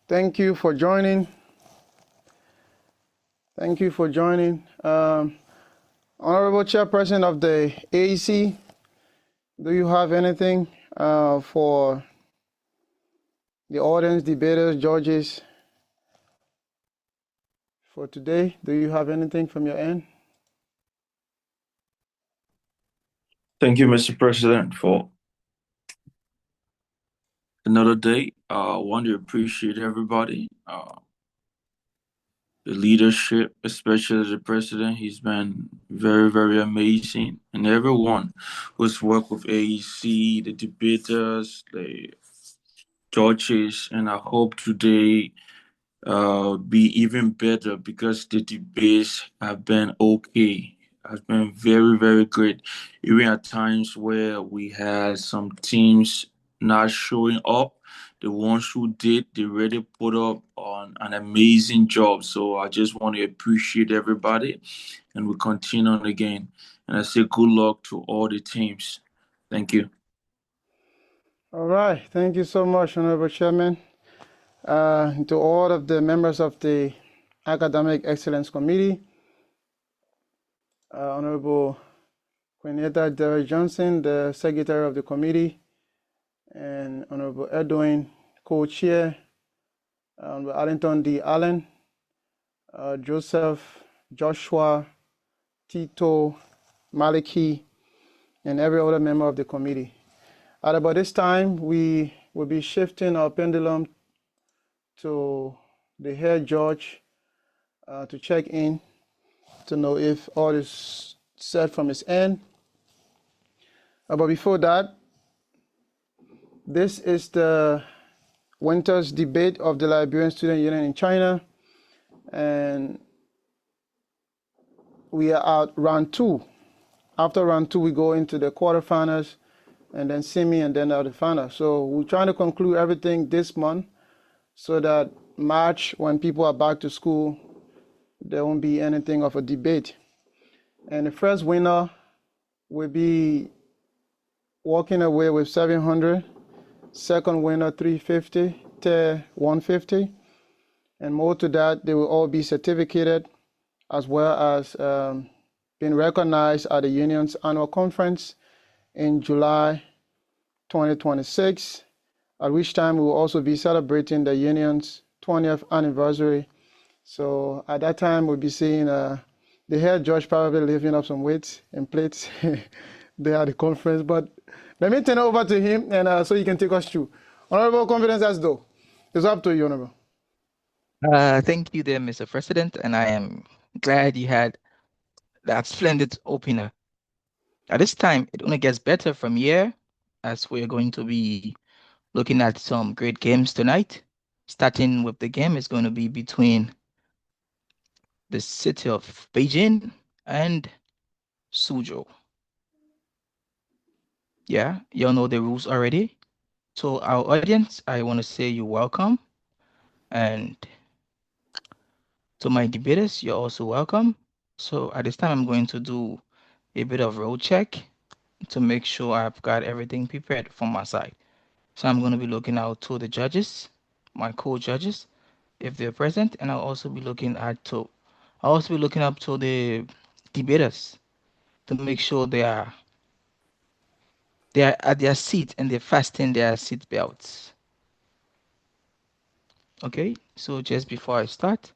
Thank you for joining. Thank you for joining. Honorable Chairperson of the AEC, do you have anything for the audience, debaters, judges for today? Do you have anything from your end? Thank you, Mr. President, for another day. I want to appreciate everybody, the leadership, especially the president. He's been very, very amazing. And everyone who's worked with AEC, the debaters, the judges, and I hope today be even better because the debates have been okay. Has been very, very great. Even at times where we had some teams not showing up, the ones who did, they really put up on an amazing job. So I just want to appreciate everybody, and we continue on again. And I say good luck to all the teams. Thank you. All right. Thank you so much, Honorable Chairman. To all of the members of the Academic Excellence Committee, Honorable Quineta Derek Johnson, the Secretary of the Committee, and Honorable Edwin, Co-Chair, Arlington D. Allen, Joseph, Joshua, Tito, Maliki, and every other member of the committee. At about this time, we will be shifting our pendulum to the head judge to check in to know if all is set from his end. But before that, this is the winter's debate of the Liberian Student Union in China, and we are at round 2. After round 2, we go into the quarterfinals, and then semi, and then the final. So we're trying to conclude everything this month so that March, when people are back to school, there won't be anything of a debate. And the first winner will be walking away with 700, second winner 350, third 150, and more to that, they will all be certificated as well as being recognized at the union's annual conference in July 2026, at which time we will also be celebrating the union's 20th anniversary. So at that time, we'll be seeing the head judge probably lifting up some weights and plates there at the conference. But let me turn it over to him, and so he can take us through. Honorable Confidence as though. It's up to you, Honorable. Thank you there, Mr. President, and I am glad you had that splendid opener. At this time, it only gets better from here as we're going to be looking at some great games tonight. Starting with the game is going to be between the city of Beijing and Xuzhou. Yeah, y'all know the rules already. So our audience, I want to say you're welcome. And to my debaters, you're also welcome. So at this time, I'm going to do a bit of road check to make sure I've got everything prepared from my side. So I'm going to be looking out to the judges, my co-judges, if they're present, and I'll also be looking up to the debaters to make sure they are at their seat and they're fastening their seat belts. Okay, so just before I start,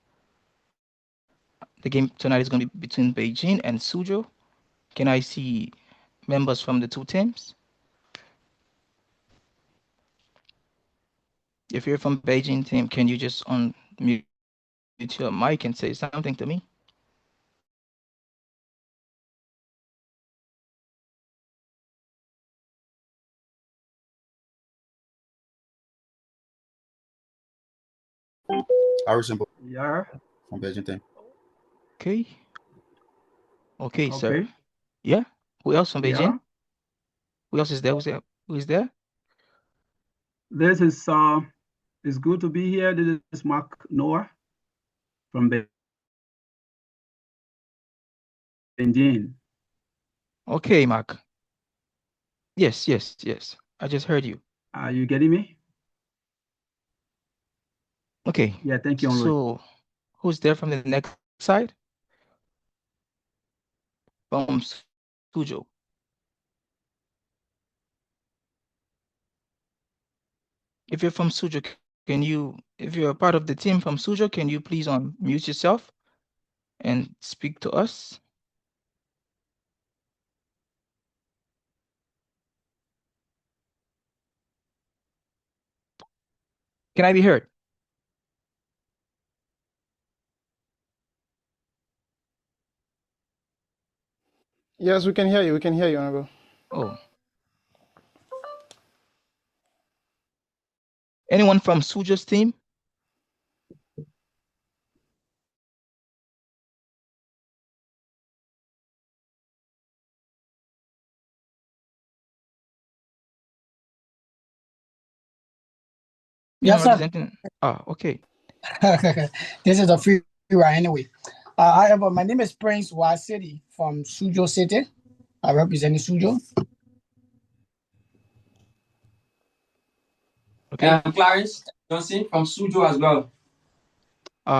the game tonight is going to be between Beijing and Suzhou. Can I see members from the two teams? If you're from Beijing team, can you just unmute your mic and say something to me? Harrison Yeah. from Beijing team. Okay. Okay, sir. Okay. Yeah. Who else from Yeah. Beijing? Who else is there? Who is there? This is it's good to be here. This is Mark Noah from Beijing. Okay, Mark. Yes. I just heard you. Are you getting me? Okay. Yeah, thank you, Henri. So who's there from the next side? From Xuzhou. If you're from Xuzhou, if you're a part of the team from Xuzhou, can you please unmute yourself and speak to us? Can I be heard? Yes, we can hear you. We can hear you, Honorable. Oh. Anyone from Xuzhou's team? Yes, sir. Okay. This is a free ride anyway. My name is Prince City from Xuzhou City. I represent Xuzhou. Okay. And Clarence Johnson from Xuzhou as well.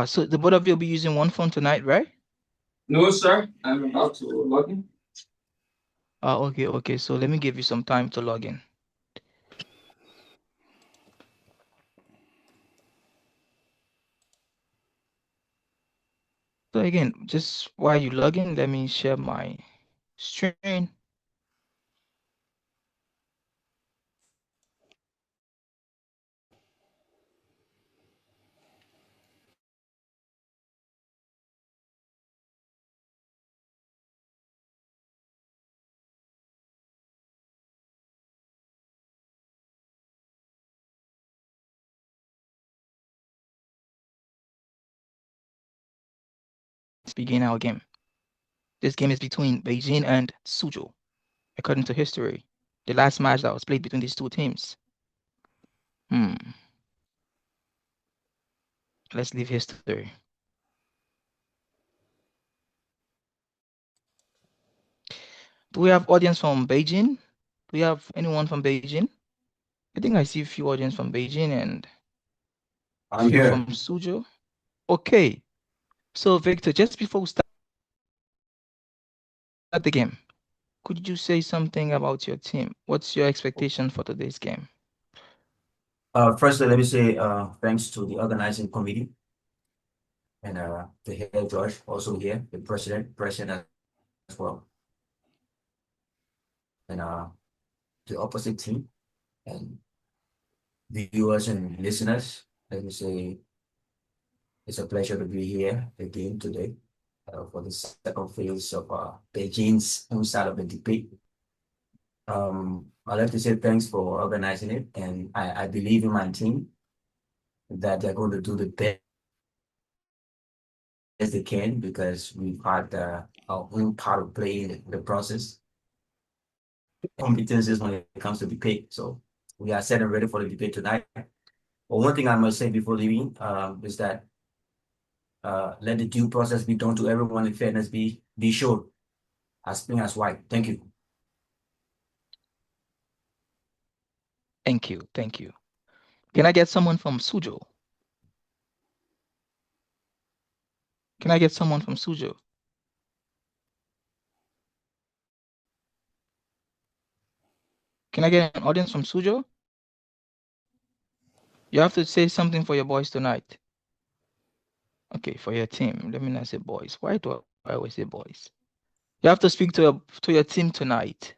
So the both of you will be using one phone tonight, right? No, sir. I'm about to log in. Okay. So let me give you some time to log in. So again, just while you log in, let me share my screen. Let's begin our game. This game is between Beijing and Xuzhou. According to history, the last match that was played between these two teams. Let's leave history. Do we have audience from Beijing? Do we have anyone from Beijing? I think I see a few audience from Beijing and I'm few here. from Xuzhou. Okay. So Victor, just before we start the game, could you say something about your team? What's your expectation for today's game? Firstly, let me say thanks to the organizing committee and the head judge also here, the president as well, and the opposite team and viewers and listeners. Let me say it's a pleasure to be here again today for the second phase of Beijing's own side of the debate. I'd like to say thanks for organizing it, and I believe in my team that they're going to do the best as they can because we've had our own part of playing the process, competencies when it comes to debate. So we are set and ready for the debate tonight. But one thing I must say before leaving is that let the due process be done to everyone in fairness be shown as plain as white. Thank you. Thank you. Can I get someone from Xuzhou? Can I get someone from Xuzhou? Can I get an audience from Xuzhou? You have to say something for your boys tonight. Okay, for your team. Let me not say boys. Why do I always say boys? You have to speak to your team tonight.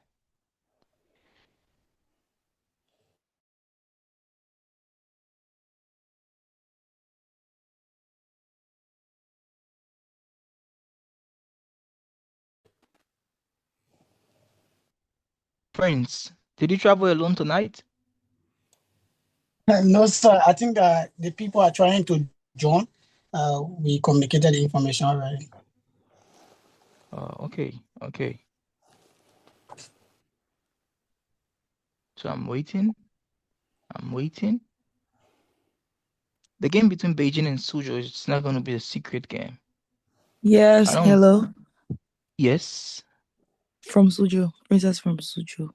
Prince, did you travel alone tonight? No, sir. I think the people are trying to join. We communicated the information already. Okay. So I'm waiting. The game between Beijing and Suzhou is not going to be a secret game. Yes, hello. Yes. From Xuzhou. Princess from Xuzhou.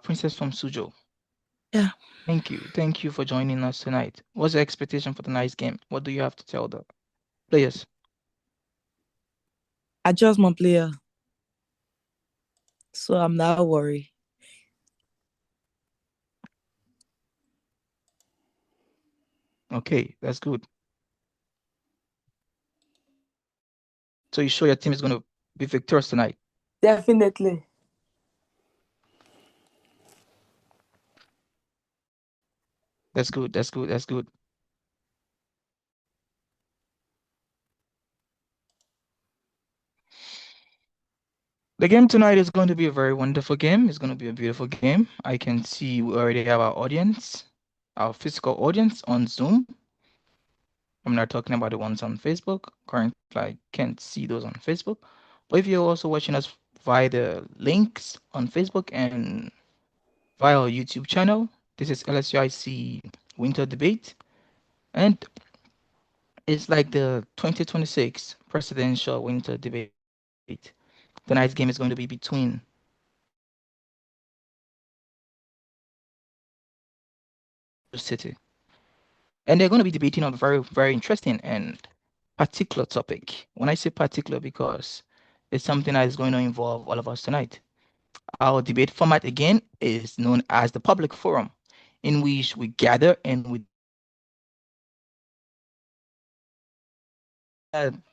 Princess from Suzhou. Yeah. Thank you. Thank you for joining us tonight. What's your expectation for tonight's game? What do you have to tell the players? I just my player. So I'm not worried. Okay, that's good. So you sure your team is going to be victorious tonight? Definitely. That's good. That's good. That's good. The game tonight is going to be a very wonderful game. It's going to be a beautiful game. I can see we already have our audience, our physical audience on Zoom. I'm not talking about the ones on Facebook. Currently, I can't see those on Facebook. But if you're also watching us via the links on Facebook and via our YouTube channel, this is LSUIC Winter Debate. And it's like the 2026 Presidential Winter Debate. Tonight's game is going to be between City. And they're going to be debating on a very, very interesting and particular topic. When I say particular, because it's something that is going to involve all of us tonight. Our debate format again is known as the public forum, in which we gather and we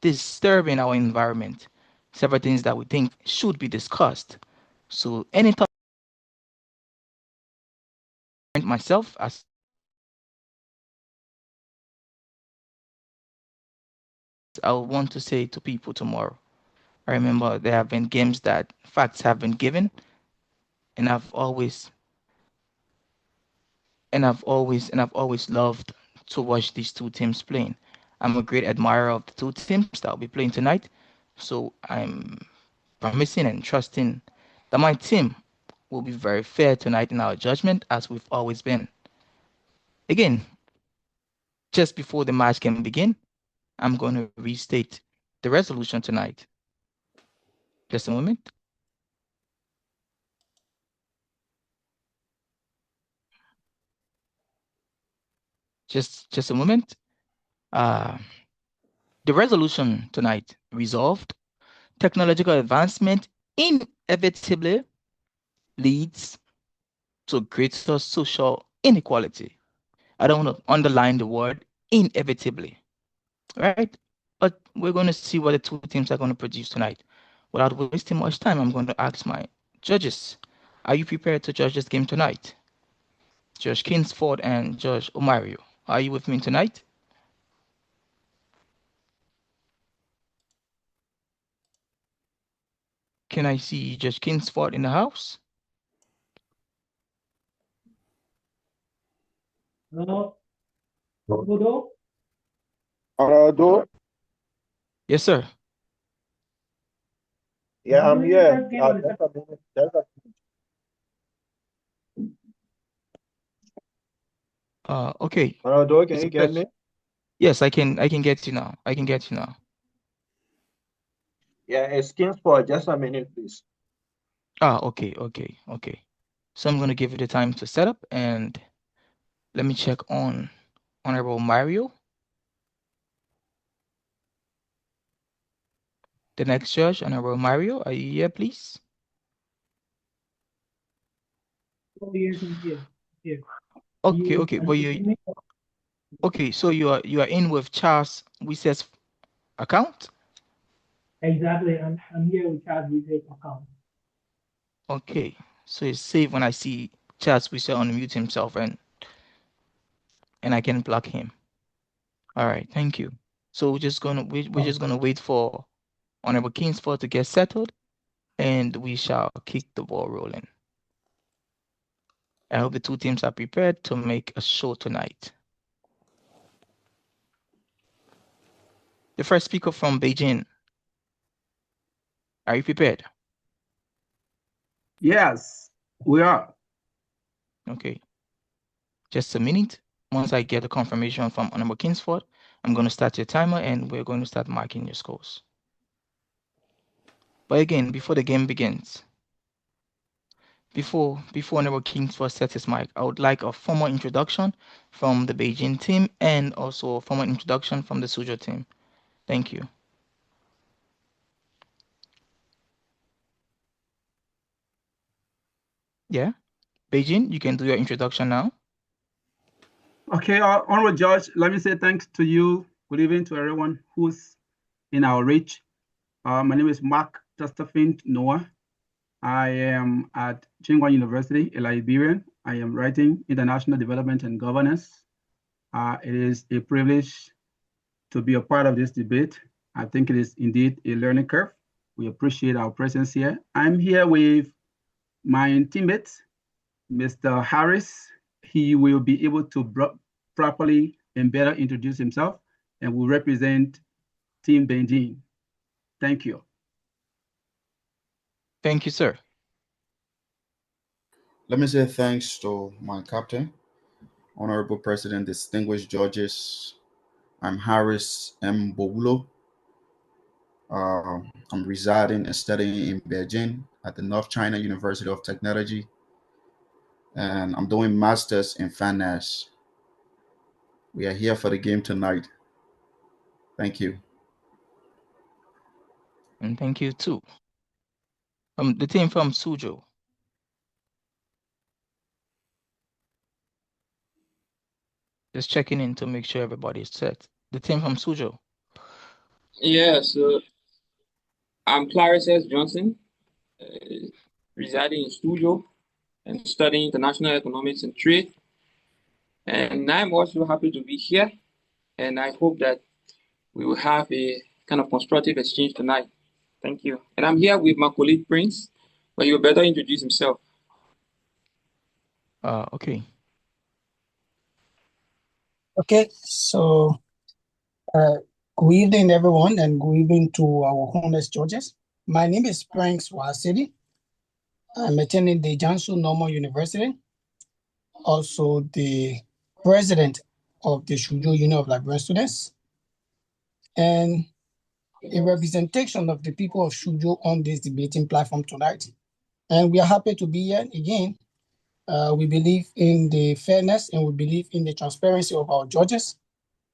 disturbing our environment, several things that we think should be discussed. So any topic myself as I want to say to people tomorrow. I remember there have been games that facts have been given, and I've always loved to watch these two teams playing. I'm a great admirer of the two teams that will be playing tonight, so I'm promising and trusting that my team will be very fair tonight in our judgment, as we've always been. Again, just before the match can begin, I'm going to restate the resolution tonight. Just a moment. Just a moment. The resolution tonight resolved: technological advancement inevitably leads to greater social inequality. I don't want to underline the word inevitably, right? But we're going to see what the two teams are going to produce tonight. Without wasting much time, I'm going to ask my judges, are you prepared to judge this game tonight? Judge Kingsford and Judge Omario, are you with me tonight? Can I see Judge Kingsford in the house? Hello? Aldo? Yes, sir. Yeah, I'm here. Just a minute. Okay. Aldo, can It's you a get pleasure. me? Yes, I can get you now. I can get you now. Yeah, excuse for just a minute, please. Okay. So I'm gonna give you the time to set up, and let me check on Honorable Mario. The next judge, Honorable Mario, are you here, please? Oh, yes, I'm here. Here. Okay, but you okay, so you are in with Charles Wisse's account? Exactly. I'm here with Charles Research account. Okay, so it's safe when I see Charles Wisse unmute himself and I can block him. All right, thank you. So we're just gonna wait for Honorable Kingsford to get settled, and we shall kick the ball rolling. I hope the two teams are prepared to make a show tonight. The first speaker from Beijing. Are you prepared? Yes, we are. Okay. Just a minute. Once I get a confirmation from Honorable Kingsford, I'm going to start your timer and we're going to start marking your scores. But again, before the game begins, Before Honorable Kingsford sets his mic, I would like a formal introduction from the Beijing team and also a formal introduction from the Xuzhou team. Thank you. Yeah, Beijing, you can do your introduction now. Okay, Honorable Judge, let me say thanks to you. Good evening to everyone who's in our reach. My name is Mark Josephine Noah. I am at Qingdao University, a Liberian. I am writing International Development and Governance. It is a privilege to be a part of this debate. I think it is indeed a learning curve. We appreciate our presence here. I'm here with my teammate, Mr. Harris. He will be able to properly and better introduce himself and will represent Team Beijing. Thank you. Thank you, sir. Let me say thanks to my captain, Honorable President, distinguished judges. I'm Harris M. Bowulo. I'm residing and studying in Beijing at the North China University of Technology, and I'm doing masters in finance. We are here for the game tonight. Thank you. And thank you too. The team from Xuzhou. Just checking in to make sure everybody's set. The team from Xuzhou. Yeah, so I'm Clarence S. Johnson, residing in Xuzhou and studying international economics and trade. And I'm also happy to be here. And I hope that we will have a kind of constructive exchange tonight. Thank you. And I'm here with my colleague Prince, but he'll better introduce himself. Okay. Okay, so good evening, everyone, and good evening to our homeless judges. My name is Prince Wasidi. I'm attending the Jiangsu Normal University, also the president of the Xuzhou Union of Liberian Students, and a representation of the people of Xuzhou on this debating platform tonight. And we are happy to be here again. We believe in the fairness and we believe in the transparency of our judges,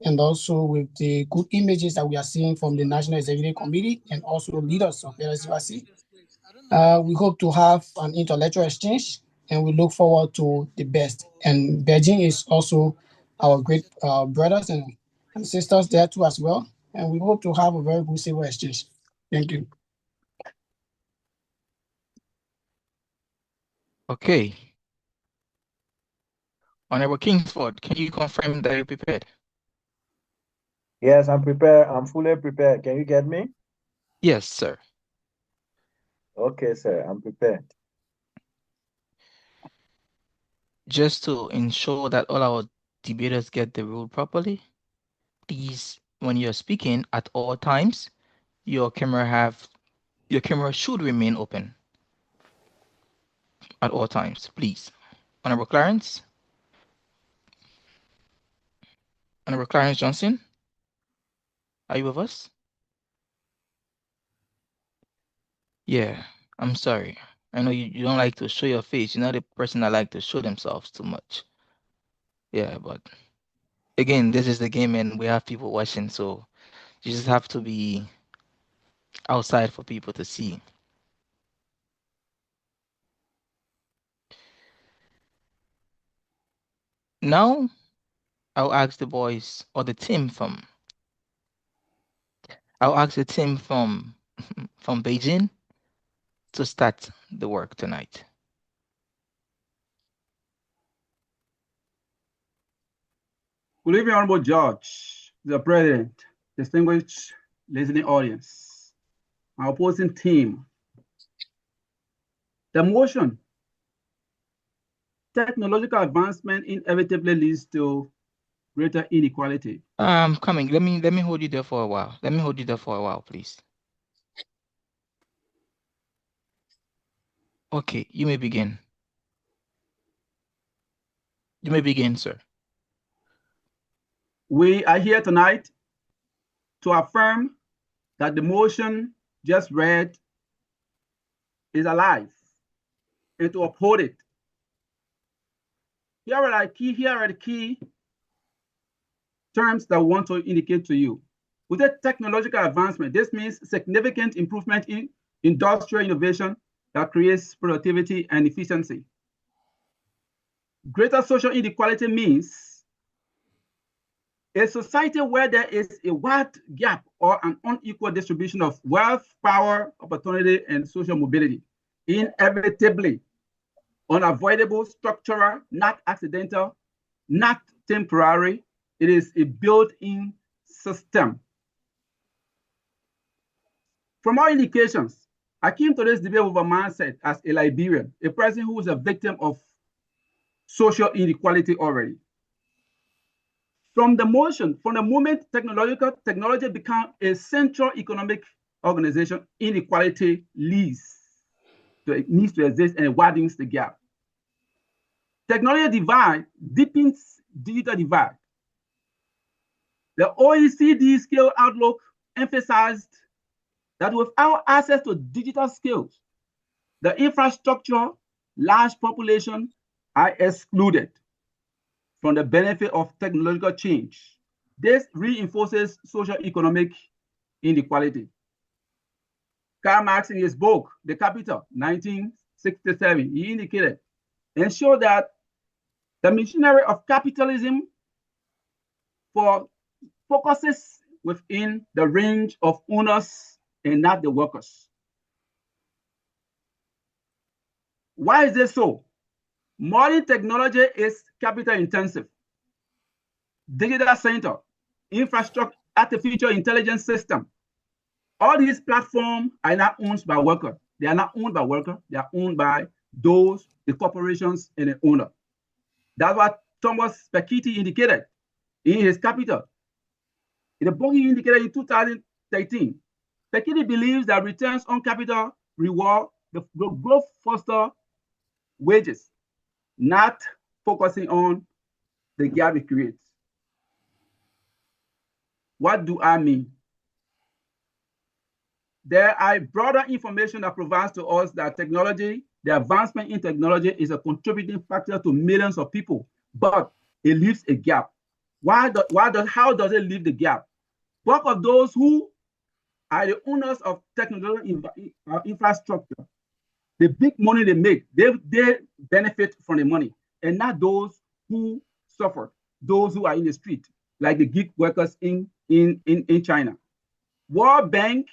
and also with the good images that we are seeing from the National Executive Committee and also the leaders of LSUIC. We hope to have an intellectual exchange and we look forward to the best. And Beijing is also our great brothers and sisters there too as well. And we hope to have a very good civil exchange. Thank you. Okay. Honorable Kingsford, can you confirm that you're prepared? Yes, I'm prepared. I'm fully prepared. Can you get me? Yes, sir. Okay, sir. I'm prepared. Just to ensure that all our debaters get the rule properly, please, when you're speaking at all times, your camera should remain open at all times, please. Honorable Clarence Johnson, are you with us? Yeah, I'm sorry. I know you don't like to show your face. You're not a person that like to show themselves too much. Yeah, but again, this is the game and we have people watching, so you just have to be outside for people to see. Now, I'll ask the boys or the team from from Beijing to start the work tonight. Good evening, Honorable Judge, the President, distinguished listening audience, my opposing team. The motion, technological advancement inevitably leads to greater inequality. Coming. Let me hold you there for a while. Let me hold you there for a while, please. Okay, you may begin. You may begin, sir. We are here tonight to affirm that the motion just read is alive. and to uphold it. Here are the key terms that I want to indicate to you. With a technological advancement, this means significant improvement in industrial innovation that creates productivity and efficiency. Greater social inequality means a society where there is a wide gap or an unequal distribution of wealth, power, opportunity, and social mobility. Inevitably, unavoidable, structural, not accidental, not temporary. It is a built-in system. From all indications, I came to this debate with a mindset as a Liberian, a person who is a victim of social inequality already. From the moment technology became a central economic organization, inequality needs to exist and widens the gap. Technology divide deepens digital divide. The OECD scale outlook emphasized that without access to digital skills, the infrastructure, large population are excluded from the benefit of technological change. This reinforces social economic inequality. Karl Marx, in his book, The Capital, 1967, he indicated and showed that the machinery of capitalism focuses within the range of owners and not the workers. Why is this so? Modern technology is capital intensive. Digital center, infrastructure, artificial intelligence system. All these platforms are not owned by workers. They are not owned by workers. They are owned by those, the corporations and the owner. That's what Thomas Piketty indicated in his Capital. In the book he indicated in 2013, Piketty believes that returns on capital reward the growth foster wages, not focusing on the gap it creates. What do I mean? There are broader information that provides to us that technology, the advancement in technology is a contributing factor to millions of people, but it leaves a gap. How does it leave the gap? Bulk of those who are the owners of technological infrastructure, the big money they make, they benefit from the money, and not those who suffer, those who are in the street, like the gig workers in China. World Bank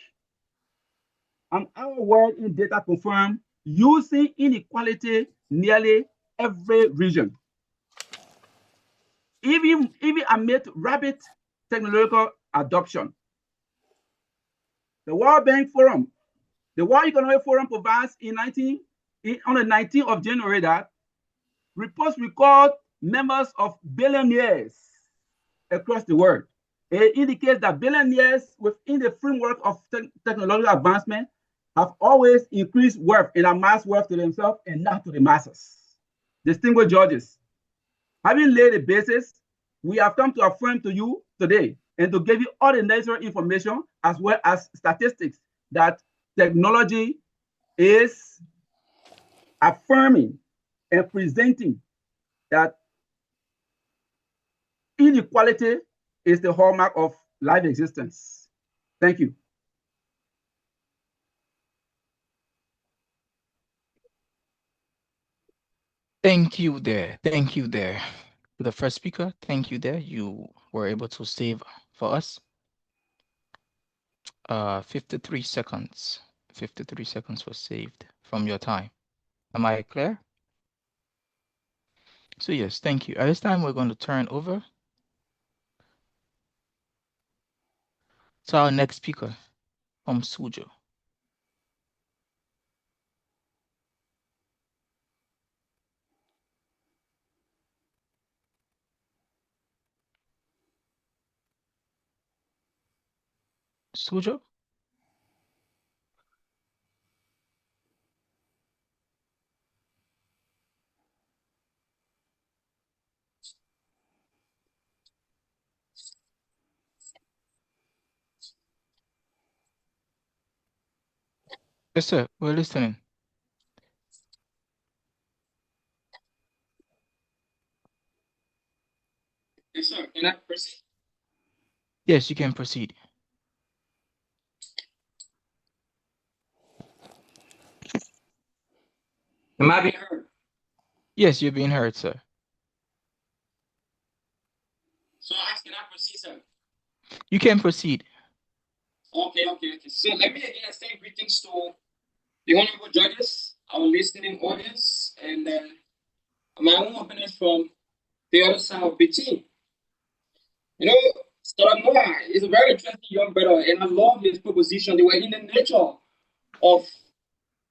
and our World in Data confirm using inequality nearly every region. Even amid rapid technological adoption. The World Bank Forum, the World Economic Forum provides on the 19th of January that reports record members of billionaires across the world. It indicates that billionaires within the framework of technological advancement have always increased wealth and amassed wealth to themselves and not to the masses. Distinguished judges, having laid the basis, we have come to affirm to you today and to give you all the necessary information as well as statistics that technology is affirming and presenting that inequality is the hallmark of life existence. Thank you. Thank you there. Thank you there. To the first speaker, thank you there. You were able to save for us 53 seconds. 53 seconds was saved from your time. Am I clear? So yes, thank you. At this time, we're going to turn over to our next speaker from Xuzhou. Xuzhou? Yes, sir. We're listening. Yes, sir. Can I proceed? Yes, you can proceed. Am I being heard? Yes, you're being heard, sir. So I ask, can I proceed, sir? You can proceed. Okay. So let me again say greetings to the honorable judges, our listening audience, and my own opponents from the other side of Beijing. You know, Noah is a very interesting young brother, and I love his proposition. They were in the nature of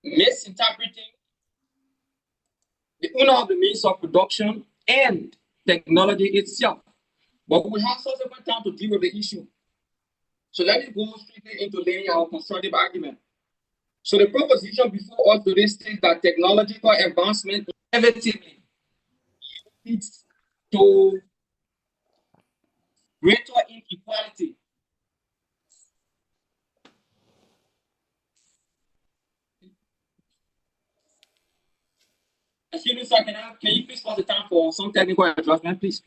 misinterpreting the owner of the means of production and technology itself. But we have subsequent time to deal with the issue. So let me go strictly into laying our constructive argument. So the proposition before us today states that technological advancement inevitably leads to greater inequality. Excuse me, sir, can you please pause the time for some technical adjustment, please?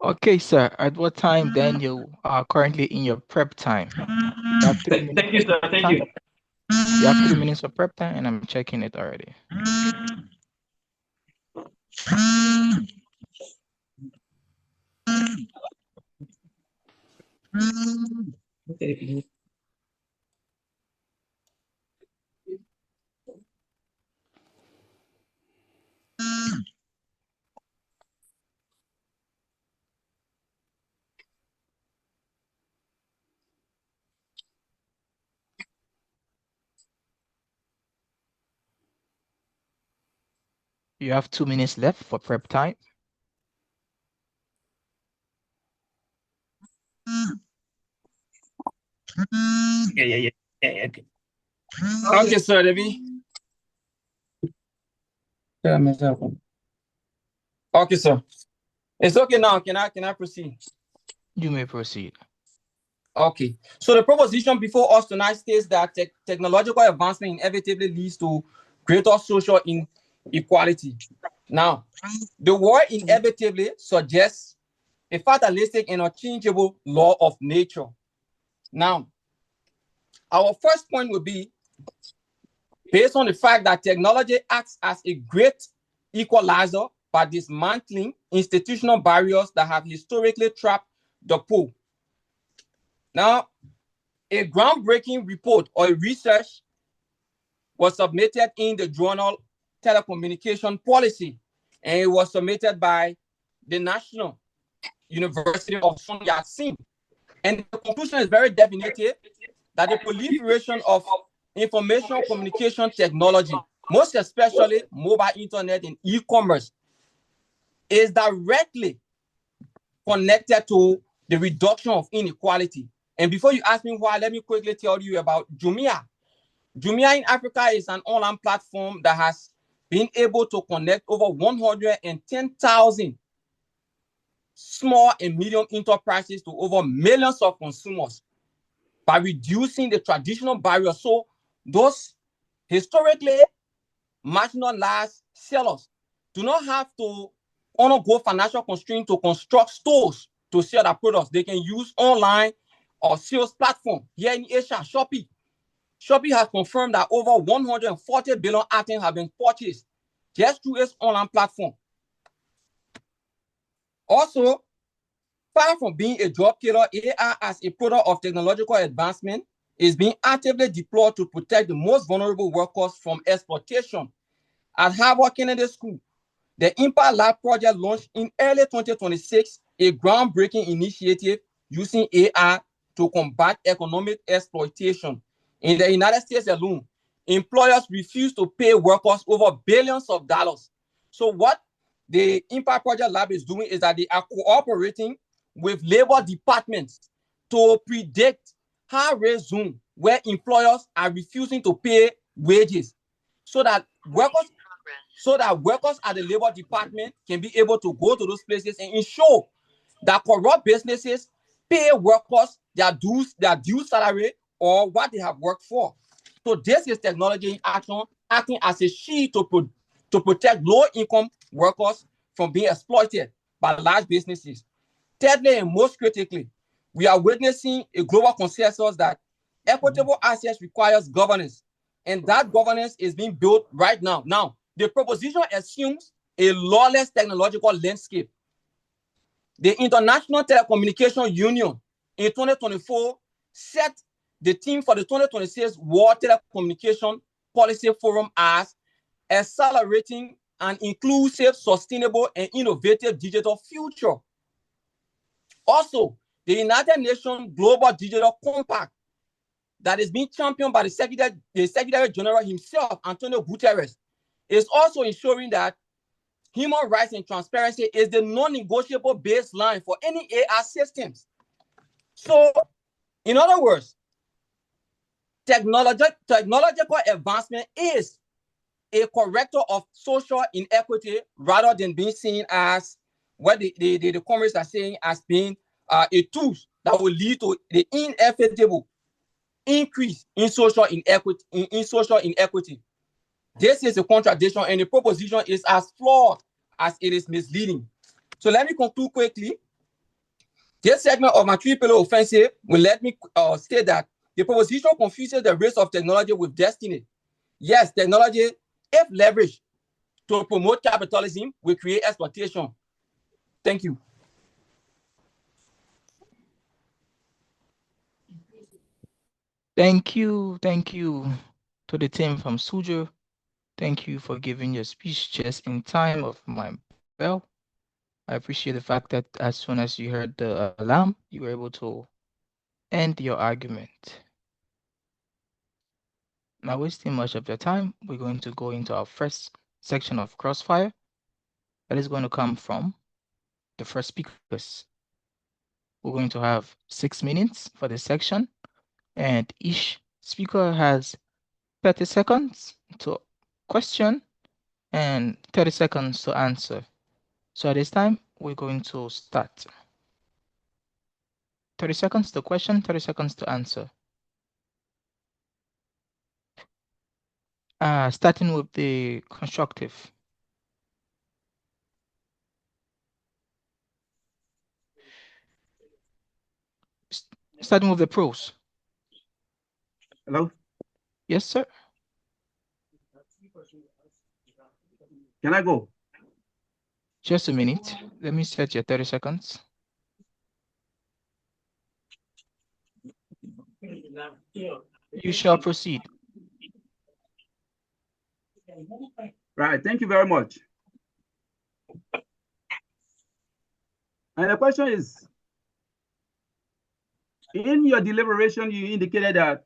Okay, sir. At what time then you are currently in your prep time? You have 3 minutes. Thank you, sir. Thank you. You have 3 minutes of prep time, and I'm checking it already. Okay. You have 2 minutes left for prep time. Yeah. Okay, sir, Debbie. Okay, sir. It's okay now. Can I proceed? You may proceed. Okay. So the proposition before us tonight states that technological advancement inevitably leads to greater social inequality. Now, the word inevitably suggests a fatalistic and unchangeable law of nature. Now, our first point would be based on the fact that technology acts as a great equalizer by dismantling institutional barriers that have historically trapped the poor. Now, a groundbreaking report or research was submitted in the journal Telecommunication Policy, and it was submitted by the National University of Sun Yat-sen. And the conclusion is very definitive that the proliferation of information communication technology, most especially mobile internet and e-commerce, is directly connected to the reduction of inequality. And before you ask me why, let me quickly tell you about Jumia. Jumia in Africa is an online platform that has been able to connect over 110,000 small and medium enterprises to over millions of consumers by reducing the traditional barriers. So those historically marginalized sellers do not have to undergo financial constraints to construct stores to sell their products. They can use online or sales platform. Here in Asia, Shopee has confirmed that over 140 billion items have been purchased just through its online platform. Also, far from being a job killer, AI as a product of technological advancement is being actively deployed to protect the most vulnerable workers from exploitation. At Harvard Kennedy School, the Impact Lab project launched in early 2026 a groundbreaking initiative using AI to combat economic exploitation. In the United States alone, employers refuse to pay workers over billions of dollars. So what the Impact Project Lab is doing is that they are cooperating with labor departments to predict high-rate zones where employers are refusing to pay wages so that workers at the labor department can be able to go to those places and ensure that corrupt businesses pay workers their due salary or what they have worked for. So this is technology in action, acting as a shield to protect low-income workers from being exploited. by large businesses. Thirdly, and most critically, we are witnessing a global consensus that equitable access requires governance, and that governance is being built right now. Now, the proposition assumes a lawless technological landscape. The International Telecommunication Union in 2024 set the theme for the 2026 World Telecommunication Policy Forum as accelerating an inclusive, sustainable, and innovative digital future. Also, the United Nations Global Digital Compact that is being championed by the Secretary General himself, Antonio Guterres, is also ensuring that human rights and transparency is the non-negotiable baseline for any AI systems. So, in other words, technological advancement is a corrector of social inequity rather than being seen as what the comrades are saying as being a tool that will lead to the inevitable increase in social inequity. This is a contradiction, and the proposition is as flawed as it is misleading. So let me conclude quickly. This segment of my three-pillar offensive will let me state that the proposition confuses the race of technology with destiny. Yes, technology, if leveraged to promote capitalism, will create exploitation. Thank you. Thank you to the team from Xuzhou. Thank you for giving your speech just in time of my bell. I appreciate the fact that as soon as you heard the alarm, you were able to end your argument. Not wasting much of your time, we're going to go into our first section of crossfire. That is going to come from the first speakers. We're going to have 6 minutes for this section, and each speaker has 30 seconds to question and 30 seconds to answer. So at this time, we're going to start. 30 seconds to question, 30 seconds to answer. Starting with the constructive. Starting with the pros. Hello? Yes, sir. Can I go? Just a minute. Let me set your 30 seconds. You shall proceed. Right, thank you very much. And the question is, in your deliberation, you indicated that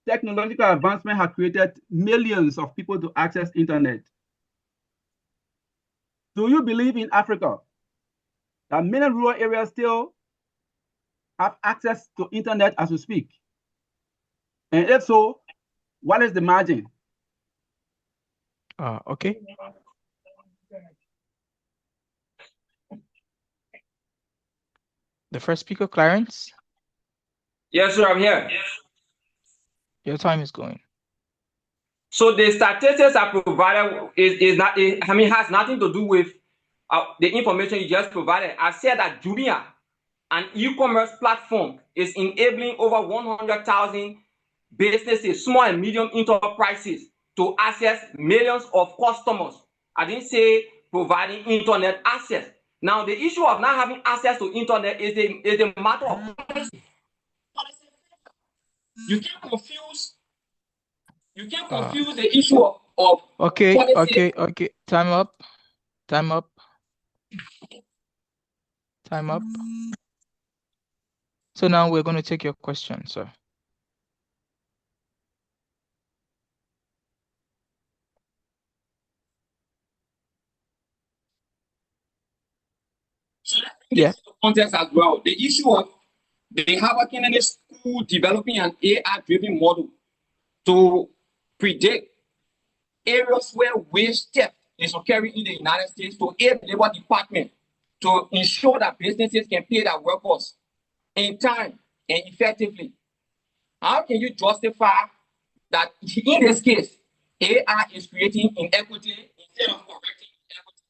technological advancement has created millions of people to access internet. Do you believe in Africa that many rural areas still have access to internet as we speak? And if so, what is the margin? Okay. The first speaker, Clarence. Yes, sir, I'm here. Your time is going. So the statistics I provided has nothing to do with the information you just provided. I said that Jumia, an e-commerce platform, is enabling over 100,000 businesses, small and medium enterprises, to access millions of customers. I didn't say providing internet access. Now, the issue of not having access to internet is a matter of policy. You can't confuse the issue of Okay, policy. okay. Time up. So now we're going to take your question, sir. So let's the context as well. The issue of the Harvard Kennedy School developing an AI-driven model to predict areas where wage theft is occurring in the United States to aid the Labor Department to ensure that businesses can pay their workers in time and effectively. How can you justify that in this case, AI is creating inequity instead of correcting inequity?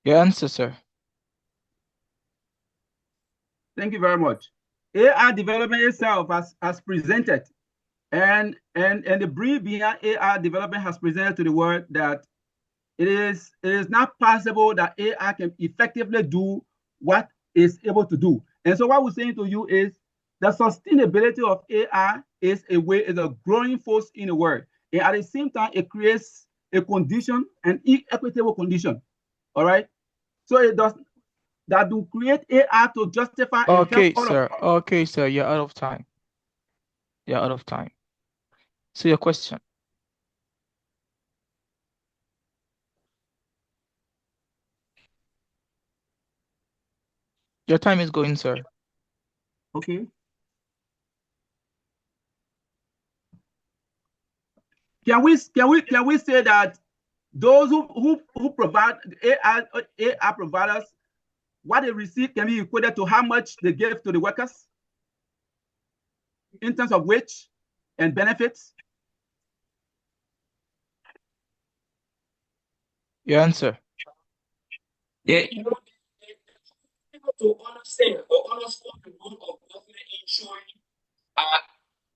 Your answer, sir. Thank you very much. AI development itself has presented, and the brief behind AI development has presented to the world that it is not possible that AI can effectively do what it's able to do. And so what we're saying to you is the sustainability of AI is a growing force in the world. And at the same time, it creates a condition, an equitable condition. All right. So it does that will create AI to justify and help Okay, all of sir. us. Okay, sir. You're out of time. You're out of time. So your question. Your time is going, sir. Okay. Can we say that those who provide AI providers, what they receive can be equated to how much they give to the workers in terms of wage and benefits? Your answer. Yeah, to understand or understand the role of government ensuring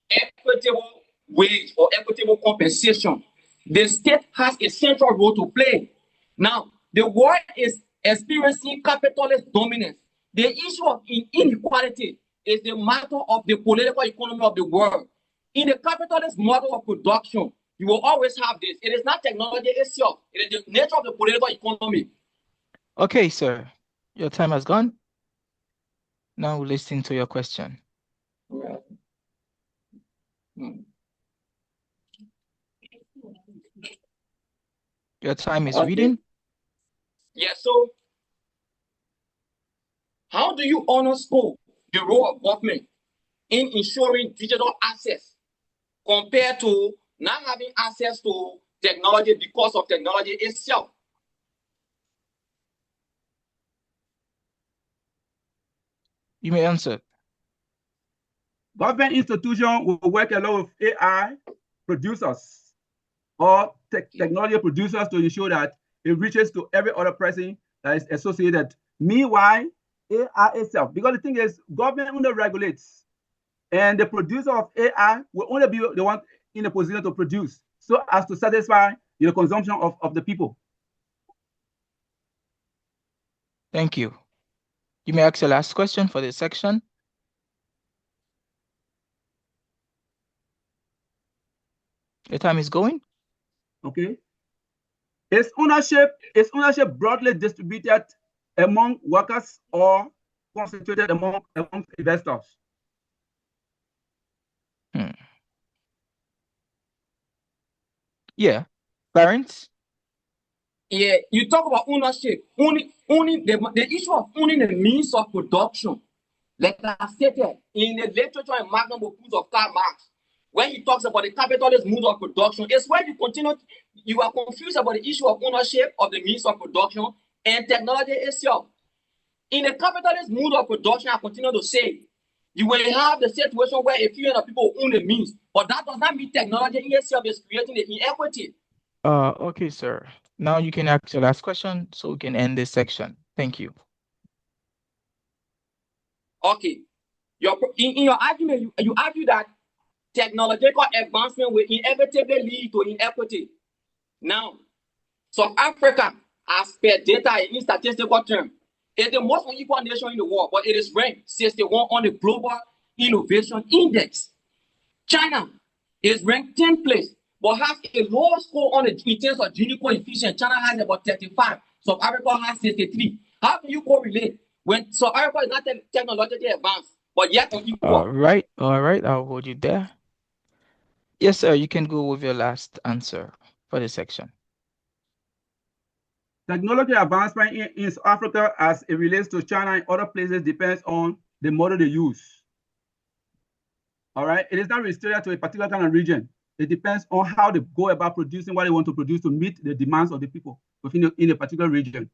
equitable wage or equitable compensation. The state has a central role to play. Now, the world is experiencing capitalist dominance. The issue of inequality is the matter of the political economy of the world. In the capitalist model of production, you will always have this. It is not technology itself, it is the nature of the political economy. Okay, sir. Your time has gone. Now listen to your question. Your time is reading. Yeah, so how do you underscore the role of government in ensuring digital access compared to not having access to technology because of technology itself? You may answer. Government institutions will work along with AI producers or technology producers to ensure that it reaches to every other person that is associated. Meanwhile, AI itself, because the thing is, government only regulates, and the producer of AI will only be the one in a position to produce so as to satisfy the consumption of the people. Thank you. You may ask your last question for this section. Your time is going. Okay. Is ownership broadly distributed among workers or concentrated among investors? Yeah. Clarence? Yeah, you talk about ownership, owning the issue of owning the means of production. Like I stated in the literature and magnum opus of Karl Marx, when he talks about the capitalist mode of production, it's where you are confused about the issue of ownership of the means of production and technology itself. In the capitalist mode of production, I continue to say, you will have the situation where a few people own the means, but that does not mean technology in itself is creating the inequity. Okay, sir. Now you can ask your last question so we can end this section. Thank you. Okay. In your argument, you argue that technological advancement will inevitably lead to inequity. Now, South Africa, as per data in statistical terms, is the most unequal nation in the world, but it is ranked 61 on the Global Innovation Index. China is ranked 10th place, but has a lower score on in terms of Gini coefficient. China has about 35, South Africa has 63. How can you correlate when South Africa is not technologically advanced, but yet unequal? All right, I'll hold you there. Yes, sir, you can go with your last answer for this section. Technology advancement in South Africa as it relates to China and other places depends on the model they use. All right, it is not restricted to a particular kind of region. It depends on how they go about producing what they want to produce to meet the demands of the people within in a particular region.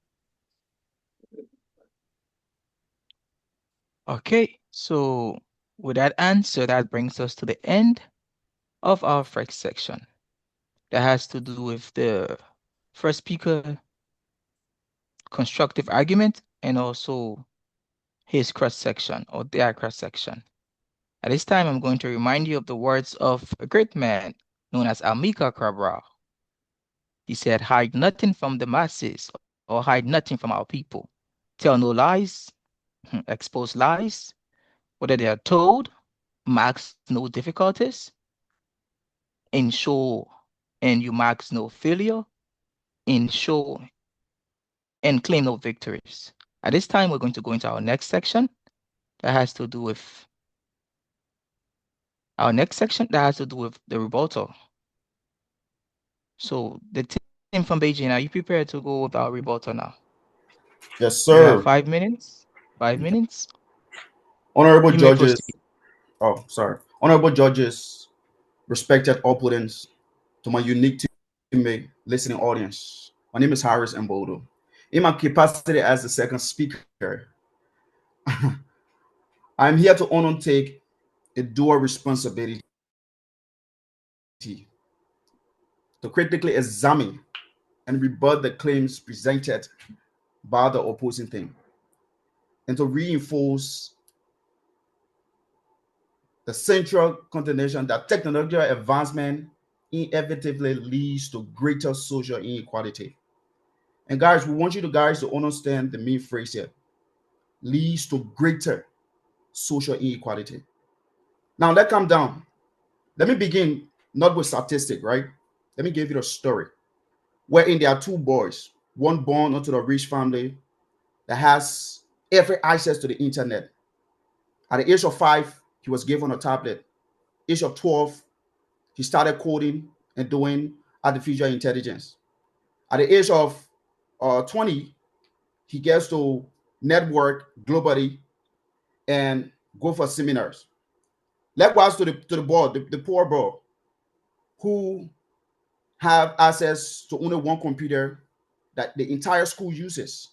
Okay, so with that answer, that brings us to the end of our first section. That has to do with the first speaker constructive argument and also his cross-section or their cross-section. At this time, I'm going to remind you of the words of a great man known as Amilcar Cabral. He said, hide nothing from the masses or hide nothing from our people. Tell no lies, expose lies, whether they are told, marks no difficulties, ensure and you marks no failure, ensure and claim no victories. At this time, we're going to go into our next section that has to do with the rebuttal. So the team from Beijing, are you prepared to go with our rebuttal now? Yes, You have sir. 5 minutes. 5 minutes. Honorable You may judges. proceed. Oh, sorry. Honorable judges, respected opponents, to my unique teammate, listening audience. My name is Harris Mbodo. In my capacity as the second speaker, I'm here to undertake a dual responsibility to critically examine and rebut the claims presented by the opposing team and to reinforce the central contention that technological advancement inevitably leads to greater social inequality. And guys, we want you guys to understand the main phrase here: leads to greater social inequality. Now let's come down. Let me begin not with statistic, right? Let me give you a story. Wherein there are two boys, one born into the rich family that has every access to the internet. At the age of 5, he was given a tablet. Age of 12, he started coding and doing artificial intelligence. At the age of 20, he gets to network globally and go for seminars. Likewise to the boy, the poor boy, who have access to only one computer that the entire school uses.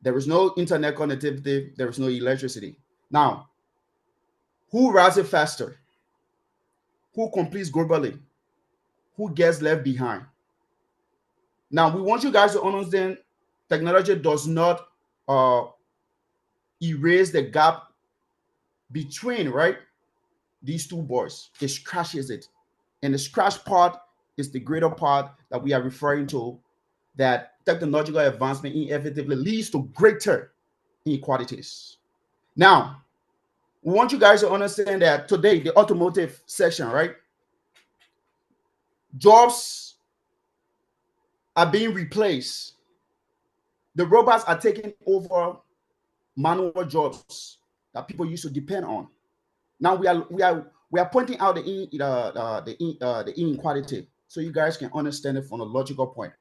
There is no internet connectivity. There is no electricity. Now, who rises faster? Who completes globally? Who gets left behind? Now, we want you guys to understand technology does not erase the gap between, right, these two boys. It scratches it. And the scratch part is the greater part that we are referring to, that technological advancement inevitably leads to greater inequalities. Now, we want you guys to understand that today, the automotive section, right, jobs are being replaced. The robots are taking over manual jobs that people used to depend on. Now we are pointing out the inequality so you guys can understand it from a logical point.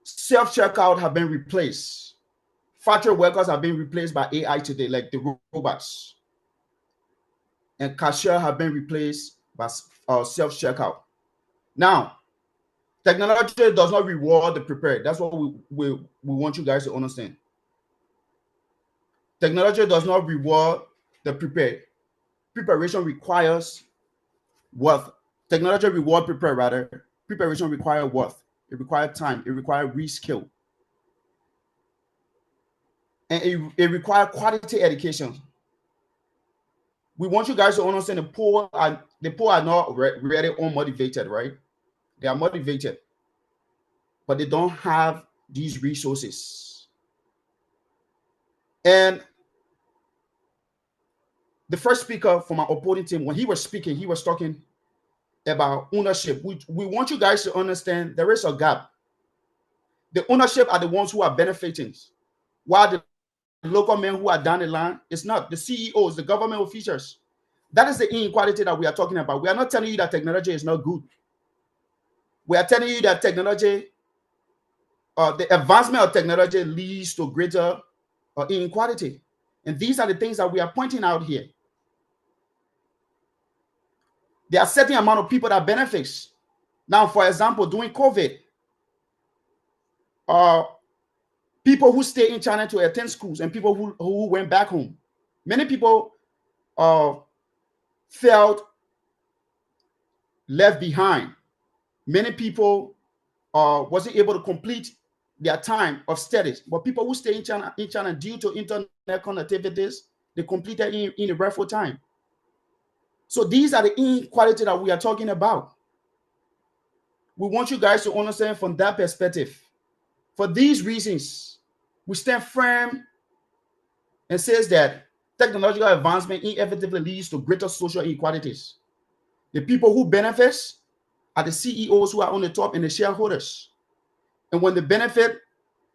Self-checkout have been replaced. Factory workers have been replaced by AI today, like the robots. And cashier have been replaced by self-checkout. Now, technology does not reward the prepared. That's what we want you guys to understand. Technology does not reward the prepared. Preparation requires worth. Technology reward prepare rather. Preparation requires worth. It requires time. It requires reskill. And it requires quality education. We want you guys to understand the poor are not really unmotivated, right? They are motivated, but they don't have these resources. And the first speaker from our opponent team, when he was speaking, he was talking about ownership. We want you guys to understand there is a gap. The ownership are the ones who are benefiting, while the local men who are down the line, it's not the CEOs, the government officials. That is the inequality that we are talking about. We are not telling you that technology is not good. We are telling you that technology, the advancement of technology leads to greater inequality. And these are the things that we are pointing out here. There are certain amount of people that benefits. Now, for example, during COVID, people who stay in China to attend schools and people who went back home, many people felt left behind. Many people wasn't able to complete their time of studies. But people who stay in China due to internet connectivities, they completed in a rightful time. So these are the inequality that we are talking about. We want you guys to understand from that perspective. For these reasons, we stand firm and says that technological advancement inevitably leads to greater social inequalities. The people who benefit are the CEOs who are on the top and the shareholders. And when the benefit,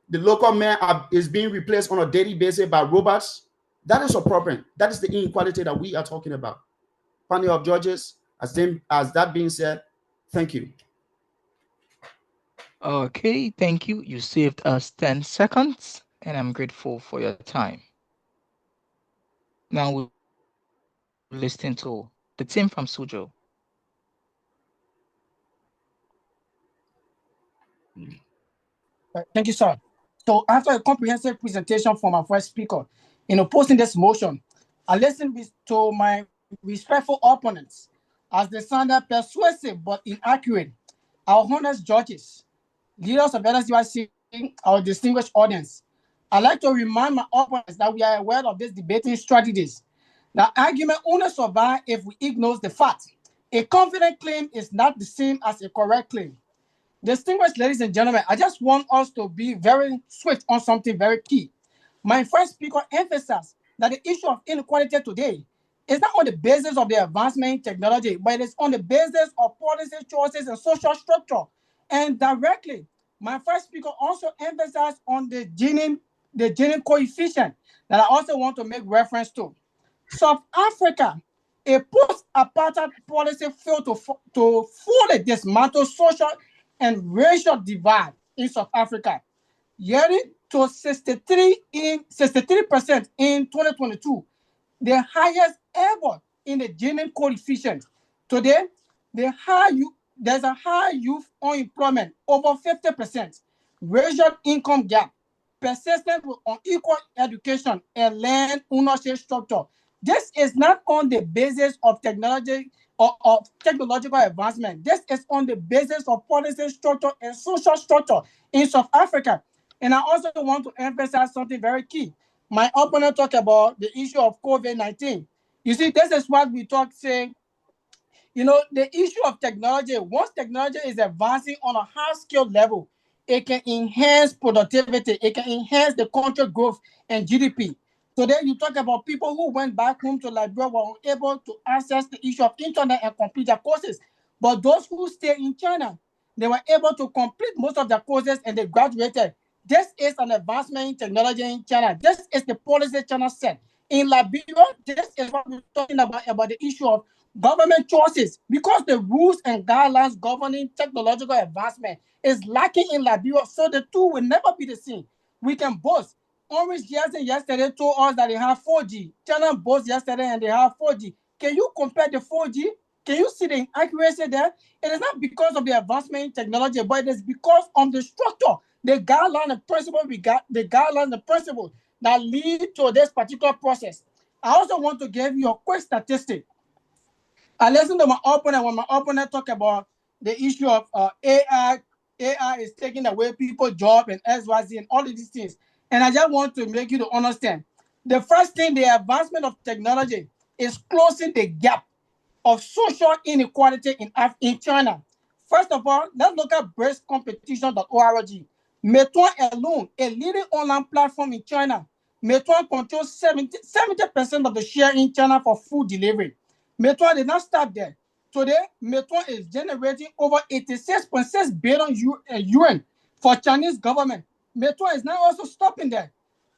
the local man is being replaced on a daily basis by robots, that is a problem. That is the inequality that we are talking about. Panel of judges, as that being said, thank you. Okay, thank you. You saved us 10 seconds, and I'm grateful for your time. Now we'll listen to the team from Xuzhou. Thank you, sir. So after a comprehensive presentation from our first speaker, in opposing this motion, I listened to my respectful opponents as they sounded persuasive but inaccurate. Our honest judges, leaders of LSUIC, our distinguished audience, I'd like to remind my opponents that we are aware of these debating strategies. The argument only survives if we ignore the fact. A confident claim is not the same as a correct claim. Distinguished ladies and gentlemen, I just want us to be very swift on something very key. My first speaker emphasized that the issue of inequality today is not on the basis of the advancement in technology, but it is on the basis of policy choices and social structure. And directly, my first speaker also emphasized on the Gini coefficient that I also want to make reference to. South Africa, a post-apartheid policy failed to fully dismantle social and racial divide in South Africa, yielding to 63% in 2022, the highest ever in the Gini coefficient. Today, there's a high youth unemployment, over 50%, racial income gap, persistent with unequal education and land ownership structure. This is not on the basis of technology or of technological advancement. This is on the basis of policy structure and social structure in South Africa. And I also want to emphasize something very key. My opponent talked about the issue of COVID-19. You see, this is what we talk, saying, the issue of technology, once technology is advancing on a high-scale level, it can enhance productivity, it can enhance the country growth and GDP. Today, you talk about people who went back home to Liberia were unable to access the issue of internet and complete their courses. But those who stay in China, they were able to complete most of their courses and they graduated. This is an advancement in technology in China. This is the policy China set. In Liberia, this is what we're talking about the issue of government choices, because the rules and guidelines governing technological advancement is lacking in Liberia, so the two will never be the same. We can boast. Orange yesterday told us that they have 4G. China boast yesterday and they have 4G. Can you compare the 4G? Can you see the accuracy there? It is not because of the advancement in technology, but it is because of the structure, the guideline and principle that lead to this particular process. I also want to give you a quick statistic. I listened to my opponent when my opponent talked about the issue of AI. AI is taking away people's job and XYZ and all of these things. And I just want to make you to understand. The first thing, the advancement of technology is closing the gap of social inequality in China. First of all, let's look at breastcompetition.org. Meituan alone, a leading online platform in China. Meituan controls 70% of the share in China for food delivery. Meituan did not stop there. Today, Meituan is generating over 86.6 billion yuan for Chinese government. Meituan is now also stopping there.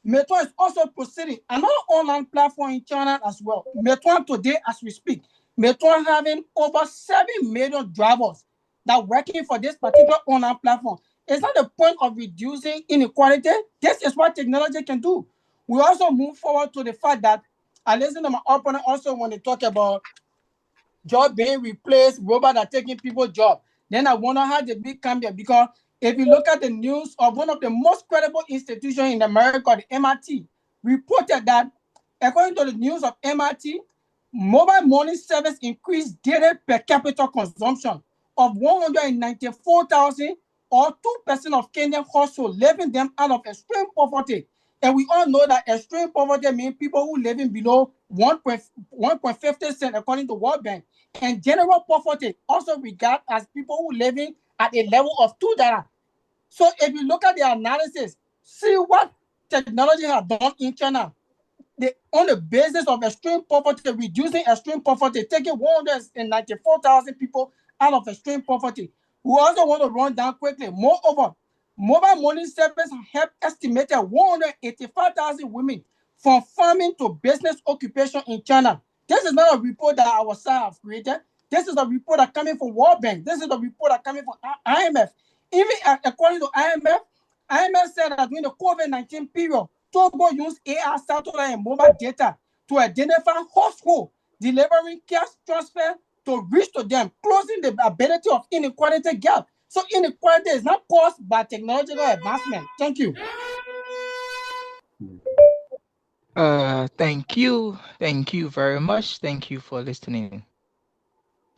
Meituan is also proceeding another online platform in China as well. Meituan today, as we speak, Meituan having over 7 million drivers that are working for this particular online platform. It's not the point of reducing inequality. This is what technology can do. We also move forward to the fact that I listen to my opponent also when they talk about job being replaced, robots are taking people's job. Then I wonder how the big come there, because if you look at the news of one of the most credible institutions in America, the MIT, reported that according to the news of MIT, mobile money service increased daily per capita consumption of 194,000 or 2% of Kenyan households, leaving them out of extreme poverty. And we all know that extreme poverty means people who living below 1.50 cents according to World Bank. And general poverty also regarded as people who living at a level of $2. So if you look at the analysis, see what technology has done in China. On the basis of extreme poverty, reducing extreme poverty, taking 194,000 people out of extreme poverty. We also want to run down quickly. Moreover, mobile money service help estimated 185,000 women from farming to business occupation in China. This is not a report that our side have created. This is a report that coming from World Bank. This is a report that coming from IMF. Even according to IMF said that during the COVID-19 period, Togo used AI satellite and mobile data to identify households delivering cash transfer to reach to them, closing the ability of inequality gap. So inequality is not caused by technological advancement. Thank you. Thank you. Thank you very much. Thank you for listening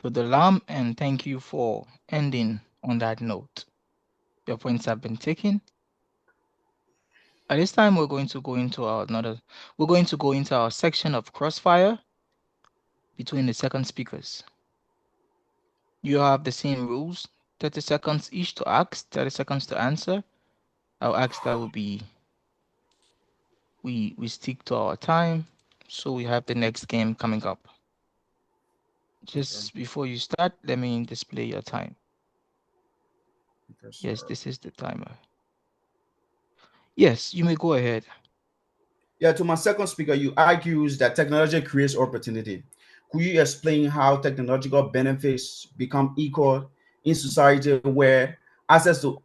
to the LAM, and thank you for ending on that note. Your points have been taken. At this time, we're going to go into our section of crossfire between the second speakers. You have the same rules, 30 seconds each to ask, 30 seconds to answer. I'll ask that we stick to our time, so we have the next game coming up. Just before you start, let me display your time. Yes, this is the timer. Yes, you may go ahead. Yeah, to my second speaker, you argues that technology creates opportunity. Could you explain how technological benefits become equal in society where access to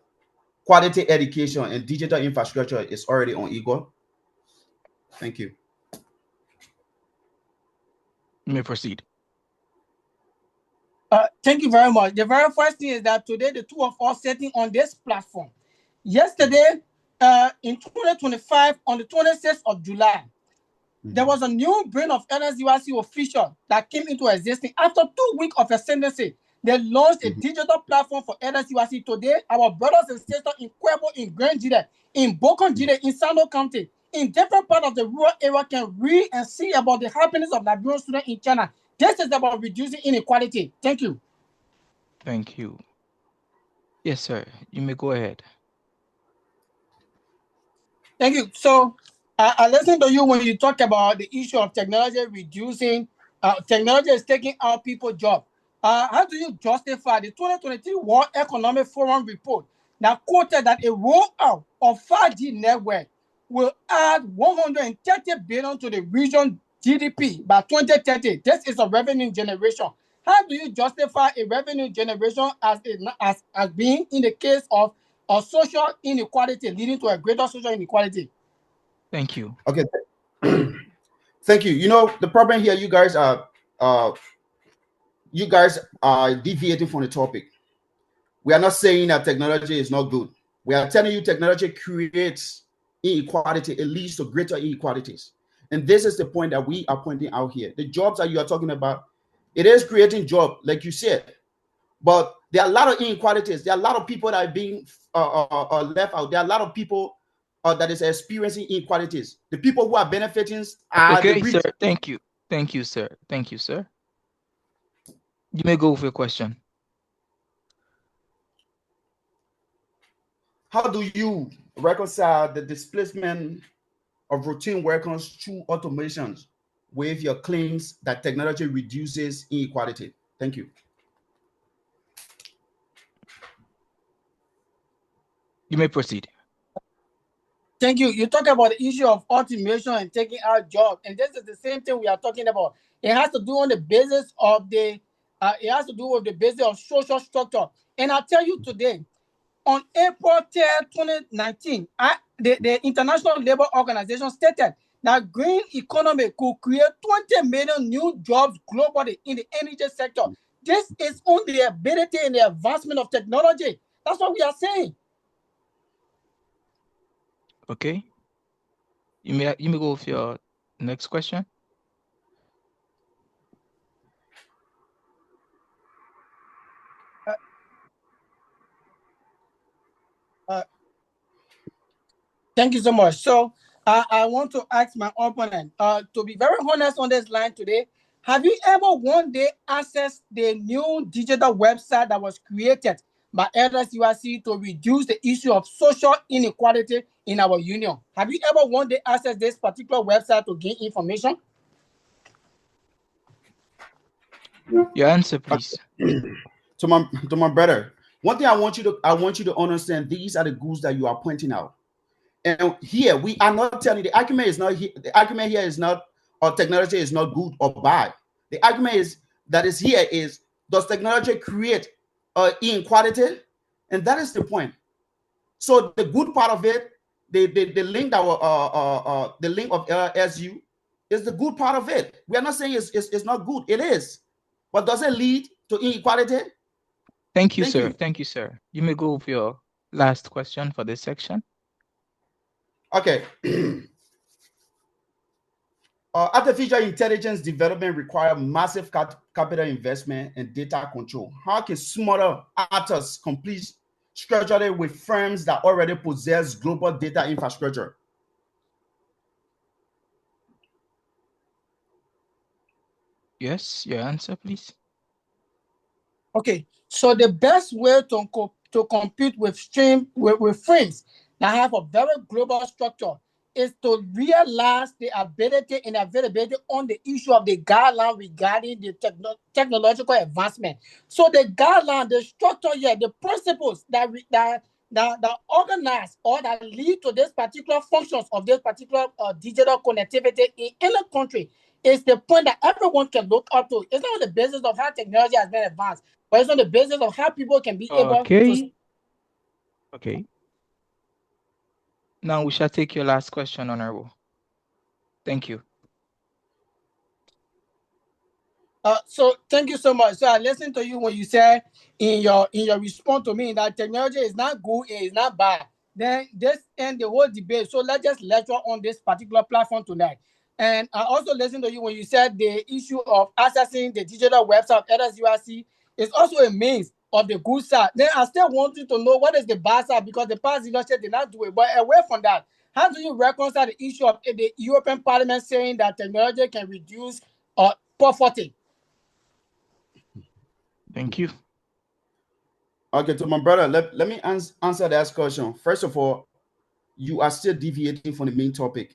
quality education and digital infrastructure is already unequal? Thank you. You may proceed. Thank you very much. The very first thing is that today the two of us sitting on this platform. Yesterday, in 2025, on the 26th of July, there was a new brain of LSUIC official that came into existence after 2 weeks of ascendancy. They launched a digital platform for LSUIC. Today, our brothers and sisters in Quebo, in Grand Jide, in Bokon Jide, in Sando County, in different parts of the rural area can read and see about the happenings of Liberian students in China. This is about reducing inequality. Thank you. Thank you. Yes, sir. You may go ahead. Thank you. So I listened to you when you talk about the issue of technology reducing, technology is taking out people's jobs. How do you justify the 2023 World Economic Forum report that quoted that a rollout of 5G network will add 130 billion to the region GDP by 2030? This is a revenue generation. How do you justify a revenue generation as being in the case of social inequality leading to a greater social inequality? Thank you. Okay. Thank you. You know, the problem here, you guys are deviating from the topic. We are not saying that technology is not good. We are telling you technology creates inequality. It leads to greater inequalities. And this is the point that we are pointing out here. The jobs that you are talking about, it is creating jobs, like you said. But there are a lot of inequalities. There are a lot of people that are being left out. There are a lot of people that is experiencing inequalities. The people who are benefiting are okay, the rich. sir. Thank you. Thank you, sir. Thank you, sir. You may go with your question. How do you reconcile the displacement of routine workers through automations with your claims that technology reduces inequality? Thank you. You may proceed. Thank you. You talk about the issue of automation and taking out jobs, and this is the same thing we are talking about. It has to do on the basis of the, it has to do with the basis of social structure. And I'll tell you today, on April 3rd, 2019, the International Labour Organization stated that green economy could create 20 million new jobs globally in the energy sector. This is on the ability and the advancement of technology. That's what we are saying. Okay. You may go with your next question. Thank you so much. So I want to ask my opponent, to be very honest on this line today, have you ever one day accessed the new digital website that was created by LSUIC to reduce the issue of social inequality in our union? Have you ever one day accessed this particular website to gain information? Your answer, please. To my brother, one thing I want you to understand, these are the goods that you are pointing out. And here we are not telling the argument is not here. The argument here is not or technology is not good or bad. The argument is does technology create inequality? And that is the point. So the good part of it, the link that the link of LSU is the good part of it. We are not saying it's not good. It is, but does it lead to inequality? Thank you, sir. Thank you, sir. You may go with your last question for this section. Okay. Artificial intelligence development requires massive capital investment and data control. How can smaller actors compete structurally with firms that already possess global data infrastructure? Yes, your answer, please. Okay, so the best way to compete with firms that have a very global structure is to realize the ability and availability on the issue of the guideline regarding the technological advancement. So the guideline, the structure here, the principles that organize or that lead to this particular functions of this particular digital connectivity in any country is the point that everyone can look up to. It's not on the basis of how technology has been advanced, but it's on the basis of how people can be able to. Okay. Now we shall take your last question, Honorable. Thank you. So thank you so much. So I listened to you when you said in your response to me that technology is not good, it is not bad. Then this end the whole debate. So let's just lecture on this particular platform tonight. And I also listened to you when you said the issue of accessing the digital website of LSUIC is also a means of the good side. Then I still want you to know what is the bad side, because the past leadership did not do it. But away from that, how do you reconcile the issue of the European Parliament saying that technology can reduce poverty? Thank you. Okay, to my brother, let me answer that question. First of all, you are still deviating from the main topic.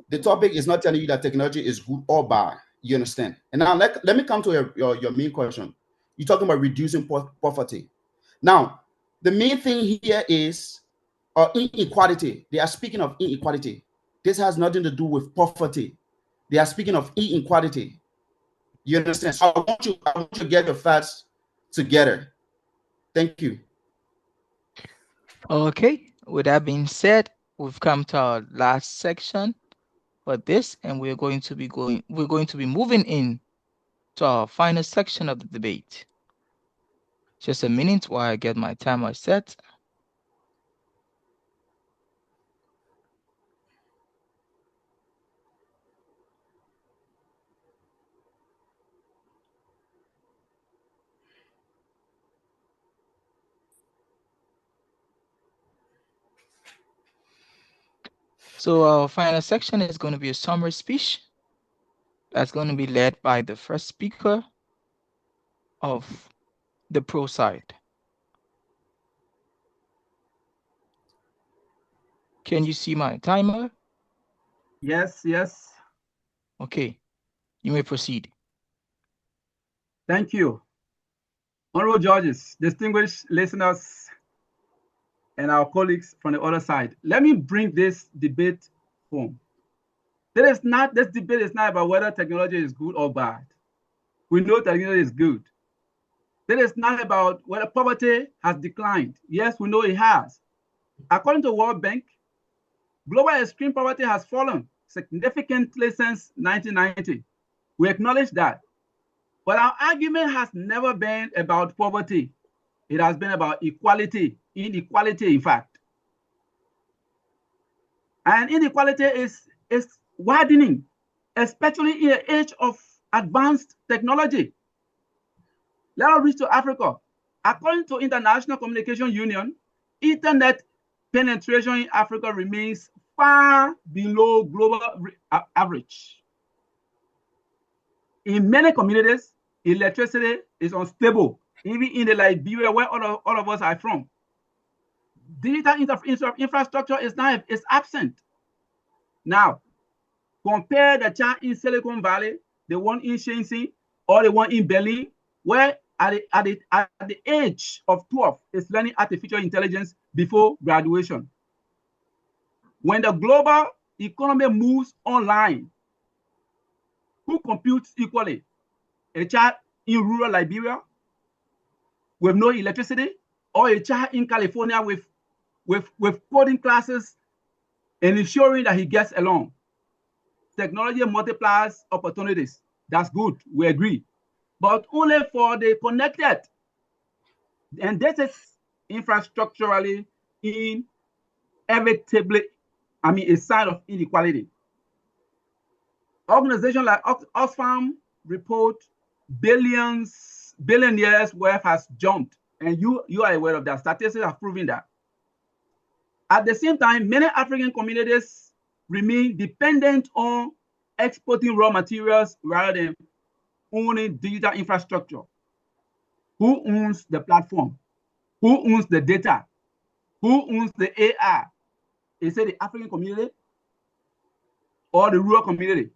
The topic is not telling you that technology is good or bad. You understand? And now let me come to your main question. You're talking about reducing poverty. Now, the main thing here is inequality. They are speaking of inequality. This has nothing to do with poverty. They are speaking of inequality. You understand? So I want you to get your facts together. Thank you. Okay. With that being said, we've come to our last section for this, and we're going to be moving in to our final section of the debate. Just a minute while I get my timer set. So our final section is going to be a summary speech that's going to be led by the first speaker of the pro side. Can you see my timer? Yes, yes. Okay, you may proceed. Thank you. Honorable judges, distinguished listeners, and our colleagues from the other side, let me bring this debate home. This debate is not about whether technology is good or bad. We know technology is good. This is not about whether poverty has declined. Yes, we know it has. According to World Bank, global extreme poverty has fallen significantly since 1990. We acknowledge that. But our argument has never been about poverty. It has been about equality, inequality, in fact. And inequality is widening, especially in the age of advanced technology. Let us reach to Africa. According to International Communication Union, Internet penetration in Africa remains far below global average. In many communities, electricity is unstable, even in the Liberia where all of us are from. Digital infrastructure is absent. Now, compare the child in Silicon Valley, the one in Shenzhen, or the one in Berlin, where at the age of 12 is learning artificial intelligence before graduation. When the global economy moves online, who computes equally? A child in rural Liberia with no electricity, or a child in California with coding classes and ensuring that he gets along? Technology multiplies opportunities. That's good, we agree. But only for the connected. And this is infrastructurally inevitably, a sign of inequality. Organizations like Oxfam report billionaires' wealth has jumped. And you are aware of that. Statistics have proven that. At the same time, many African communities remain dependent on exporting raw materials rather than owning digital infrastructure. Who owns the platform? Who owns the data? Who owns the AI? Is it the African community or the rural community?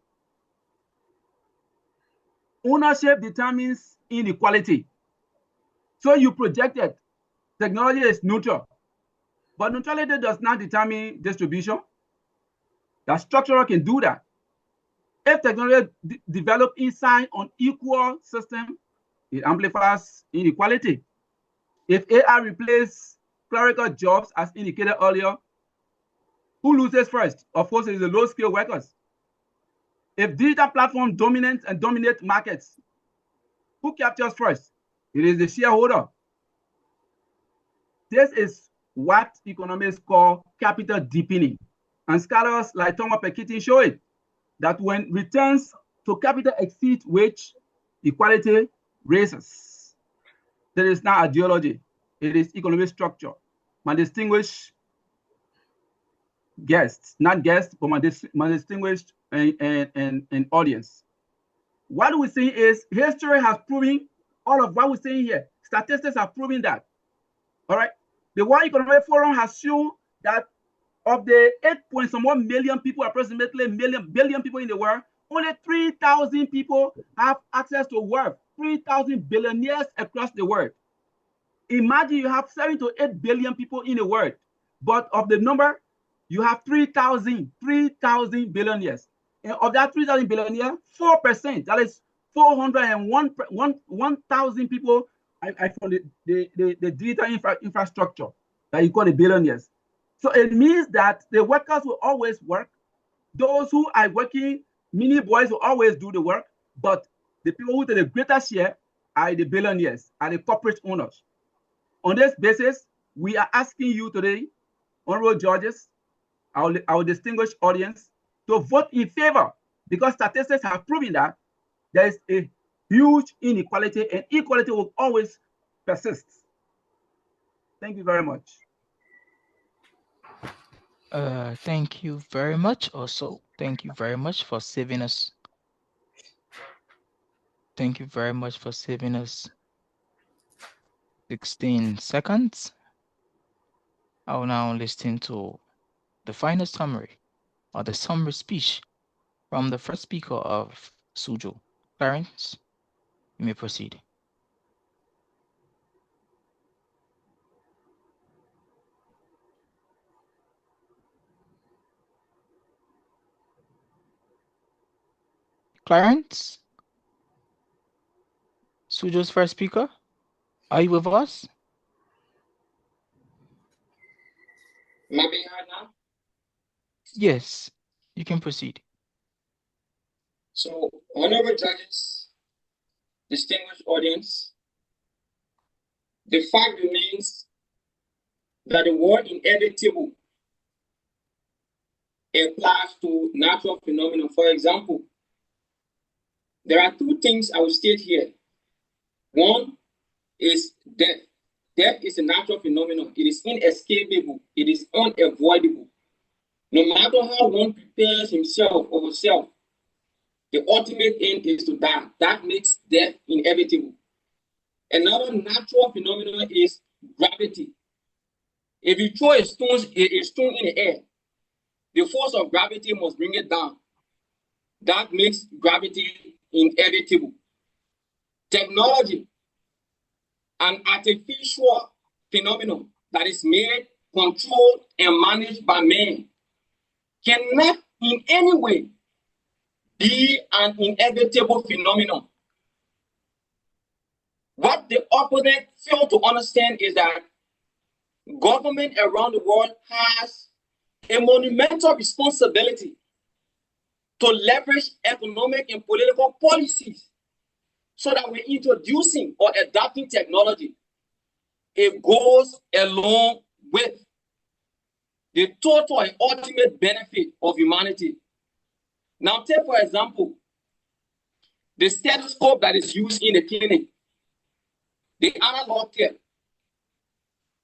Ownership determines inequality. So you projected technology is neutral, but neutrality does not determine distribution. The structural can do that. If technology develop inside an equal system, it amplifies inequality. If AI replaces clerical jobs, as indicated earlier, who loses first? Of course, it is the low-skilled workers. If digital platforms dominate markets, who captures first? It is the shareholder. This is what economists call capital deepening. And scholars like Thomas Piketty show it, that when returns to capital exceed wage, equality raises. There is not ideology. It is economic structure. My distinguished guests, not guests, but my distinguished and audience. What we see is history has proven all of what we're saying here. Statistics have proven that. All right. The World Economic Forum has shown that of the 8.1 million people, approximately billion people in the world, only 3,000 people have access to wealth. 3,000 billionaires across the world. Imagine you have 7 to 8 billion people in the world, but of the number, you have 3,000 billionaires. And of that 3,000 billionaires, 4%, that is 401,000 people from the digital infrastructure that you call the billionaires. So it means that the workers will always work. Those who are working, mini boys will always do the work, but the people who take the greatest share are the billionaires, are the corporate owners. On this basis, we are asking you today, honorable judges, our distinguished audience, to vote in favor, because statistics have proven that there is a huge inequality and equality will always persist. Thank you very much. Thank you very much. Also, thank you very much for saving us. Thank you very much for saving us 16 seconds. I will now listen to the final summary or the summary speech from the first speaker of Xuzhou. Clarence, you may proceed. Clarence, Xuzhou's first speaker, are you with us? Am I being heard now? Yes, you can proceed. So, honorable judges, distinguished audience, the fact remains that the word inevitable applies to natural phenomena. For example, there are two things I will state here. One is death. Death is a natural phenomenon. It is inescapable. It is unavoidable. No matter how one prepares himself or herself, the ultimate end is to die. That makes death inevitable. Another natural phenomenon is gravity. If you throw a stone in the air, the force of gravity must bring it down. That makes gravity inevitable. Technology, an artificial phenomenon that is made, controlled, and managed by man, cannot in any way be an inevitable phenomenon. What the opponent fail to understand is that government around the world has a monumental responsibility to leverage economic and political policies so that we're introducing or adapting technology. It goes along with the total and ultimate benefit of humanity. Now, take for example, the stethoscope that is used in the clinic, the analog tape.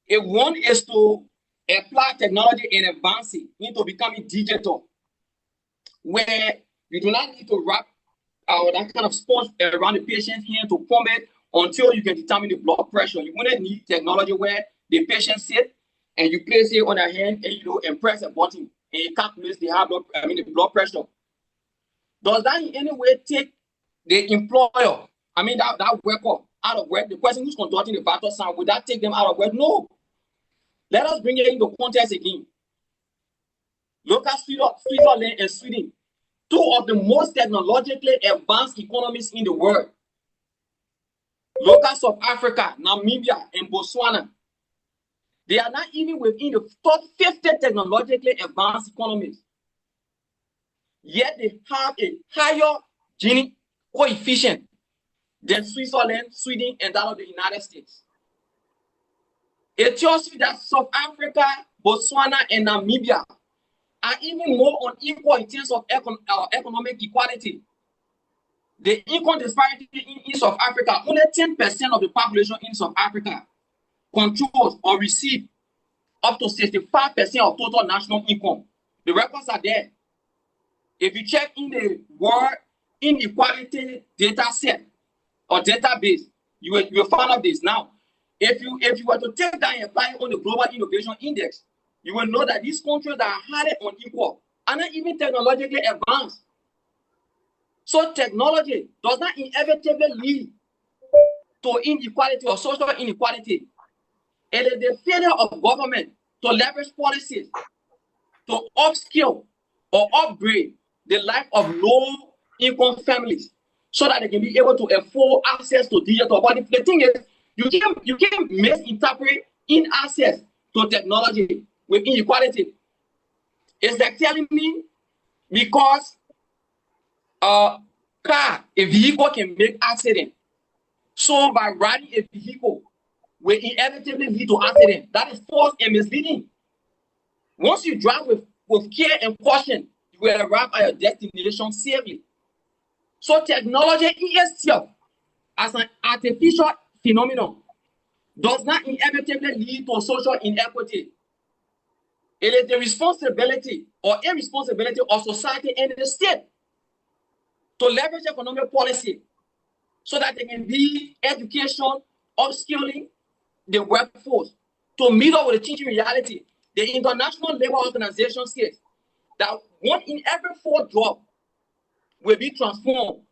If one is to apply technology and advance it into becoming digital, where you do not need to wrap that kind of sponge around the patient's hand to pump it until you can determine the blood pressure. You wouldn't need technology where the patient sit and you place it on their hand and press a button and it calculates the blood pressure. Does that in any way take the employer, that worker out of work? The person who's conducting the vital sign, would that take them out of work? No. Let us bring it into context again. Look at Switzerland and Sweden, two of the most technologically advanced economies in the world. Look at South Africa, Namibia, and Botswana. They are not even within the top 50 technologically advanced economies. Yet they have a higher Gini coefficient than Switzerland, Sweden, and that of the United States. It tells you that South Africa, Botswana, and Namibia are even more unequal in terms of economic equality. The income disparity in South Africa, only 10% of the population in South Africa controls or receive up to 65% of total national income. The records are there. If you check in the World Inequality data set or database, you will find out this. Now, if you were to take that and apply it on the Global Innovation Index, you will know that these countries that are highly unequal are not even technologically advanced. So technology does not inevitably lead to inequality or social inequality. It is the failure of government to leverage policies to upskill or upgrade the life of low-income families so that they can be able to afford access to digital. But the thing is, you can't misinterpret in access to technology with inequality. It's like telling me because a vehicle can make accident. So by riding a vehicle will inevitably lead to accident. That is false and misleading. Once you drive with care and caution, you will arrive at your destination safely. So technology in itself, as an artificial phenomenon, does not inevitably lead to social inequity. It is the responsibility or irresponsibility of society and the state to leverage economic policy so that there can be education, upskilling the workforce to meet up with the changing reality. The International Labour Organization says that 1 in every 4 jobs will be transformed.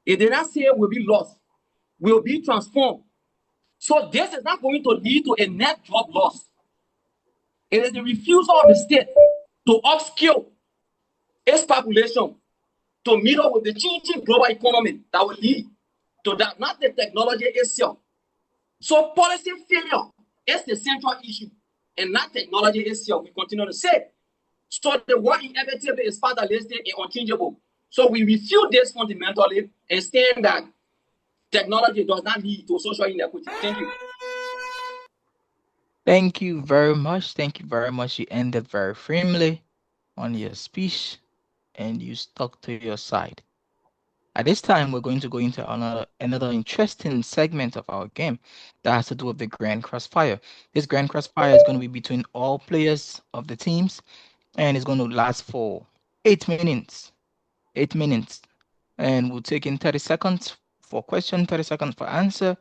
It did not say will be lost, will be transformed. So this is not going to lead to a net job loss. It is the refusal of the state to upskill its population to meet up with the changing global economy that will lead to that, not the technology itself. So policy failure is the central issue and not technology itself, we continue to say. So the word inevitable is fatalistic and unchangeable. So we refute this fundamentally and stand that technology does not lead to social inequity. Thank you. Thank you very much. Thank you very much. You ended very firmly on your speech and you stuck to your side. At this time, we're going to go into another interesting segment of our game that has to do with the Grand Crossfire. This Grand Crossfire is going to be between all players of the teams, and it's going to last for 8 minutes. 8 minutes. And we'll take in 30 seconds for question, 30 seconds for answer.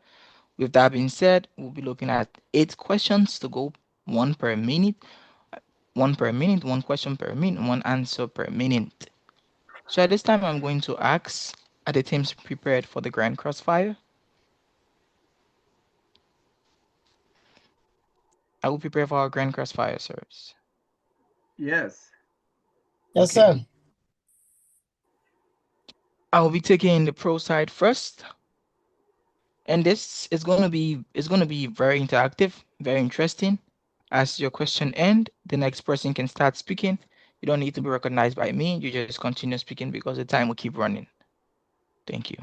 With that being said, we'll be looking at 8 questions to go, one per minute, one question per minute, one answer per minute. So at this time, I'm going to ask, are the teams prepared for the Grand Crossfire? I will prepare for our Grand Crossfire, sirs. Yes. Yes, sir. I will be taking the pro side first. And this is going to be very interactive, very interesting. As your question ends, the next person can start speaking. You don't need to be recognized by me. You just continue speaking because the time will keep running. Thank you.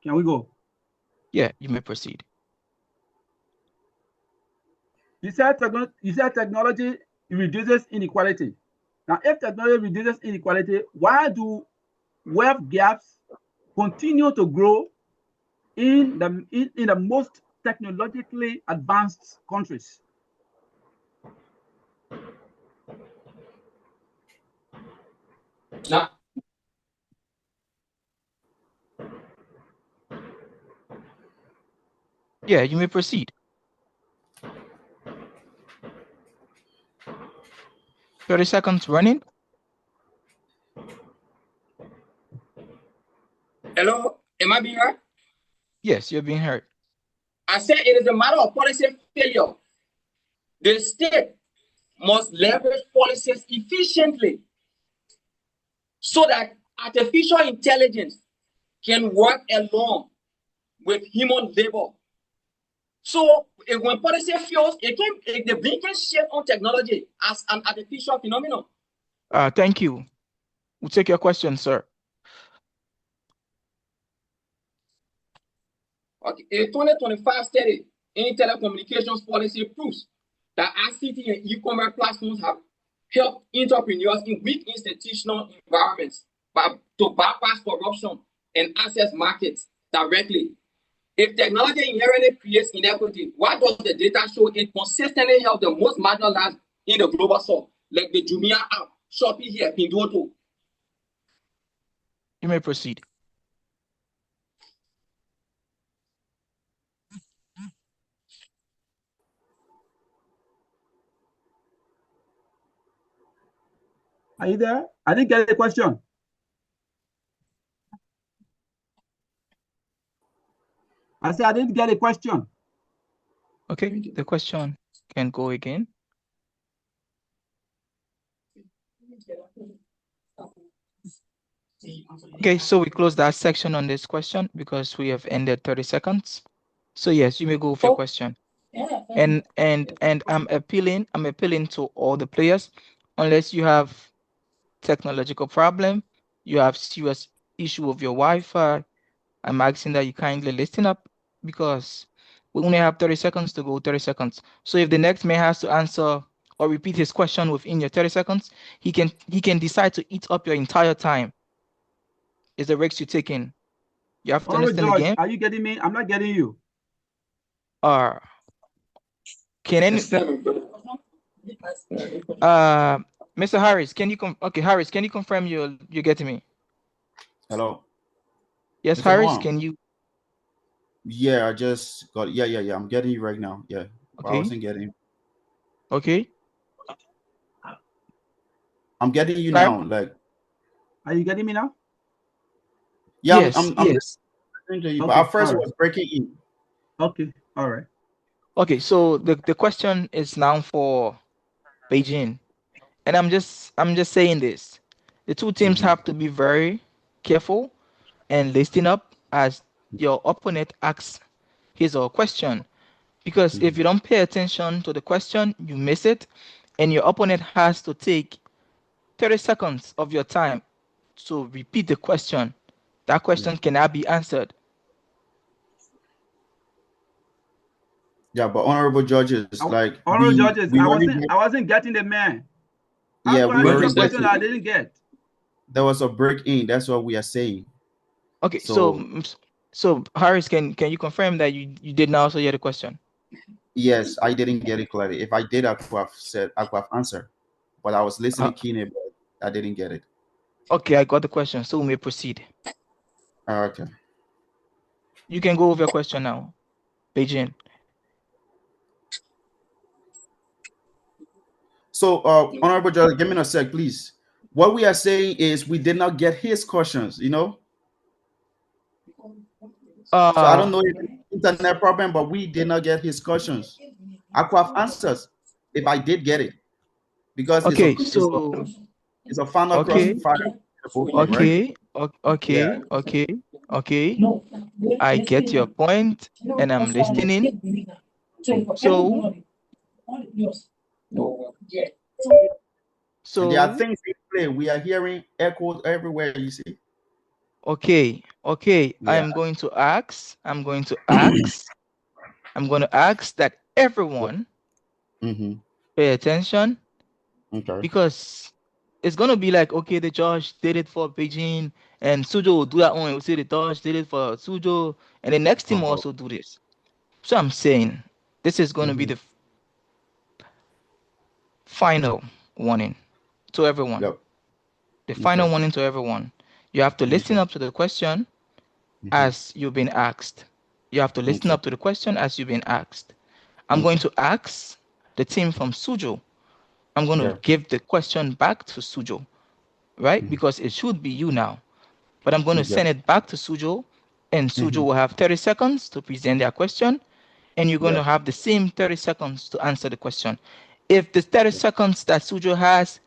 Can we go? Yeah, you may proceed. You said technology reduces inequality. Now, if technology reduces inequality, why do wealth gaps continue to grow in the most technologically advanced countries? Now, Yeah, you may proceed. 30 seconds running. hello, am I being heard? Yes, you're being heard. I said it is a matter of policy failure. The state must leverage policies efficiently so that artificial intelligence can work along with human labor. So when policy fails, the blame can shift on technology as an artificial phenomenon. Thank you. We'll take your question, sir. Okay. A 2025 study in telecommunications policy proves that ICT and e-commerce platforms have helped entrepreneurs in weak institutional environments to bypass corruption and access markets directly. If technology inherently creates inequity, why does the data show it consistently helps the most marginalized in the global south, like the Jumia app, Shopee here, Pinduoduo? You may proceed. Are you there? I didn't get the question. I said I didn't get a question. Okay, the question can go again. Okay, so we close that section on this question because we have ended 30 seconds. So yes, you may go with your question. And I'm appealing to all the players, unless you have technological problem, you have serious issue with your Wi-Fi, I'm asking that you kindly listen up because we only have 30 seconds to go, 30 seconds. So if the next man has to answer or repeat his question within your 30 seconds, he can decide to eat up your entire time. It's the risks you're taking. You have to understand George, the game. are you getting me? I'm not getting you. Can any Mr. Harris, can you Harris, can you confirm you're getting me? Hello. Yes, Mr. Harris, Juan. can you? Yeah, I just got. Yeah. I'm getting you right now. Yeah. Okay. I wasn't getting. Okay. I'm getting you now. Like. Are you getting me now? Yeah. Yes. I'm listening to you, but at first it was breaking in. Okay. All right. Okay. So the question is now for Beijing, and I'm just saying this: the two teams have to be very careful and listen up as your opponent asks his or her question, because if you don't pay attention to the question, you miss it, and your opponent has to take 30 seconds of your time to repeat the question. That question cannot be answered. Yeah, but honorable judges, I wasn't getting the man. Yeah, we answer already a question I didn't get. there was a break in. That's what we are saying. Okay, so Harris, can you confirm that you did not also hear the question? Yes, I didn't get it clearly. If I did, I could have answered, but I was listening keenly, but I didn't get it. Okay, I got the question, so we may proceed. Okay. You can go with your question now, Beijing. So, Honorable Judge, give me a sec, please. What we are saying is we did not get his questions, you know? So I don't know if it's an internet problem, but we did not get his questions. I could have answers if I did get it, because okay, it's a final okay, crossfire. okay, right? okay, Yeah. okay. I get your point, and I'm listening. So and there are things in play. We are hearing echoes everywhere. You see. Okay. Yeah. I'm going to ask that everyone pay attention. Okay. Because it's gonna be like, okay, the judge did it for Beijing, and Xuzhou will do that one. We'll say the judge did it for Xuzhou, and the next team will also do this. So I'm saying this is gonna be the final warning to everyone. Yep. The final warning to everyone. You have to listen up to the question as you've been asked. You have to listen up to the question as you've been asked. I'm going to ask the team from Xuzhou. I'm going to give the question back to Xuzhou, right? Because it should be you now. But I'm going to send it back to Xuzhou, and Xuzhou will have 30 seconds to present their question, and you're going to have the same 30 seconds to answer the question. If the 30 seconds that Xuzhou has,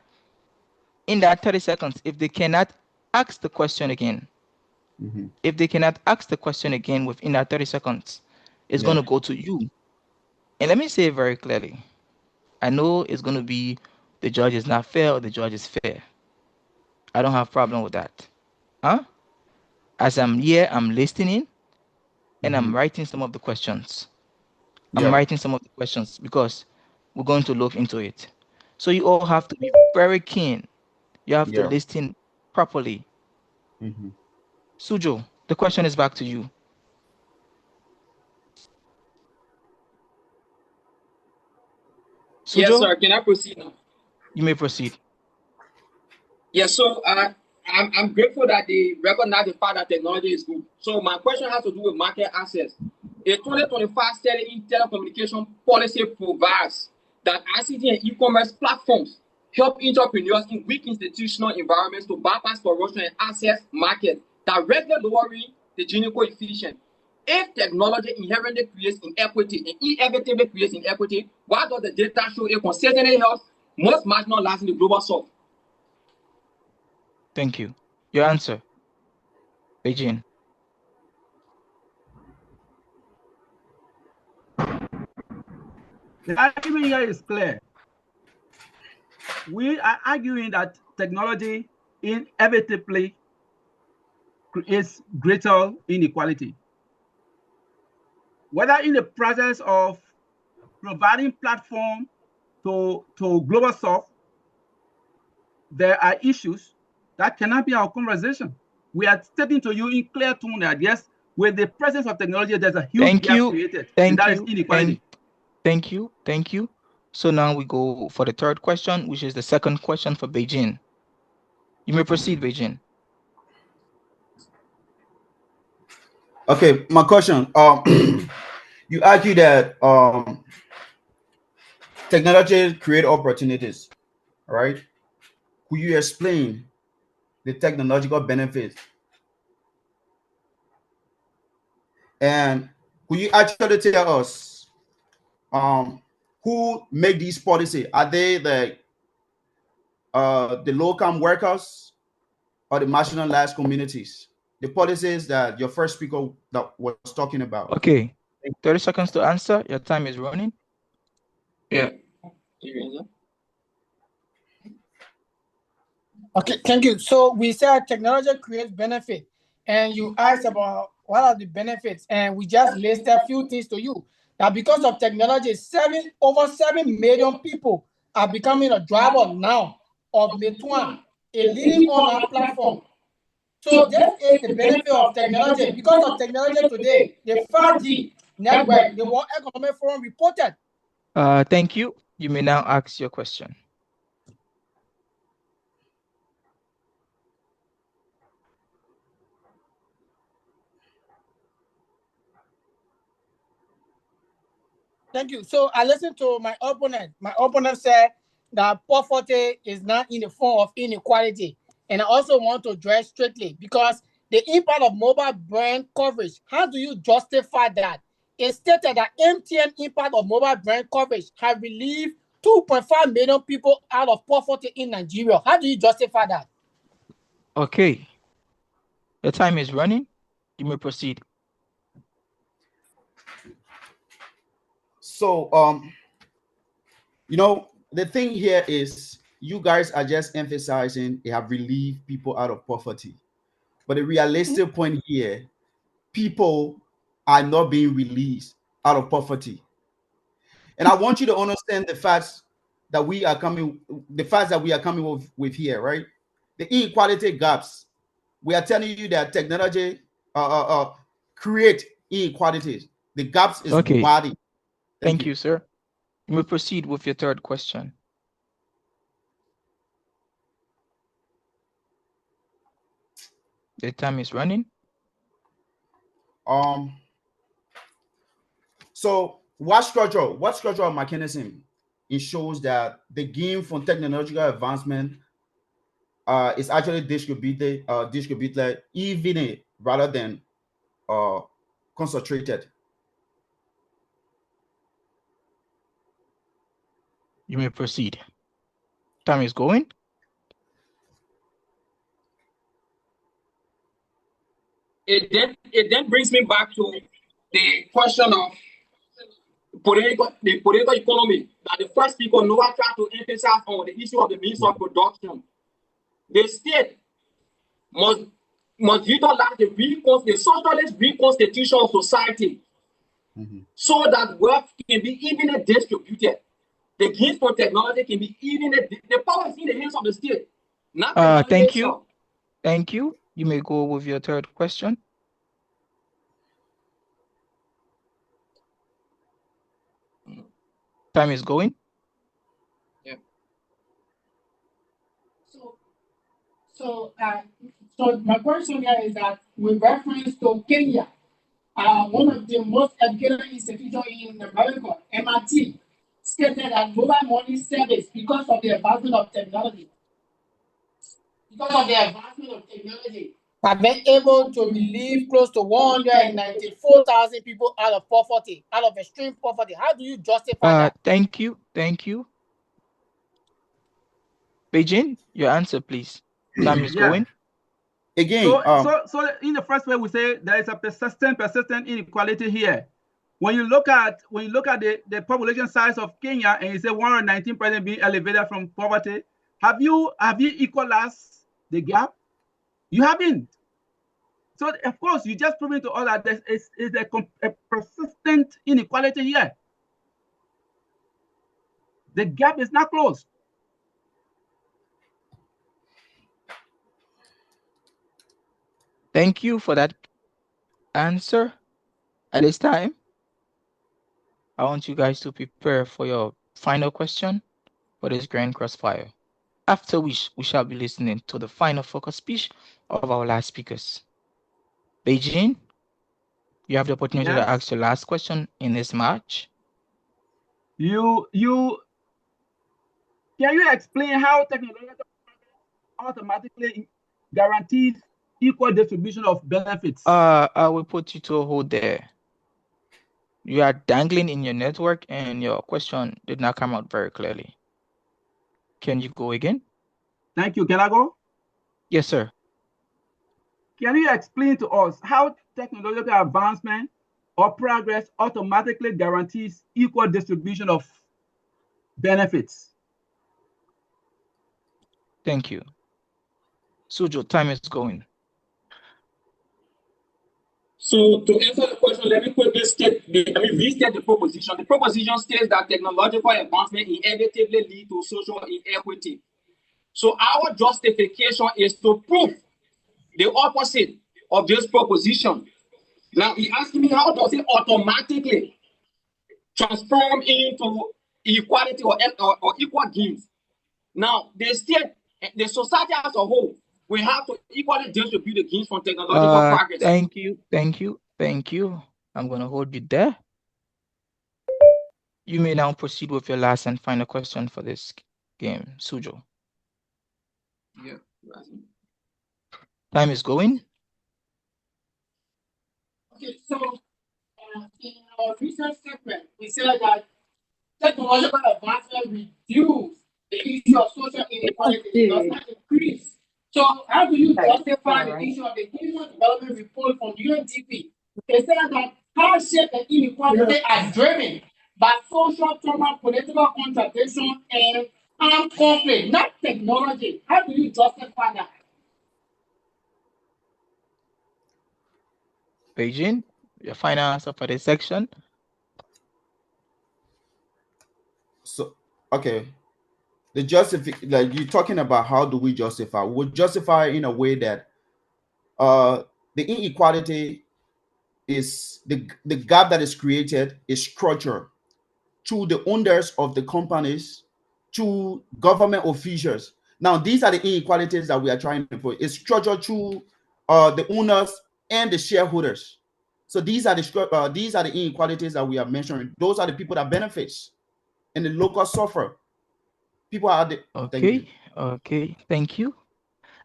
in that 30 seconds, if they cannot ask the question again, within that 30 seconds, it's going to go to you. And let me say it very clearly. I know it's going to be the judge is not fair or the judge is fair. I don't have a problem with that. As I'm here, I'm listening, and I'm writing some of the questions. I'm writing some of the questions because we're going to look into it. So you all have to be very keen. You have to listen properly. Xuzhou, the question is back to you. Xuzhou? Yes, sir. Can I proceed now? You may proceed. Yes, so I'm grateful that they recognize the fact that technology is good. So my question has to do with market access. A 2025 study in telecommunication policy provides that ICT and e-commerce platforms help entrepreneurs in weak institutional environments to bypass corruption and access market, directly lowering the Gini coefficient. If technology inherently creates inequity and inevitably creates inequity, why does the data show it consistently helps most marginalized in the global south? Thank you. Your answer, Beijing. The argument here is clear. We are arguing that technology inevitably creates greater inequality. Whether in the process of providing platform to global south, there are issues that cannot be our conversation. We are stating to you in clear tone that yes, with the presence of technology, there's a huge gap created, and that is inequality. Thank you. So now we go for the third question, which is the second question for Beijing. You may proceed, Beijing. Okay, my question. You argue that technology create opportunities, right? Could you explain the technological benefits? And could you actually tell us who make these policies? Are they the low-income workers or the marginalized communities? The policies that your first speaker that was talking about. Okay, 30 seconds to answer. Your time is running. Yeah. Okay, thank you. So we said technology creates benefit, and you asked about what are the benefits, and we just listed a few things to you. That because of technology, over 7 million people are becoming a driver now of Lituan. a leading online platform. So this is the benefit of technology. Because of technology today, the 5G network, the World Economic Forum reported. Thank you. You may now ask your question. Thank you. So I listened to my opponent. My opponent said that poverty is not in the form of inequality. And I also want to address strictly because the impact of mobile brand coverage, how do you justify that? It stated that MTN impact of mobile brand coverage have relieved 2.5 million people out of poverty in Nigeria. How do you justify that? Okay. The time is running. You may proceed. So, the thing here is you guys are just emphasizing they have relieved people out of poverty. But the realistic point here, people are not being released out of poverty. And I want you to understand the facts that we are coming with here, right? The inequality gaps. We are telling you that technology create inequalities. The gaps is Okay. widening. Thank you, sir. You may proceed with your third question. The time is running. So what structural mechanism ensures that the gain from technological advancement is actually distributed evenly rather than concentrated? You may proceed. Time is going. It then brings me back to the question of the political economy that the first speaker Noah tried to emphasize on the issue of the means of production. The state must utilize the socialist reconstitution of society so that wealth can be evenly distributed. The gains for technology can be evenly. The power is in the hands of the state. Not thank you. Thank you. You may go with your third question. Time is going. Yeah. So my question here is that with reference to Kenya, one of the most educated institutions in America, MIT, stated that mobile money service because of the advancement of technology. Have been able to relieve close to 194,000 people out of poverty, out of extreme poverty. How do you justify that? Thank you. Thank you. Beijing, your answer, please. Time is going. Again, so in the first way, we say there is a persistent inequality here. When you look at the population size of Kenya and you say 119% being elevated from poverty, have you equalized the gap? You haven't. So of course you just proving to all that there is a persistent inequality here. The gap is not closed. Thank you for that answer. At this time, I want you guys to prepare for your final question for this grand crossfire. After which we shall be listening to the final focus speech of our last speakers. Beijing, you have the opportunity to ask your last question in this match. Can you explain how technology automatically guarantees equal distribution of benefits? I will put you to a hold there. You are dangling in your network and your question did not come out very clearly. Can you go again? Thank you. Can I go? Yes, sir. Can you explain to us how technological advancement or progress automatically guarantees equal distribution of benefits? Thank you. Xuzhou, time is going. So to answer the question, let me quickly restate the proposition. The proposition states that technological advancement inevitably lead to social inequity. So our justification is to prove the opposite of this proposition. Now, he asked me, how does it automatically transform into equality or equal gains? Now, the state, the society as a whole, we have to equally distribute the gains from technological progress. Thank you. I'm going to hold you there. You may now proceed with your last and final question for this game, Xuzhou. Yeah. Time is going. Okay, so in our recent statement, we said that technological advancement reduce the issue of social inequality, it does not increase. So how do you justify the issue of the Human Development Report from UNDP? It says that hardship and inequality are driven by social trauma, political contradiction, and armed conflict, not technology. How do you justify that? Beijing, your final answer for this section. So, okay. Like you're talking about how do we justify? We'll justify in a way that the inequality is the gap that is created is structured to the owners of the companies, to government officials. Now, these are the inequalities that we are trying to put. It's structured to the owners and the shareholders. So these are the inequalities that we are mentioning. Those are the people that benefits, and the local suffer. People are the Okay. Thank you.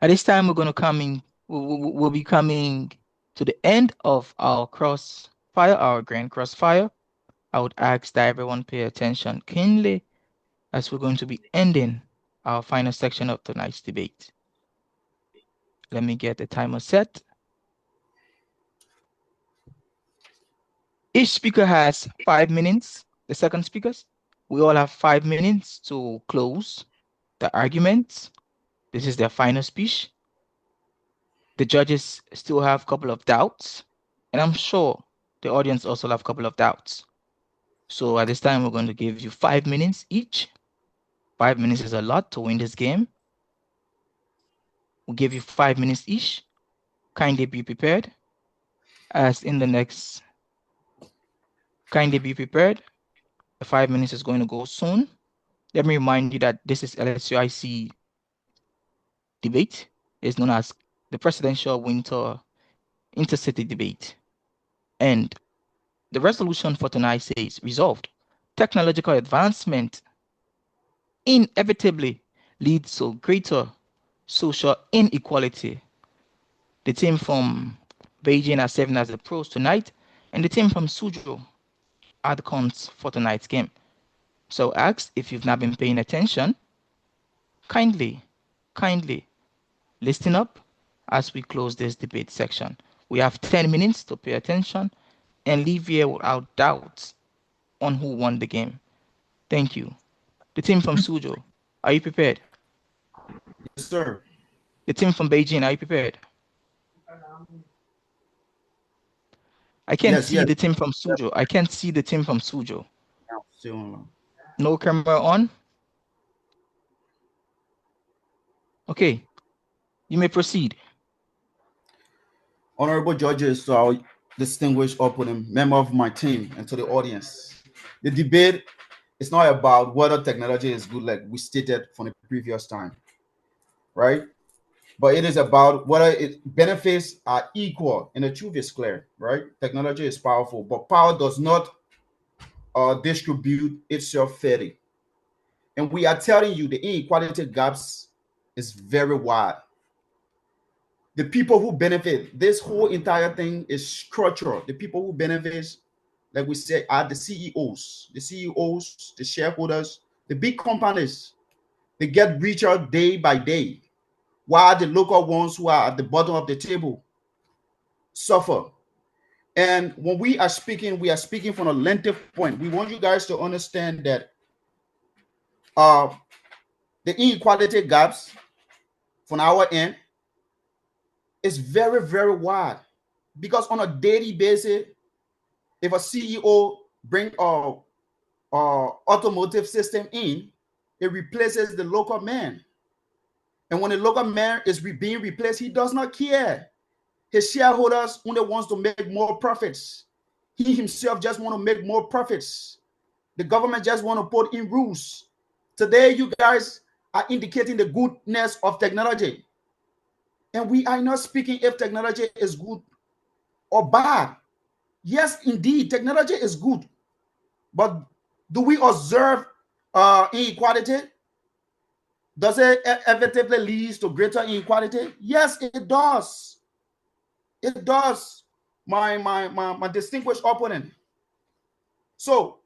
At this time, we're going to we'll be coming to the end of our crossfire, our grand crossfire. I would ask that everyone pay attention keenly as we're going to be ending our final section of tonight's debate. Let me get the timer set. Each speaker has 5 minutes. The second speakers, we all have 5 minutes to close the arguments. This is their final speech. The judges still have a couple of doubts, and I'm sure the audience also have a couple of doubts. So at this time, we're going to give you 5 minutes each. 5 minutes is a lot to win this game. We'll give you 5 minutes each. Kindly be prepared. As in the next, kindly be prepared. The 5 minutes is going to go soon. Let me remind you that this is LSUIC debate. It's known as the Presidential Winter Intercity Debate. And the resolution for tonight says, resolved, technological advancement inevitably leads to greater social inequality. The team from Beijing are serving as the pros tonight, and the team from Xuzhou are the cons for tonight's game. So ask if you've not been paying attention, kindly listen up as we close this debate section. We have 10 minutes to pay attention and leave here without doubts on who won the game. Thank you. The team from Xuzhou, are you prepared? Yes, sir. The team from Beijing, are you prepared? I can't see the team from Xuzhou. I can't see the team from Xuzhou. No camera on? Okay, you may proceed. Honorable judges, to our distinguished opponent, member of my team, and to the audience. The debate is not about whether technology is good, like we stated from the previous time, right? But it is about whether its benefits are equal, and the truth is clear, right? Technology is powerful, but power does not distribute itself fairly. And we are telling you the inequality gaps is very wide. The people who benefit, this whole entire thing is structural. The people who benefit, like we said, are the CEOs, the shareholders, the big companies. They get richer day by day, while the local ones who are at the bottom of the table suffer. And when we are speaking from a lengthy point. We want you guys to understand that the inequality gaps from our end is very, very wide, because on a daily basis, if a CEO bring a automotive system in, it replaces the local man. And when the local man is being replaced, he does not care. His shareholders only wants to make more profits. He himself just want to make more profits. The government just want to put in rules. Today, you guys are indicating the goodness of technology. And we are not speaking if technology is good or bad. Yes, indeed, technology is good. But do we observe inequality? Does it inevitably lead to greater inequality? Yes, it does. It does, my distinguished opponent. So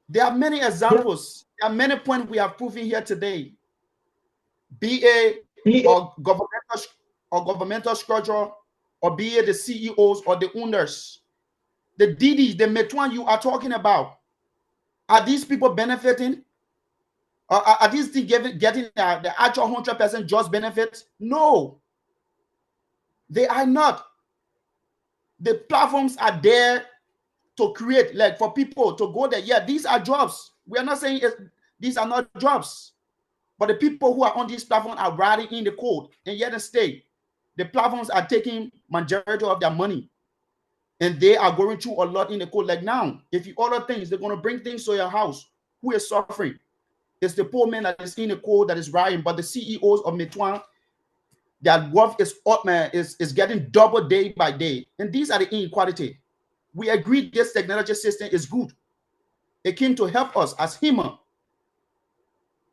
there are many examples. There are many points we have proven here today. Be it or governmental structure, or be it the CEOs or the owners. The Didi, the Meituan you are talking about, are these people benefiting? Are these things getting the actual 100% just benefits? No, they are not. The platforms are there to create, like for people to go there. Yeah, these are jobs. We are not saying these are not jobs, but the people who are on these platforms are writing in the code, and yet instead, the platforms are taking majority of their money, and they are going through a lot in the code. Like now, if you order things, they're going to bring things to your house. Who is suffering? It's the poor man that is in the code that is writing, but the CEOs of Meituan, their worth is getting double day by day, and these are the inequality. We agree this technology system is good. It came to help us as human.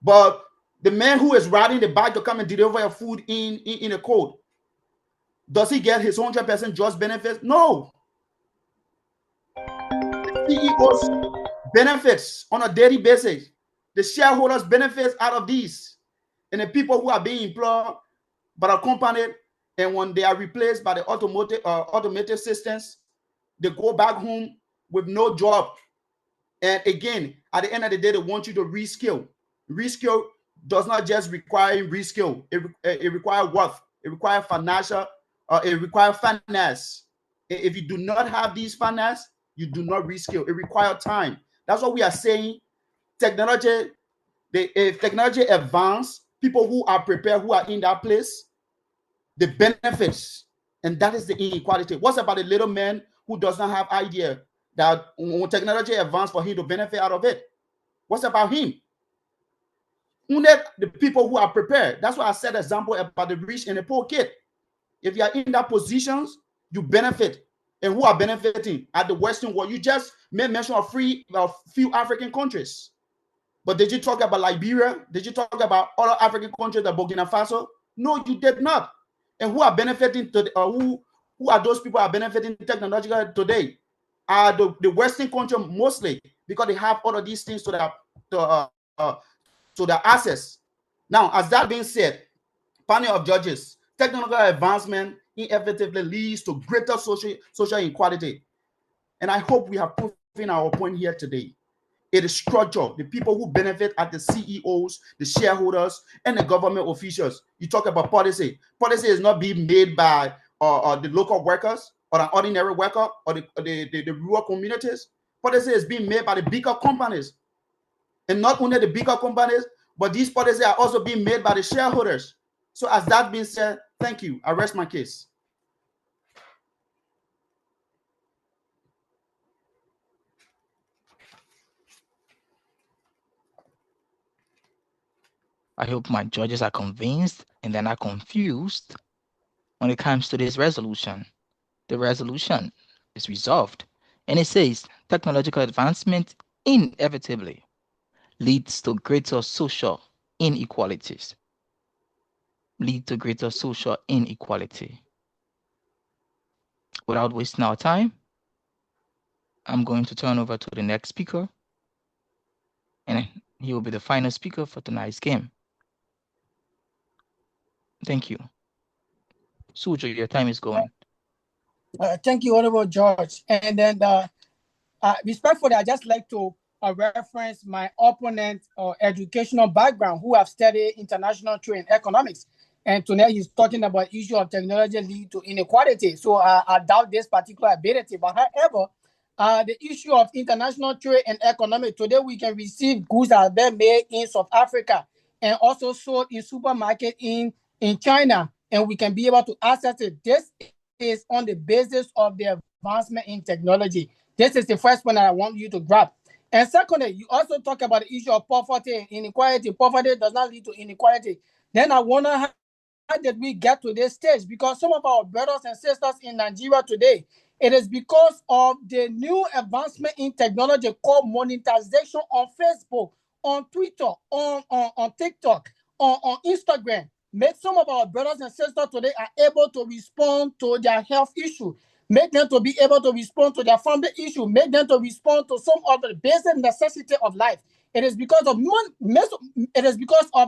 But the man who is riding the bike to come and deliver your food in a code, does he get his 100% just benefits? No. The CEOs benefits on a daily basis. The shareholders benefits out of these. And the people who are being employed by a company, and when they are replaced by the automated systems, they go back home with no job. And again, at the end of the day, they want you to reskill. Reskill does not just require reskill. It requires wealth. It requires financial. It requires finance. If you do not have these finance, you do not reskill. It requires time. That's what we are saying. Technology, if technology advance, people who are prepared, who are in that place, the benefits, and that is the inequality. What's about the little man who does not have idea that when technology advance for him to benefit out of it? What's about him? Only the people who are prepared. That's why I said example about the rich and the poor kid. If you are in that positions, you benefit. And who are benefiting at the Western world? You just made mention of few African countries. But did you talk about Liberia? Did you talk about other African countries like Burkina Faso? No, you did not. And who are benefiting to who are those people who are benefiting technologically today? Are the Western country mostly, because they have all of these things to their access. Now, as that being said, panel of judges, technological advancement inevitably leads to greater social inequality. And I hope we have proven our point here today. It is structure. The people who benefit are the CEOs, the shareholders, and the government officials. You talk about policy. Policy is not being made by the local workers or an ordinary worker or the rural communities. Policy is being made by the bigger companies. And not only the bigger companies, but these policies are also being made by the shareholders. So as that being said, thank you. I rest my case. I hope my judges are convinced and they're not confused when it comes to this resolution. The resolution is resolved, and it says technological advancement inevitably leads to greater social inequalities. Without wasting our time, I'm going to turn over to the next speaker, and he will be the final speaker for tonight's game. Thank you. Xuzhou, your time is going. Thank you, Honorable George. And then respectfully, I just like to reference my opponent's educational background, who have studied international trade and economics. And tonight he's talking about issue of technology lead to inequality. So I doubt this particular ability. But however, the issue of international trade and economics, today we can receive goods that are then made in South Africa and also sold in supermarket in China, and we can be able to access it. This is on the basis of the advancement in technology. This is the first one that I want you to grab. And secondly, you also talk about the issue of poverty and inequality. Poverty does not lead to inequality. Then I wonder how did we get to this stage? Because some of our brothers and sisters in Nigeria today, it is because of the new advancement in technology called monetization on Facebook, on Twitter, on TikTok, on Instagram. Make some of our brothers and sisters today are able to respond to their health issue. Make them to be able to respond to their family issue. Make them to respond to some of the basic necessity of life. It is because of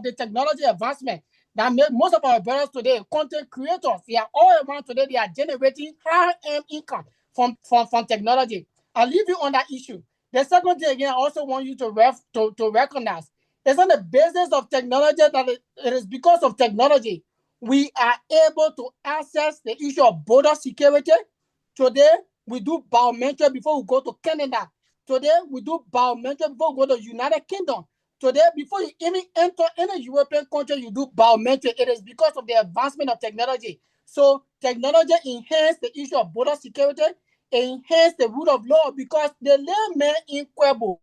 the technology advancement that most of our brothers today, content creators, they are all around today. They are generating high-end income from technology. I'll leave you on that issue. The second thing again, I also want you to recognize it's on the basis of technology that it is because of technology we are able to access the issue of border security. Today, we do biometric before we go to Canada. Today, we do biometric before we go to United Kingdom. Today, before you even enter any European country, you do biometric. It is because of the advancement of technology. So technology enhanced the issue of border security, enhanced the rule of law because the layman in Quebo,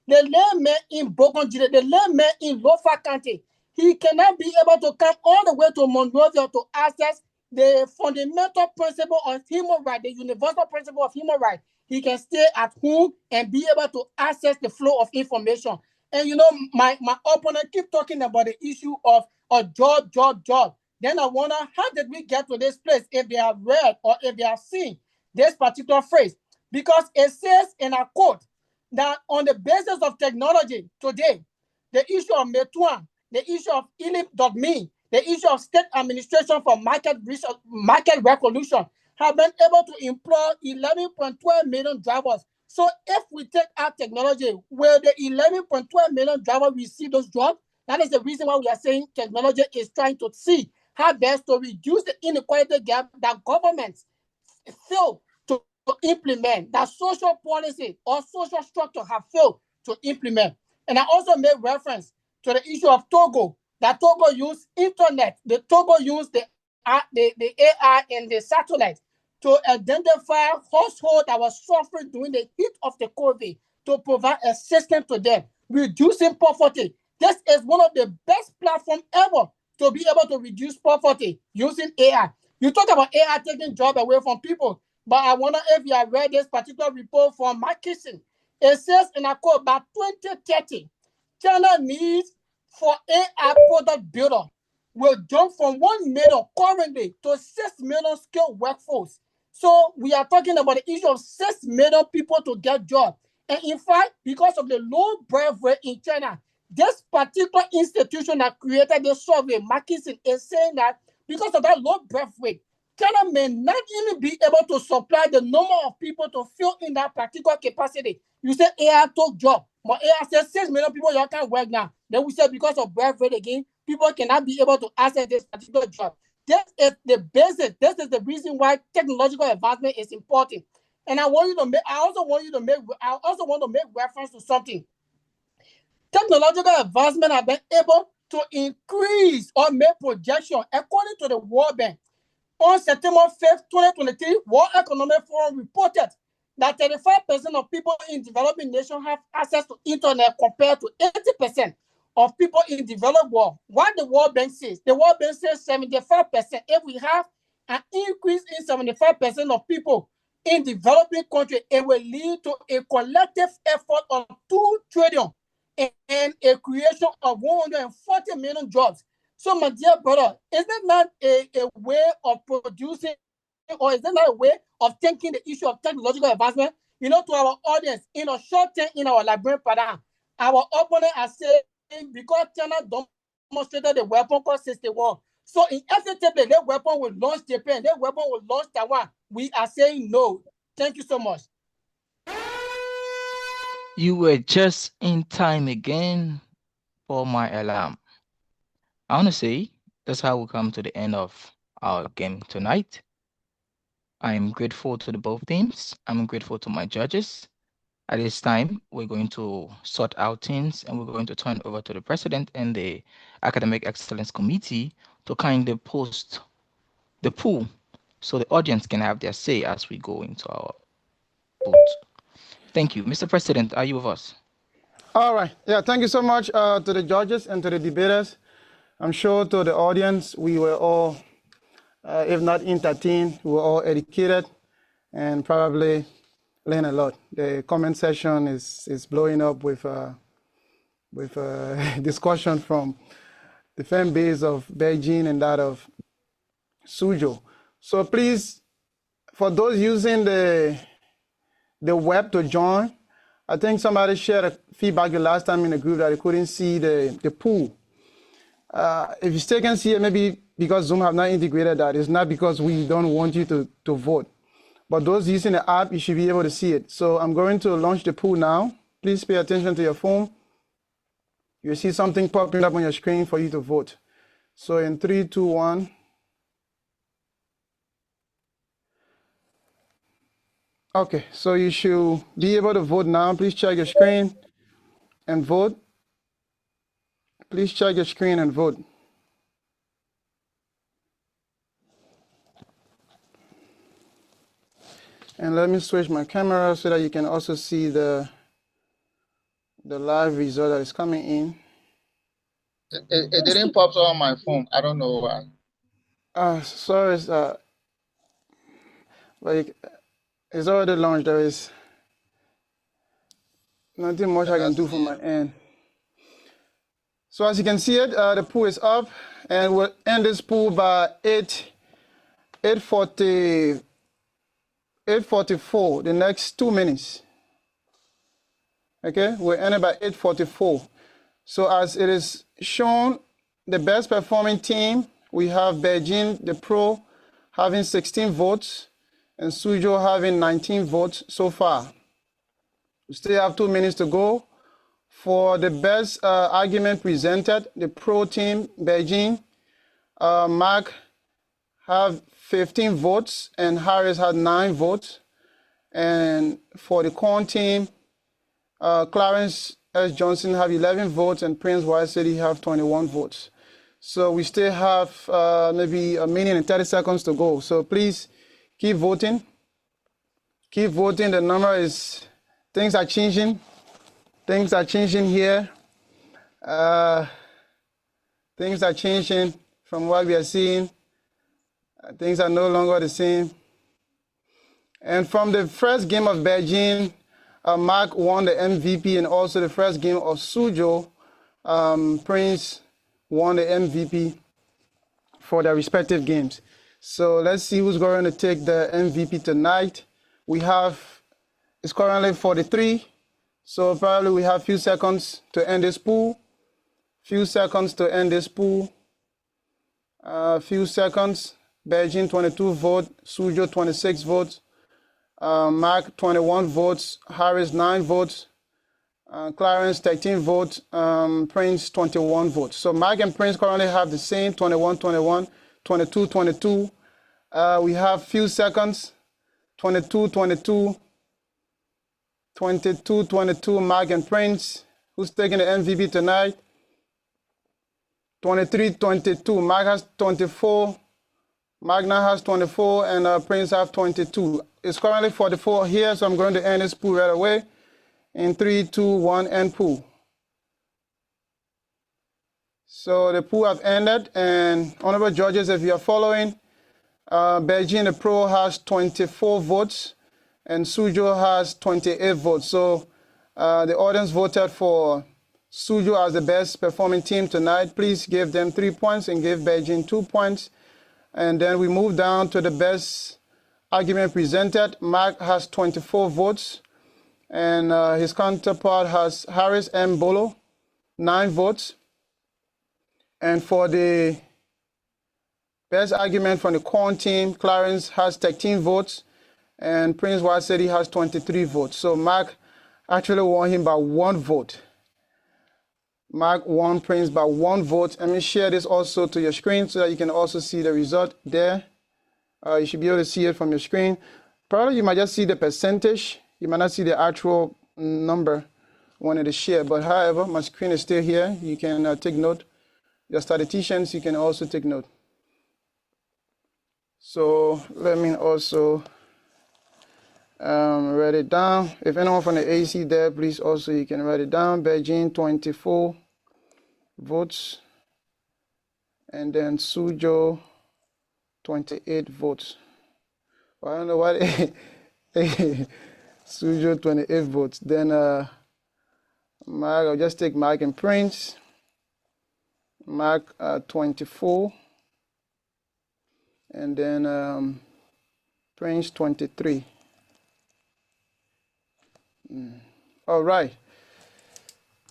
the layman in Bogonjide, the layman in Lofa County, he cannot be able to come all the way to Monrovia to access the fundamental principle of human rights, the universal principle of human rights. He can stay at home and be able to access the flow of information. And you know, my opponent keep talking about the issue of a job. Then I wonder, how did we get to this place if they have read or if they have seen this particular phrase? Because it says in a quote that on the basis of technology today, the issue of Metuan, the issue of Ilip.me, the issue of state administration for market revolution have been able to employ 11.12 million drivers. So if we take out technology, will the 11.12 million drivers receive those jobs? That is the reason why we are saying technology is trying to see how best to reduce the inequality gap that governments fail to implement, that social policy or social structure have failed to implement. And I also made reference to the issue of Togo, that Togo use internet, the Togo use the AI and the satellite to identify households that were suffering during the heat of the COVID to provide assistance to them, reducing poverty. This is one of the best platforms ever to be able to reduce poverty using AI. You talk about AI taking jobs away from people, but I wonder if you have read this particular report from McKinsey. It says in a quote, by 2030, China needs for AI product builder will jump from 1 million currently to 6 million skilled workforce. So we are talking about the issue of 6 million people to get jobs. And in fact, because of the low birth rate in China, this particular institution that created this survey, McKinsey, is saying that because of that low birth rate, China may not even be able to supply the number of people to fill in that particular capacity. You say AI took job, but AI says 6 million people you can't work now. Then we say because of birth rate again, people cannot be able to access this particular job. This is the basis. This is the reason why technological advancement is important. And I also want to make reference to something. Technological advancement have been able to increase or make projection according to the World Bank. On September 5th, 2023, World Economic Forum reported that 35% of people in developing nations have access to internet compared to 80% of people in developed world. What the World Bank says? The World Bank says 75%. If we have an increase in 75% of people in developing countries, it will lead to a collective effort of 2 trillion and a creation of 140 million jobs. So, my dear brother, is that not a way of producing, or is that not a way of thinking the issue of technological advancement? You know, to our audience, in a short term, in our Liberian paradigm, our opponent are saying because China demonstrated the weapon called 61. So, inevitably, that weapon will launch Japan, that weapon will launch Taiwan. We are saying no. Thank you so much. You were just in time again for my alarm. I want to say that's how we come to the end of our game tonight. I'm grateful to the both teams. I'm grateful to my judges. At this time, we're going to sort out things and we're going to turn over to the president and the Academic Excellence Committee to kind of post the pool so the audience can have their say as we go into our vote. Thank you. Mr. President, are you with us? All right. Yeah, thank you so much to the judges and to the debaters. I'm sure to the audience, we were all, if not entertained, we were all educated and probably learn a lot. The comment section is blowing up with discussion from the fan base of Beijing and that of Xuzhou. So please, for those using the web to join, I think somebody shared a feedback the last time in the group that they couldn't see the pool. If you still can see it, maybe because Zoom have not integrated that. It's not because we don't want you to vote. But those using the app, you should be able to see it. So I'm going to launch the pool now. Please pay attention to your phone. You'll see something popping up on your screen for you to vote. So in 3, 2, 1. Okay, so you should be able to vote now. Please check your screen and vote. Please check your screen and vote. And let me switch my camera so that you can also see the live result that is coming in. It didn't pop up on my phone. I don't know why. Sorry, like it's already launched. There is nothing much I can do from my end. So as you can see it, the pool is up, and we'll end this pool by 8:44, the next 2 minutes. Okay, we'll end it by 8:44. So as it is shown, the best performing team, we have Beijing, the pro, having 16 votes, and Xuzhou having 19 votes so far. We still have 2 minutes to go. For the best argument presented, the pro team, Beijing, Mark have 15 votes and Harris had 9 votes. And for the con team, Clarence S. Johnson have 11 votes and Prince White City have 21 votes. So we still have maybe a minute and 30 seconds to go. So please keep voting. Keep voting. The number is, things are changing. Things are changing here. Things are changing from what we are seeing. Things are no longer the same. And from the first game of Beijing, Mark won the MVP, and also the first game of Xuzhou, Prince won the MVP for their respective games. So let's see who's going to take the MVP tonight. We have, it's currently 43. So probably we have few seconds to end this pool. Few seconds to end this pool. Few seconds. Beijing 22 votes, Xuzhou 26 votes, Mark 21 votes, Harris 9 votes, Clarence 13 votes, Prince 21 votes. So Mark and Prince currently have the same 21, 21, 22, 22. We have few seconds, 22, 22, 22, 22, Mark and Prince. Who's taking the MVP tonight? 23, 22, Mark has 24. Magna has 24 and Prince have 22. It's currently 44 here, so I'm going to end this pool right away. In 3, 2, 1, end pool. So the pool have ended, and honorable judges, if you are following, Beijing the pro has 24 votes, and Xuzhou has 28 votes. So the audience voted for Xuzhou as the best performing team tonight. Please give them 3 points and give Beijing 2 points. And then we move down to the best argument presented. Mark has 24 votes, and his counterpart has Harris M. Bolo, 9 votes. And for the best argument from the corn team, Clarence has 13 votes, and Prince White City has 23 votes. So Mark actually won him by 1 vote. Mark won Prince by 1 vote. Let me share this also to your screen so that you can also see the result there. You should be able to see it from your screen. Probably you might just see the percentage. You might not see the actual number wanted to share. But however, my screen is still here. You can take note. Your statisticians, you can also take note. So let me also write it down. If anyone from the AC there, please also you can write it down. Beijing 24 votes, and then Xuzhou 28 votes. Well, I don't know what. Xuzhou 28 votes. Then Mark, I'll just take Mark and Prince. Mark 24, and then Prince 23. All right.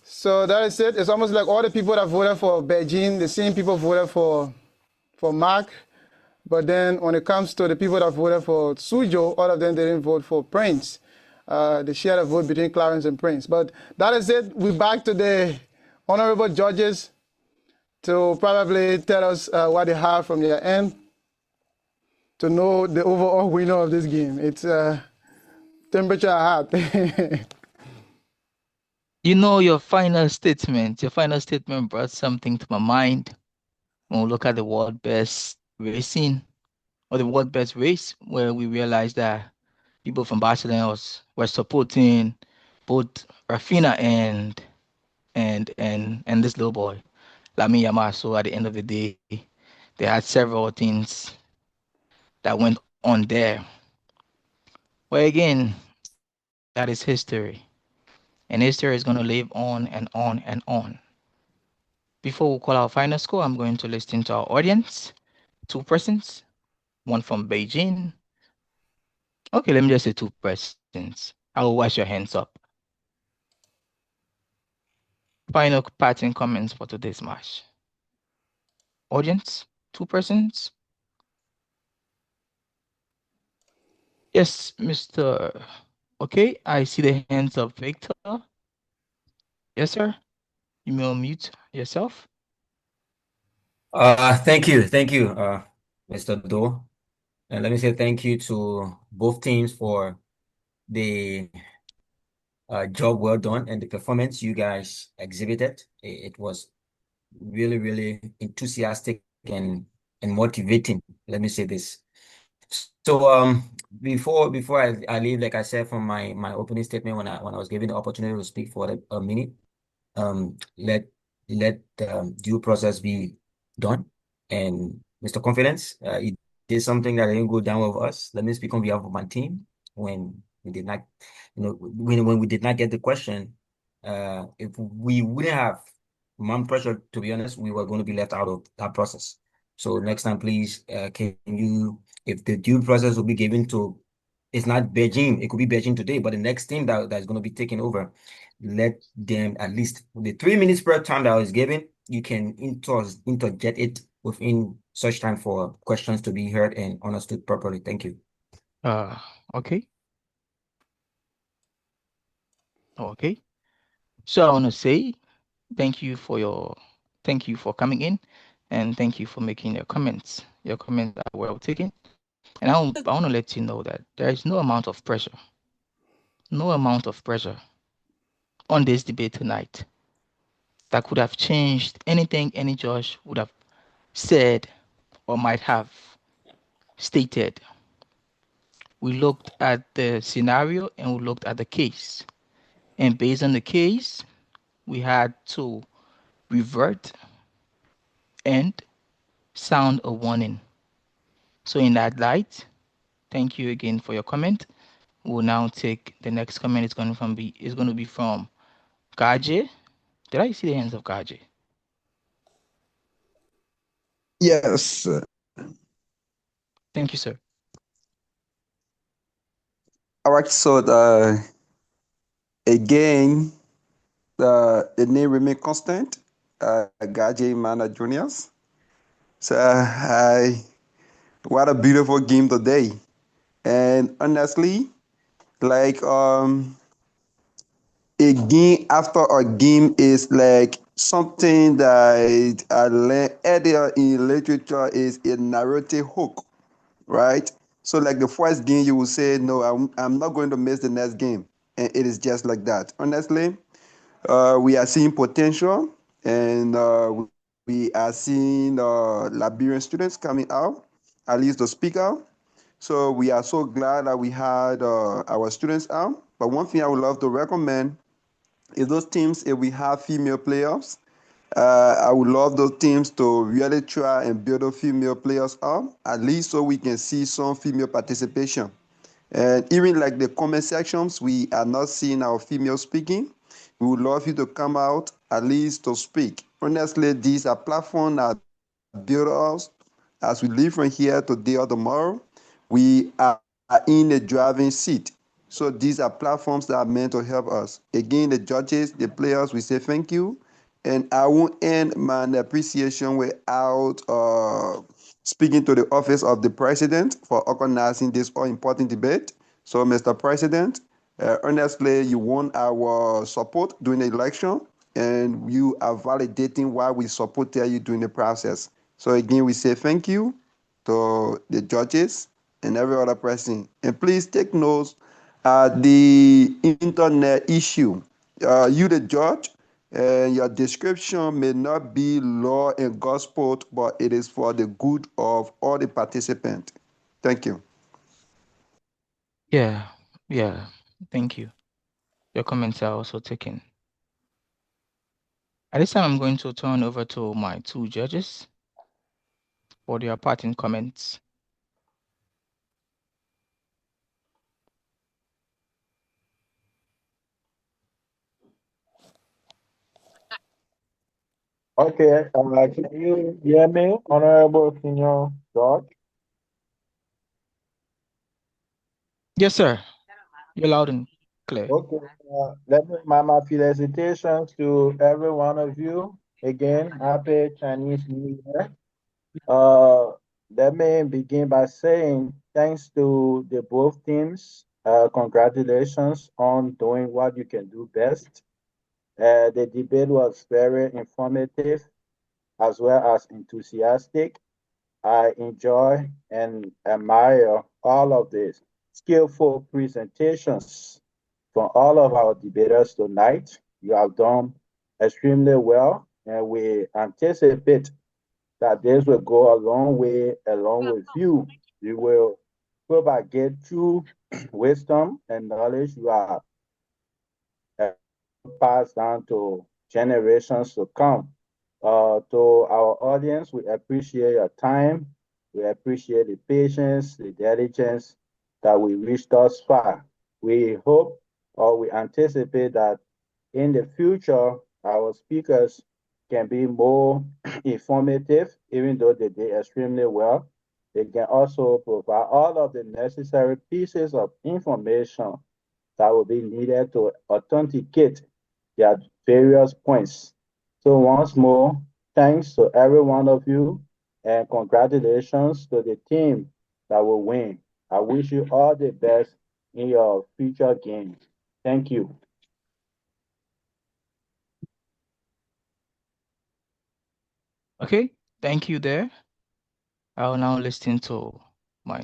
So that is it. It's almost like all the people that voted for Beijing, the same people voted for Mark. But then when it comes to the people that voted for Xuzhou, all of them didn't vote for Prince. They shared a vote between Clarence and Prince. But that is it. We're back to the honorable judges to probably tell us what they have from their end to know the overall winner of this game. It's temperature hot. You know, your final statement brought something to my mind when we look at the world best racing or the world best race, where we realized that people from Barcelona were supporting both Rafina and this little boy, Lamine Yamal. So at the end of the day, they had several things that went on there. Well, again, that is history. And history is going to live on and on and on. Before we call our final score, I'm going to listen to our audience. 2 persons, one from Beijing. Okay, let me just say 2 persons. I will wash your hands up. Final parting comments for today's match. Audience, 2 persons. Yes, Mr. Okay, I see the hands of Victor. Yes, sir. You may unmute yourself. Thank you, Mr. Do. And let me say thank you to both teams for the job well done and the performance you guys exhibited. It was really, really enthusiastic and motivating. Let me say this. So before I leave, like I said from my opening statement when I was given the opportunity to speak for a minute, let due process be done. And Mr. Confidence, he did something that didn't go down with us. Let me speak on behalf of my team. When we did not, when we did not get the question, if we wouldn't have man pressure, to be honest, we were going to be left out of that process. So next time, please, can you, if the due process will be given to, it's not Beijing, it could be Beijing today, but the next team that's going to be taken over, let them at least the 3 minutes per time that was given, you can interject it within such time for questions to be heard and understood properly. Thank you. Okay. Okay. So I want to say thank you for coming in, and thank you for making your comments. Your comments are well taken. And I want to let you know that there is no amount of pressure on this debate tonight that could have changed anything any judge would have said or might have stated. We looked at the scenario and we looked at the case. And based on the case, we had to revert and sound a warning. So in that light, thank you again for your comment. We'll now take the next comment. It's going to be from Gaje. Did I see the hands of Gaje? Yes. Thank you, sir. All right. So again, the name remain constant. Gaje Mana Juniors. So what a beautiful game today. And honestly, like a game after a game is like something that I learned earlier in literature is a narrative hook, right? So like the first game you will say, no, I'm not going to miss the next game. and it is just like that. Honestly, we are seeing potential, and we are seeing Liberian students coming out, at least to speak out. So we are so glad that we had our students out. But one thing I would love to recommend is those teams, if we have female players, I would love those teams to really try and build those female players up, at least so we can see some female participation. And even like the comment sections, we are not seeing our female speaking. We would love you to come out at least to speak. Honestly, these are platforms that build us as we leave from here today or tomorrow. We are in the driving seat. So these are platforms that are meant to help us. Again, the judges, the players, we say thank you. And I won't end my appreciation without speaking to the office of the president for organizing this all important debate. So, Mr. President, honestly, you won our support during the election, and you are validating why we supported you during the process. So again, we say thank you to the judges and every other person. And please take notes the internet issue. You, the judge, and your description may not be law and gospel, but it is for the good of all the participants. Thank you. Yeah, yeah. Thank you. Your comments are also taken. At this time, I'm going to turn over to my two judges for their parting comments. Okay, can you hear me, Honorable Senior George? Yes, sir. You're loud and clear. Okay, let me my felicitations to every one of you. Again, happy Chinese New Year. Let me begin by saying thanks to the both teams. Congratulations on doing what you can do best. The debate was very informative as well as enthusiastic. I enjoy and admire all of the skillful presentations from all of our debaters tonight. You have done extremely well, and we anticipate that this will go a long way along with you. You will propagate through wisdom and knowledge you are passed down to generations to come. To our audience, we appreciate your time. We appreciate the patience, the diligence that we reached thus far. We hope or we anticipate that in the future, our speakers can be more informative, even though they did extremely well. They can also provide all of the necessary pieces of information that will be needed to authenticate their various points. So once more, thanks to every one of you, and congratulations to the team that will win. I wish you all the best in your future games. Thank you. Okay, thank you there. I'll now listen to my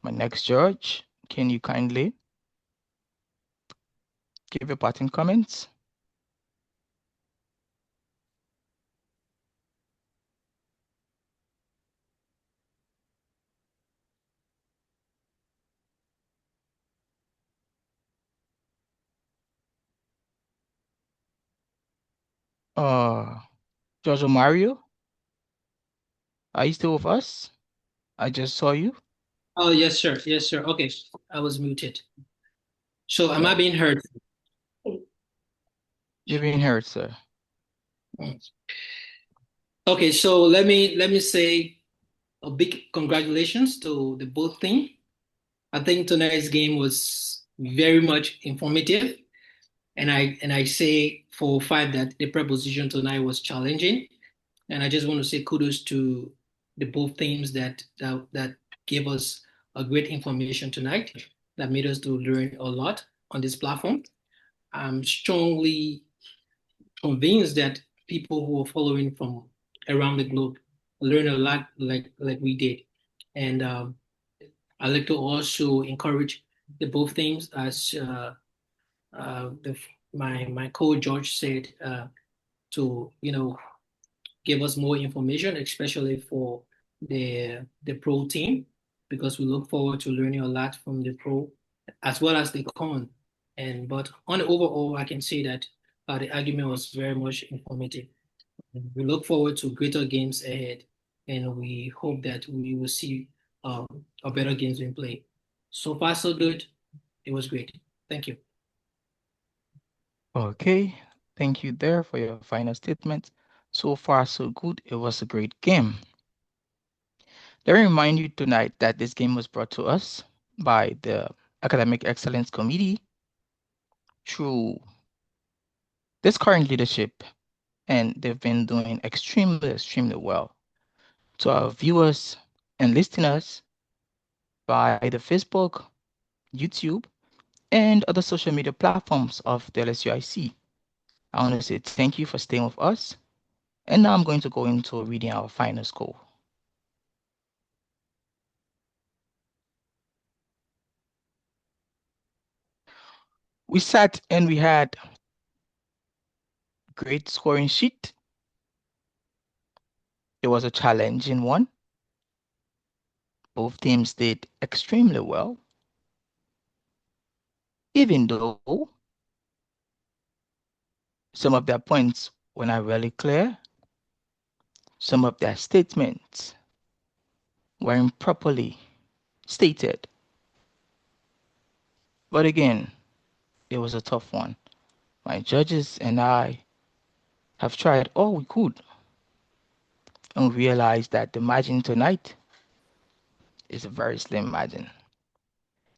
next judge. Can you kindly give your parting comments? Judge Mario, are you still with us? I just saw you. Oh, yes, sir. Yes, sir. Okay, I was muted. So am I being heard? You're being heard, sir. Okay, so let me say a big congratulations to the both team. I think tonight's game was very much informative, and I say for a fact that the preposition tonight was challenging, and I just want to say kudos to the both teams that gave us a great information tonight that made us to learn a lot on this platform. I'm strongly convinced that people who are following from around the globe learn a lot like we did. And I'd like to also encourage the both teams, as my coach George said, to give us more information, especially for the pro team, because we look forward to learning a lot from the pro as well as the con. But on the overall, I can say that the argument was very much informative. We look forward to greater games ahead, and we hope that we will see a better games being played. So far, so good. It was great. Thank you. Okay, thank you there for your final statement. So far, so good. It was a great game. Let me remind you tonight that this game was brought to us by the Academic Excellence Committee through this current leadership, and they've been doing extremely well. To our viewers and listeners by the Facebook, YouTube, and other social media platforms of the LSUIC, I want to say thank you for staying with us. And now I'm going to go into reading our final score. We sat and we had great scoring sheet. It was a challenging one. Both teams did extremely well, even though some of their points were not really clear. Some of their statements were improperly stated. But again, it was a tough one. My judges and I have tried all we could and realized that the margin tonight is a very slim margin.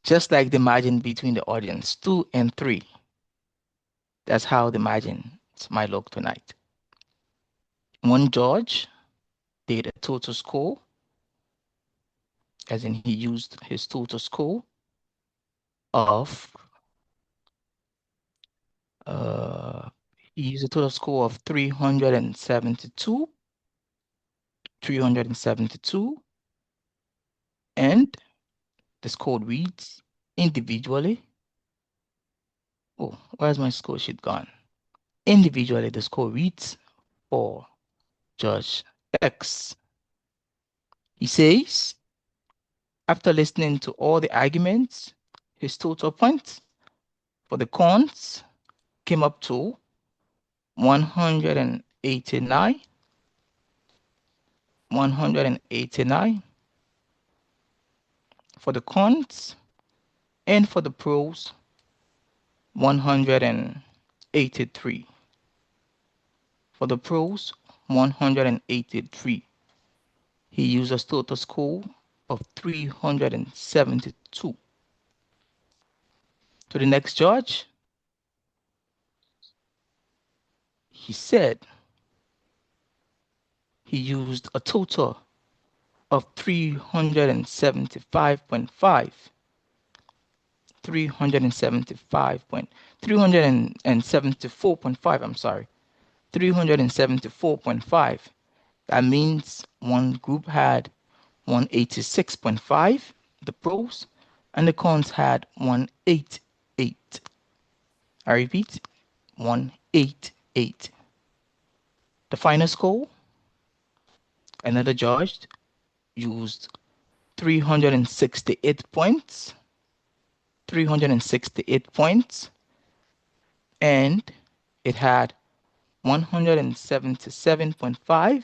Just like the margin between the audience 2 and 3. That's how the margins might look tonight. One judge did a total score, as in he used his total score of he used a total score of 372, and the score reads individually. Oh, where's my score sheet gone? Individually, the score reads for Judge X. He says, after listening to all the arguments, his total points for the cons came up to 189. 189 for the cons, and for the pros, 183. For the pros, 183. He used a total score of 372. To the next judge, he said he used a total of 375.5. 374.5, I'm sorry. 374.5. That means one group had 186.5, the pros, and the cons had 188. I repeat, 188. The final score, another judge used 368 points. 368 points, and it had 177.5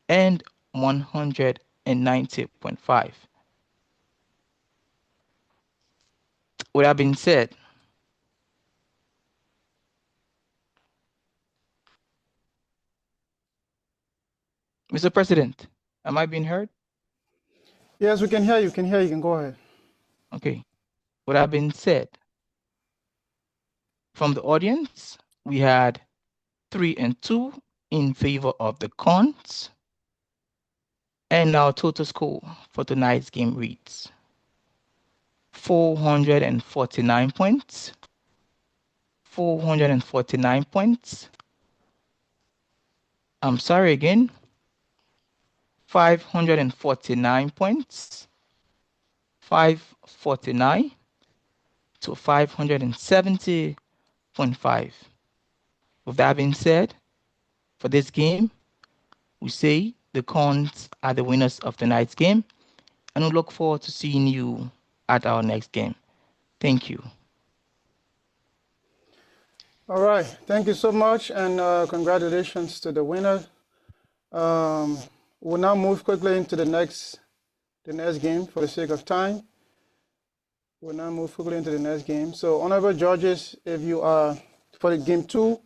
and 190.5. With that being said, Mr. President, am I being heard? Yes, we can hear you. Can hear you. Can go ahead. Okay. With that being said, from the audience, we had 3 and 2 in favor of the cons, and our total score for tonight's game reads 449 points. 449 points. I'm sorry again. 549 points. 549 to 570.5. With that being said, for this game, we say the Cons are the winners of tonight's game, and we look forward to seeing you at our next game. Thank you. All right. Thank you so much, and congratulations to the winner. We'll now move quickly into the next game for the sake of time. We'll now move quickly into the next game. So, honorable judges, if you are for the game 2,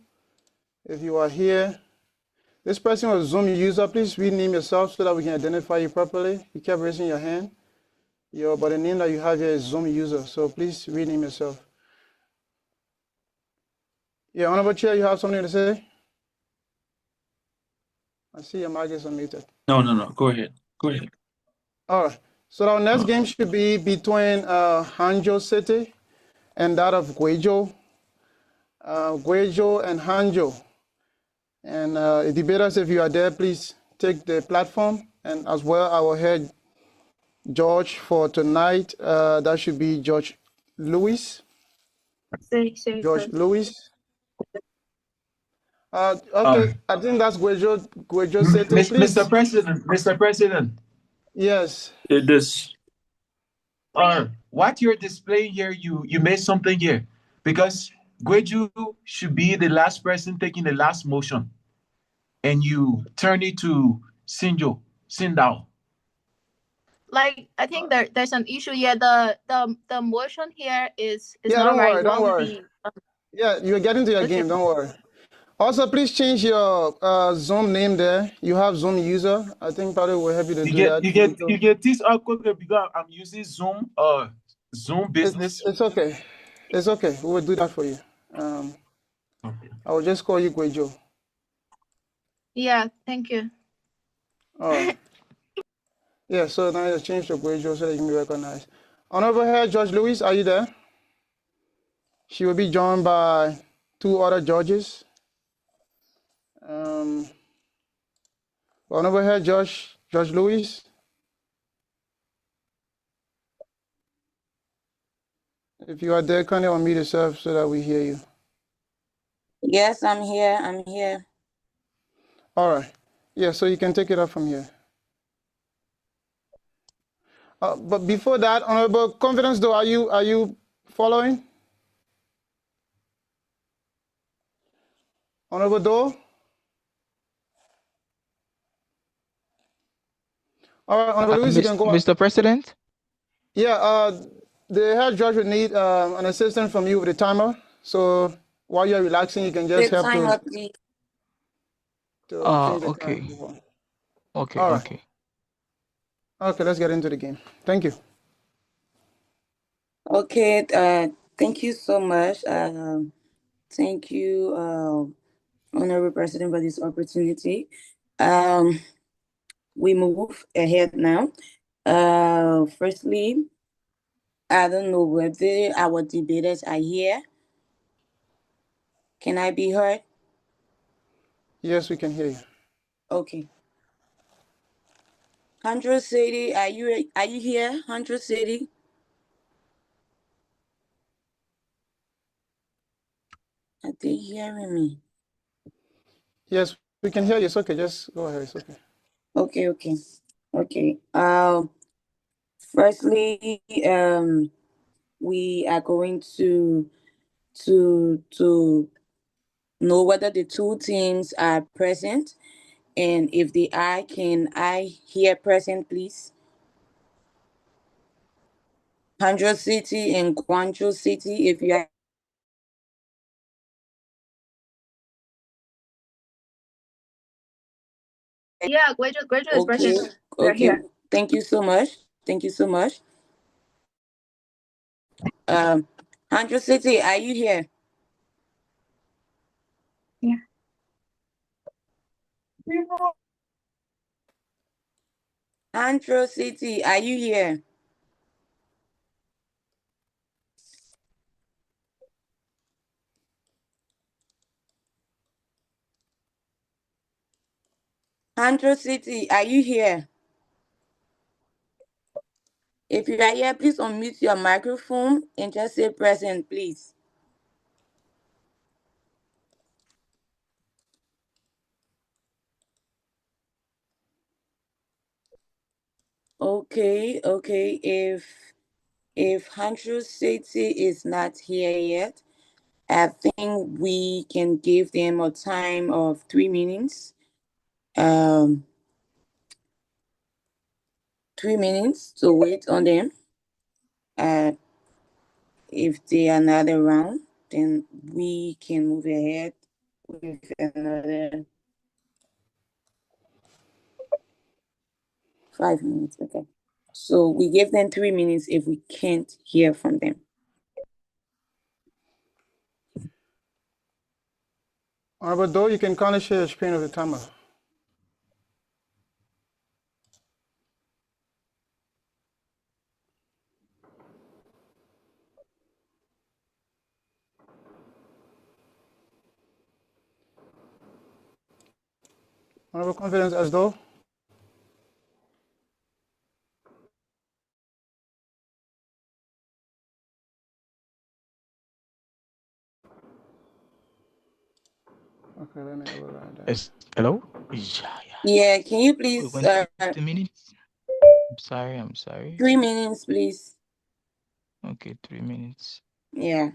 if you are here, this person was Zoom user. Please rename yourself so that we can identify you properly. You kept raising your hand. But the name that you have here is Zoom user. So please rename yourself. Yeah, Honorable Chair, you have something to say? I see your mic is unmuted. No. Go ahead. All right. So our next game should be between Hangzhou City and that of Guizhou. Guizhou and Hangzhou. And debaters, if you are there, please take the platform. And as well, our head judge for tonight, that should be Judge Louis. Judge Louis. Okay, I think that's Guizhou City. Please. Mr. President. Yes. It is. What you're displaying here, you made something here, because Guizhou should be the last person taking the last motion, and you turn it to Qingdao. Like, I think there's an issue here. The motion here is yeah, not right. Don't worry. Yeah, you're getting to your game. Don't worry. Also, please change your Zoom name there. You have Zoom user. I think probably will help you to do that. You get this because I'm using Zoom business. It's okay. It's okay. We will do that for you. I will just call you Guizhou. Yeah, thank you. All right. Yeah, so now you change to Guizhou so that you can be recognized. On over here, Judge Louis, are you there? She will be joined by 2 other judges. On over here, Judge Louis. If you are there, kindly unmute yourself so that we hear you. Yes, I'm here. All right. Yeah, so you can take it up from here. But before that, Honorable Confidence, though, are you following? Honorable Doe? All right, Honorable Louis, you can go on. Mr. President? Yeah, the head judge will need an assistant from you with the timer. So while you're relaxing, you can just help to change the okay. time. Okay, all right. okay. Okay, let's get into the game. Thank you. Okay, thank you so much. Thank you, Honorable President, for this opportunity. We move ahead now. Firstly, I don't know whether our debaters are here. Can I be heard? Yes, we can hear you. Okay. Hangzhou City, are you here? Hangzhou City? Are they hearing me? Yes, we can hear you. It's okay. Just go ahead. It's okay. Okay. Firstly, we are going to know whether the 2 teams are present, and if they are, can I hear present, please? Hangzhou City and Guangzhou City, if you are. Yeah, Guizhou is present. Okay. Here. Thank you so much. Hangzhou City, are you here? Yeah. Hangzhou City, are you here? Hangzhou City, are you here? If you are here, please unmute your microphone and just say present, please. Okay. If Hangzhou City is not here yet, I think we can give them a time of 3 minutes. 3 minutes to wait on them. If they are not around, then we can move ahead with another 5 minutes. Okay. So we give them 3 minutes if we can't hear from them. But though you can kind of share a screen of the timer. Honorable Confidence as though. Okay, let me override that. Yes. Hello? Yeah, can you please? 2 minutes. I'm sorry. 3 minutes, please. Okay, 3 minutes. Yeah.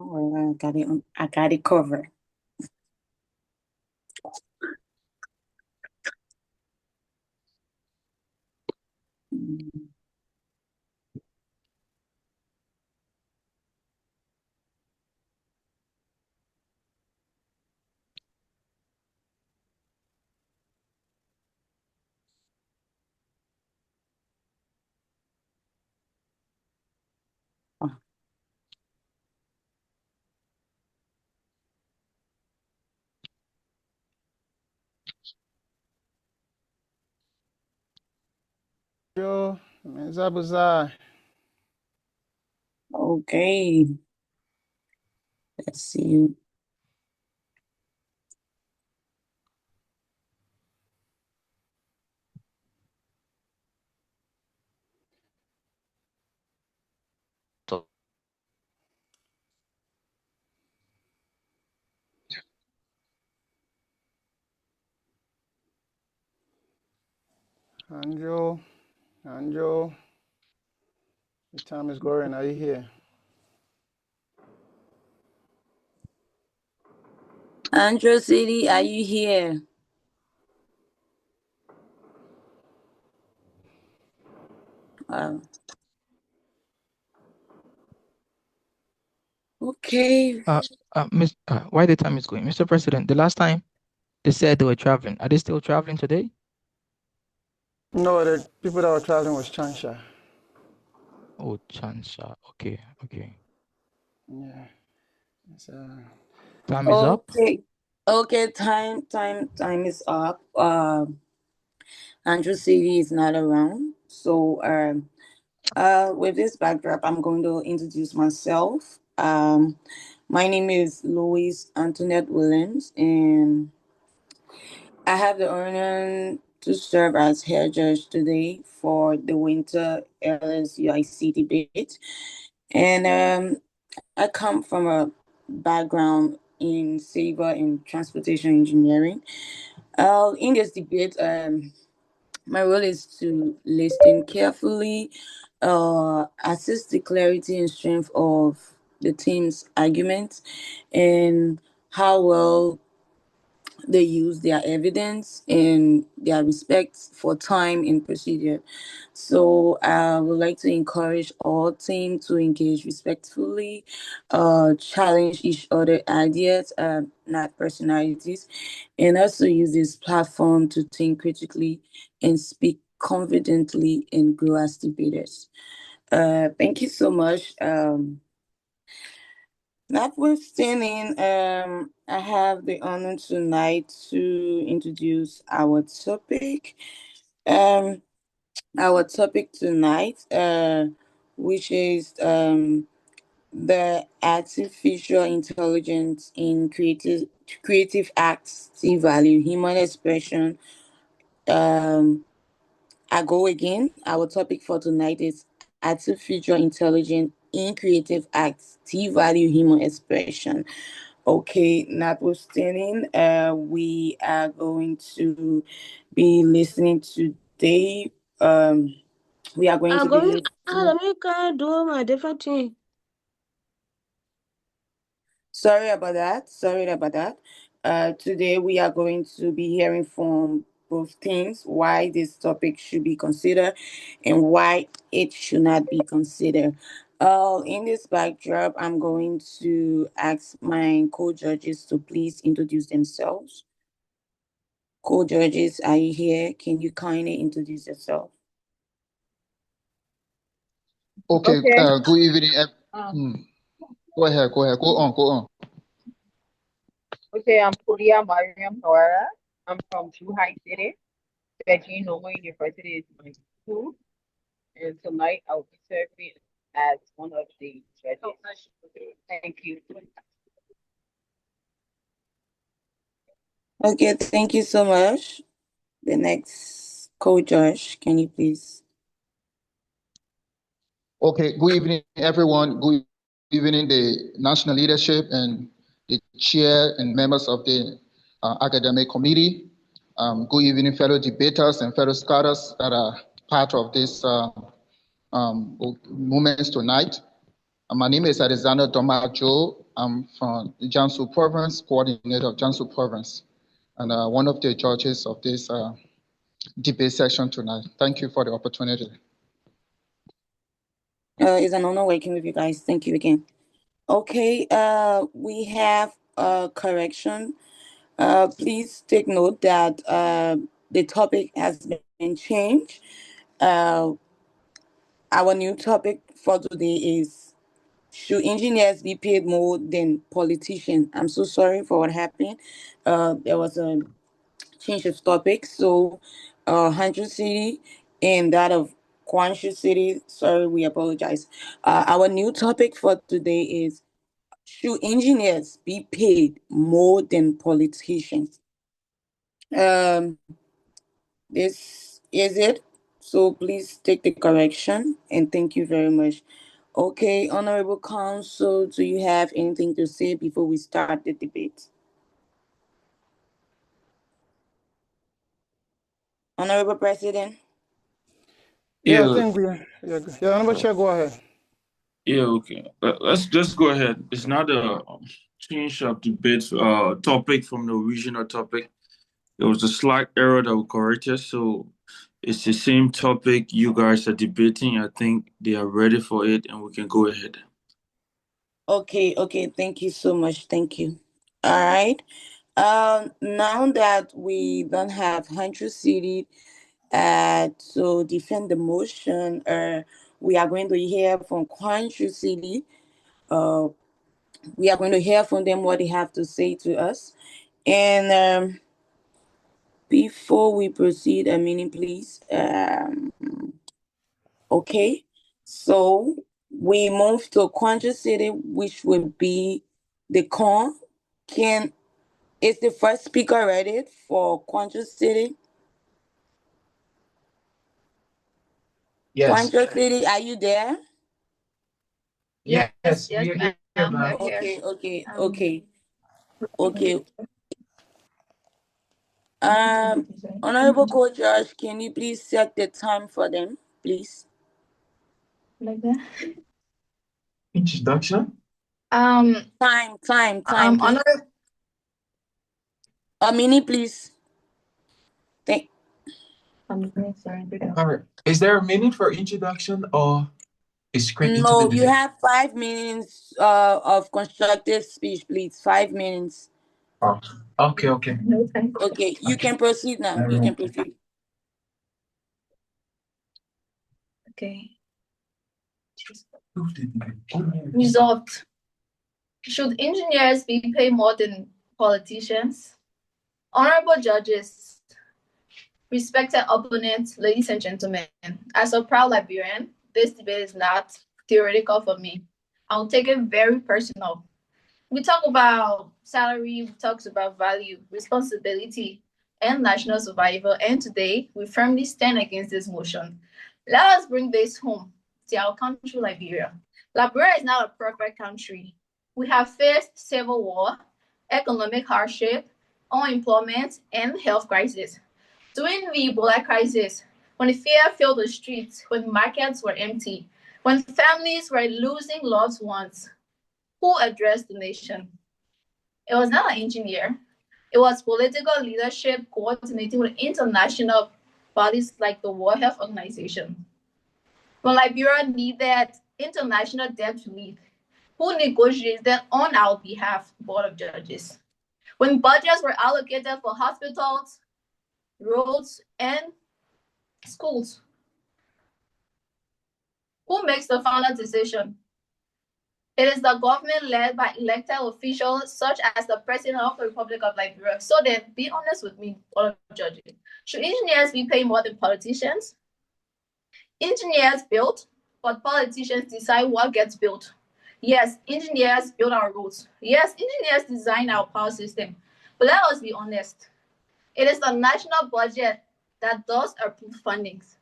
Oh, I got it covered. Yo, Menzabuzai. Okay. Let's see. Anjo, the time is going. Are you here? Andrew City, are you here? Okay. Why the time is going? Mr. President, the last time they said they were traveling. Are they still traveling today? No, the people that were traveling was Changsha. Oh, Changsha. Okay. Yeah. It's, Time is up. Okay, time is up. Andrew City is not around. So with this backdrop, I'm going to introduce myself. My name is Louise Antoinette Williams, and I have the honor to serve as head judge today for the winter LSUIC debate. And I come from a background in civil and transportation engineering. In this debate, my role is to listen carefully, assess the clarity and strength of the team's arguments, and how well they use their evidence and their respect for time and procedure. So I would like to encourage all teams to engage respectfully, challenge each other ideas, not personalities, and also use this platform to think critically and speak confidently and grow as debaters. Thank you so much. Notwithstanding, I have the honor tonight to introduce our topic. Our topic tonight, which is the artificial intelligence in creative acts, value, human expression. I go again. Our topic for tonight is artificial intelligence in creative acts, value, human expression. Okay, notwithstanding, we are going to be listening today. We are going to be listening. Let me do my different thing. Sorry about that. Today we are going to be hearing from both teams why this topic should be considered and why it should not be considered. In this backdrop, I'm going to ask my co-judges to please introduce themselves. Co-judges, are you here? Can you kindly introduce yourself? Okay. Okay. Good evening. Go ahead. Go on. Okay, I'm Puria Mariam Nora. I'm from Zhuhai City. Beijing Normal University is my school. And tonight I'll be serving as one of the judges. Thank you. Okay, thank you so much. The next co-judge, can you please? Okay. Good evening, everyone. Good evening, the national leadership and the chair and members of the academic committee. Good evening, fellow debaters and fellow scholars that are part of this moments tonight. My name is Alexander Domajo. I'm from the Jiangsu province, coordinator of Jiangsu province, and one of the judges of this debate session tonight. Thank you for the opportunity. It's an honor working with you guys. Thank you again. Okay, we have a correction. Please take note that the topic has been changed. Our new topic for today is, should engineers be paid more than politicians? I'm so sorry for what happened. There was a change of topic. So, Hangzhou City and that of Guangzhou City. Sorry, we apologize. Our new topic for today is, should engineers be paid more than politicians? This is it. So please take the correction and thank you very much. Okay, Honorable Counsel, do you have anything to say before we start the debate? Honorable President? Yeah, I think we. Yeah, Honorable Chair, go ahead. Yeah, okay. Let's just go ahead. It's not a change of debate topic from the original topic. There was a slight error that we corrected, so it's the same topic you guys are debating. I think they are ready for it, and we can go ahead. Okay, thank you so much. Thank you. All right. Now that we don't have Hangzhou City to defend the motion, we are going to hear from Hangzhou City. We are going to hear from them what they have to say to us. And before we proceed, a minute, please. Okay, so we move to Qingdao City, which will be the con. Is the first speaker ready for Guangzhou City? Yes. Guangzhou City, are you there? Yes, Yes, we are ma'am. here, ma'am. We're here. Okay. Honorable Co-Judge, can you please set the time for them, please? Like that. Introduction? Time. Honorable. A minute, please. All right. Is there a minute for introduction or straight into No, the you debate? have 5 minutes of constructive speech, please. 5 minutes. Oh, okay. Okay, you can proceed now. You can proceed. Okay. Resolved. Should engineers be paid more than politicians? Honorable judges, respected opponents, ladies and gentlemen, as a proud Liberian, this debate is not theoretical for me. I'll take it very personal. We talk about salary, we talk about value, responsibility, and national survival, and today we firmly stand against this motion. Let us bring this home to our country, Liberia. Liberia is not a perfect country. We have faced civil war, economic hardship, unemployment, and health crisis. During the Ebola crisis, when fear filled the streets, when markets were empty, when families were losing loved ones, who addressed the nation? It was not an engineer. It was political leadership coordinating with international bodies like the World Health Organization. When Liberia needed international debt relief, who negotiated on our behalf? Board of Judges. When budgets were allocated for hospitals, roads, and schools, who makes the final decision? It is the government led by elected officials such as the President of the Republic of Liberia. So then, be honest with me, all of judges. Should engineers be paid more than politicians? Engineers build, but politicians decide what gets built. Yes, engineers build our roads. Yes, engineers design our power system. But let us be honest. It is the national budget that does approve fundings.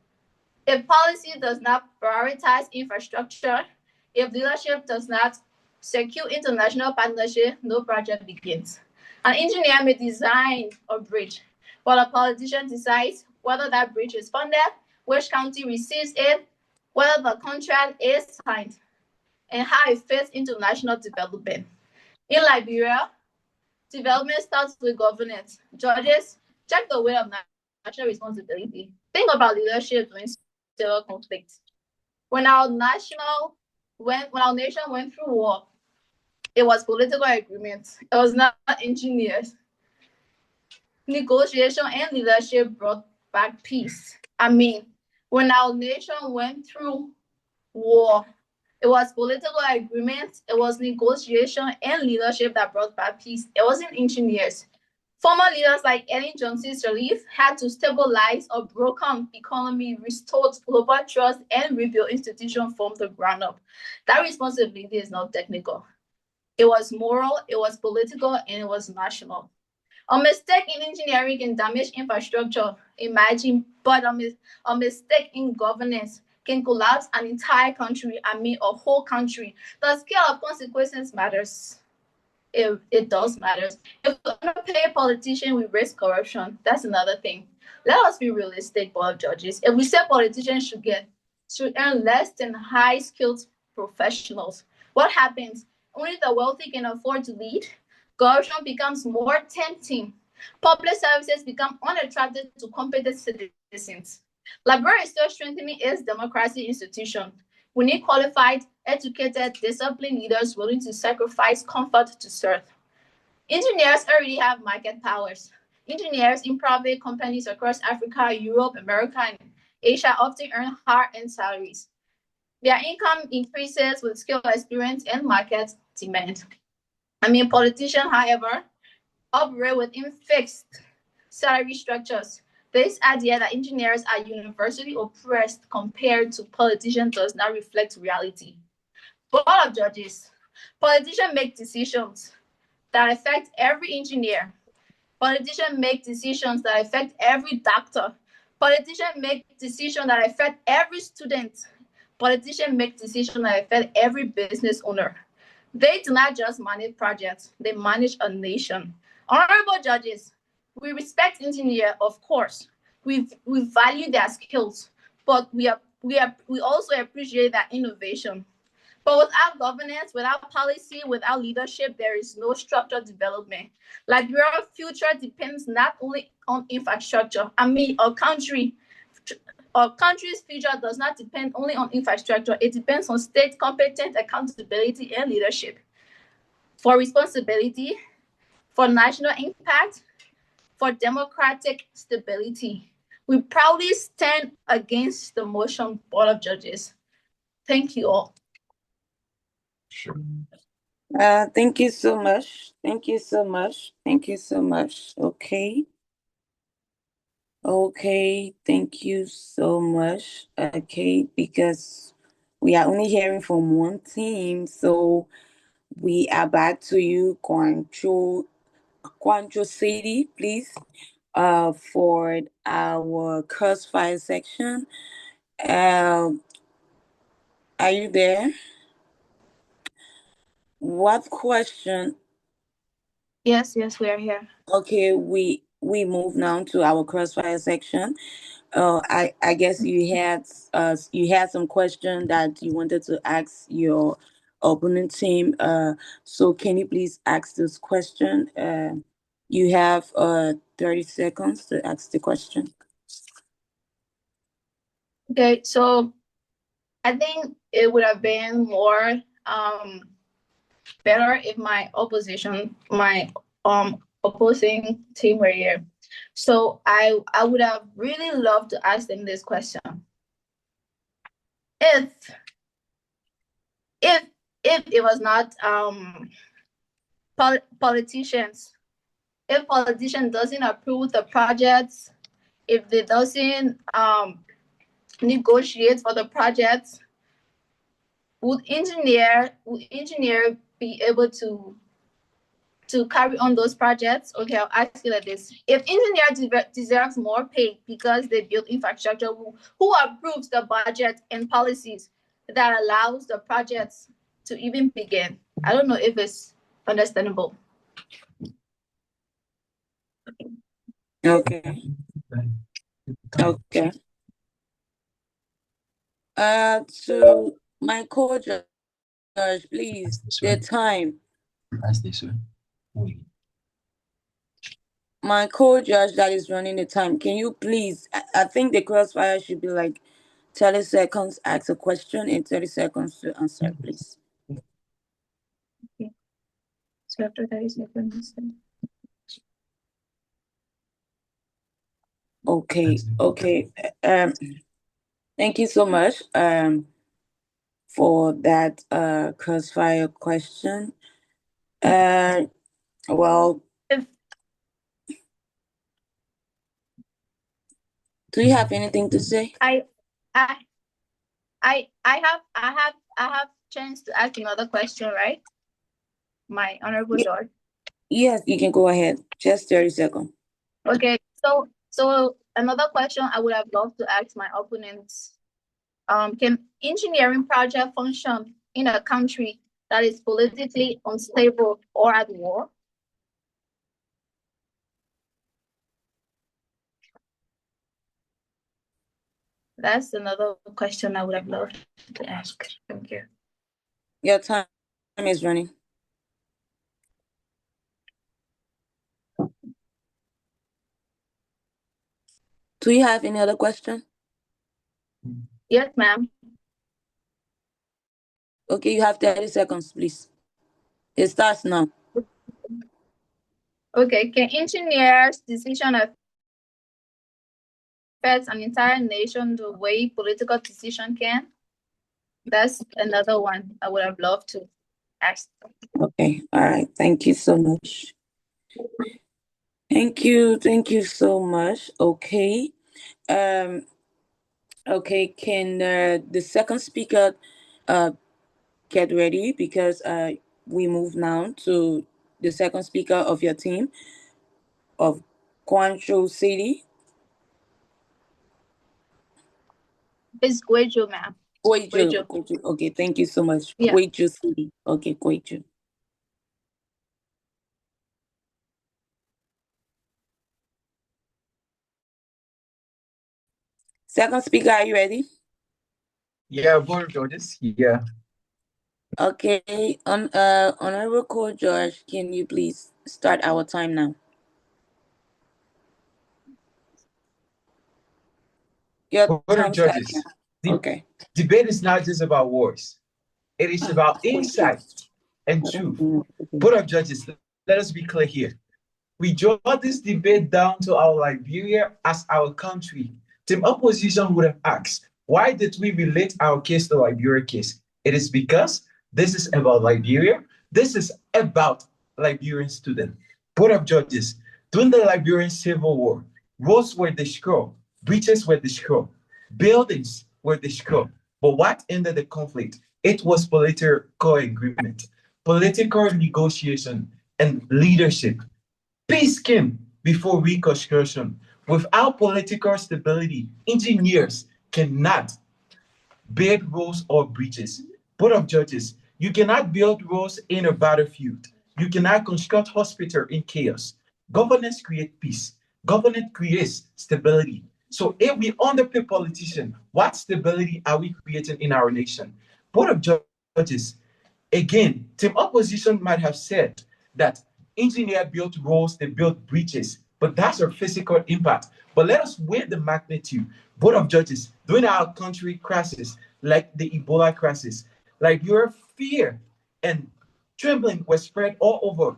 If policy does not prioritize infrastructure, if leadership does not secure international partnership, no project begins. An engineer may design a bridge, but a politician decides whether that bridge is funded, which county receives it, whether the contract is signed, and how it fits into national development. In Liberia, development starts with governance. Judges, check the weight of national responsibility. Think about leadership during civil conflict. When our nation went through war, it was political agreements. It was not engineers. Negotiation and leadership brought back peace. When our nation went through war, it was political agreements, it was negotiation and leadership that brought back peace. It wasn't engineers. Former leaders like Ellen Johnson Sirleaf had to stabilize a broken economy, restore global trust, and rebuild institutions from the ground up. That responsibility is not technical. It was moral, it was political, and it was national. A mistake in engineering can damage infrastructure, but a mistake in governance can collapse an entire country, a whole country. The scale of consequences matters. It does matter. If we underpay a politician, we risk corruption. That's another thing. Let us be realistic, board of judges. If we say politicians should earn less than high-skilled professionals, what happens? Only the wealthy can afford to lead. Corruption becomes more tempting. Public services become unattractive to competent citizens. Liberia is still strengthening its democracy institution. We need qualified, educated, disciplined leaders willing to sacrifice comfort to serve. Engineers already have market powers. Engineers in private companies across Africa, Europe, America, and Asia often earn high-end salaries. Their income increases with skill, experience, and market demand. Politicians, however, operate within fixed salary structures. This idea that engineers are universally oppressed compared to politicians does not reflect reality. Board of judges, politicians make decisions. that affect every engineer. Politicians make decisions that affect every doctor. Politicians make decisions that affect every student. Politicians make decisions that affect every business owner. They do not just manage projects, they manage a nation. Honorable judges, we respect engineers, of course. We value their skills, but we also appreciate their innovation. But without governance, without policy, without leadership, there is no structural development. Liberia's future depends not only on infrastructure. Our country's future does not depend only on infrastructure. It depends on state competence, accountability, and leadership. For responsibility, for national impact, for democratic stability. We proudly stand against the motion, Board of Judges. Thank you all. Sure. Thank you so much. Thank you so much. Thank you so much. Okay. Okay, thank you so much. Okay, because we are only hearing from one team, so we are back to you, Guangzhou City, please, for our crossfire section. Are you there? What question? Yes, we are here. Okay, we move now to our crossfire section. I guess you had some question that you wanted to ask your opponent team. So can you please ask this question? You have 30 seconds to ask the question. Okay, so I think it would have been more better if my opposing team were here. So I would have really loved to ask them this question. If it was not politicians, if politician doesn't approve the projects, if they doesn't negotiate for the projects, would engineer be able to carry on those projects? Okay, I'll ask you like this. If engineer deserves more pay because they build infrastructure, who approves the budget and policies that allows the projects to even begin? I don't know if it's understandable. Okay. Okay. So my co-judge, please, the time. My co-judge that is running the time, can you please, I think the crossfire should be like 30 seconds, ask a question, and 30 seconds to answer, please. Okay. So after 30 seconds. Okay. Thank you so much for that crossfire question. Well, do you have anything to say? I have chance to ask another question, right? My honorable judge. Yes, you can go ahead. Just 30 seconds. Okay, so another question I would have loved to ask my opponents. Can engineering project function in a country that is politically unstable or at war? That's another question I would have loved to ask. Thank you. Your time is running. Do you have any other question? Yes, ma'am. Okay, you have 30 seconds, please. It starts now. Okay, can engineers' decision affect an entire nation the way political decision can? That's another one I would have loved to ask. Okay, all right. Thank you so much. Thank you so much. Okay. Okay, can the second speaker get ready, because we move now to the second speaker of your team of Guangzhou City. It's Guizhou, ma'am. Guizhou. Okay, thank you so much. Yeah. Guizhou City. Okay, Guizhou. Second speaker, are you ready? Yeah, Board of Judges. Yeah. Okay, Honorable Court George, can you please start our time now? Your Board of time starts Judges. now. Okay. Debate is not just about wars. It is about insight and truth. Board of Judges, let us be clear here. We draw this debate down to our Liberia as our country. Team opposition would have asked, why did we relate our case to Liberia case? It is because this is about Liberia. This is about Liberian students. Board of Judges, during the Liberian Civil War, roads were destroyed, bridges were destroyed, buildings were destroyed. But what ended the conflict? It was political agreement, political negotiation, and leadership. Peace came before reconstruction. Without political stability, engineers cannot build roads or bridges. Board of Judges, you cannot build roads in a battlefield. You cannot construct hospital in chaos. Governance creates peace. Governance creates stability. So if we underpay politicians, what stability are we creating in our nation? Board of Judges, again, team opposition might have said that engineer built roads, they built bridges, but that's a physical impact. But let us weigh the magnitude. Board of Judges, during our country crisis, like the Ebola crisis, like your fear and trembling was spread all over.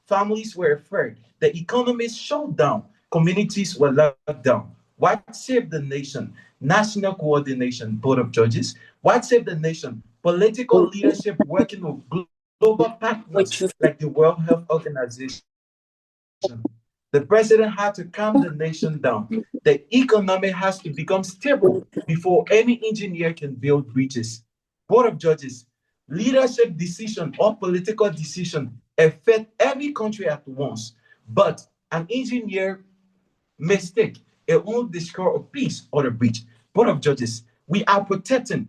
Families were afraid. The economy shut down. Communities were locked down. What saved the nation? National coordination, Board of Judges. What saved the nation? Political leadership working with global partners like the World Health Organization. The president had to calm the nation down. The economy has to become stable before any engineer can build bridges. Board of Judges, leadership decision or political decision affect every country at once. But an engineer mistake, it won't destroy a peace or a breach. Board of Judges, we are protecting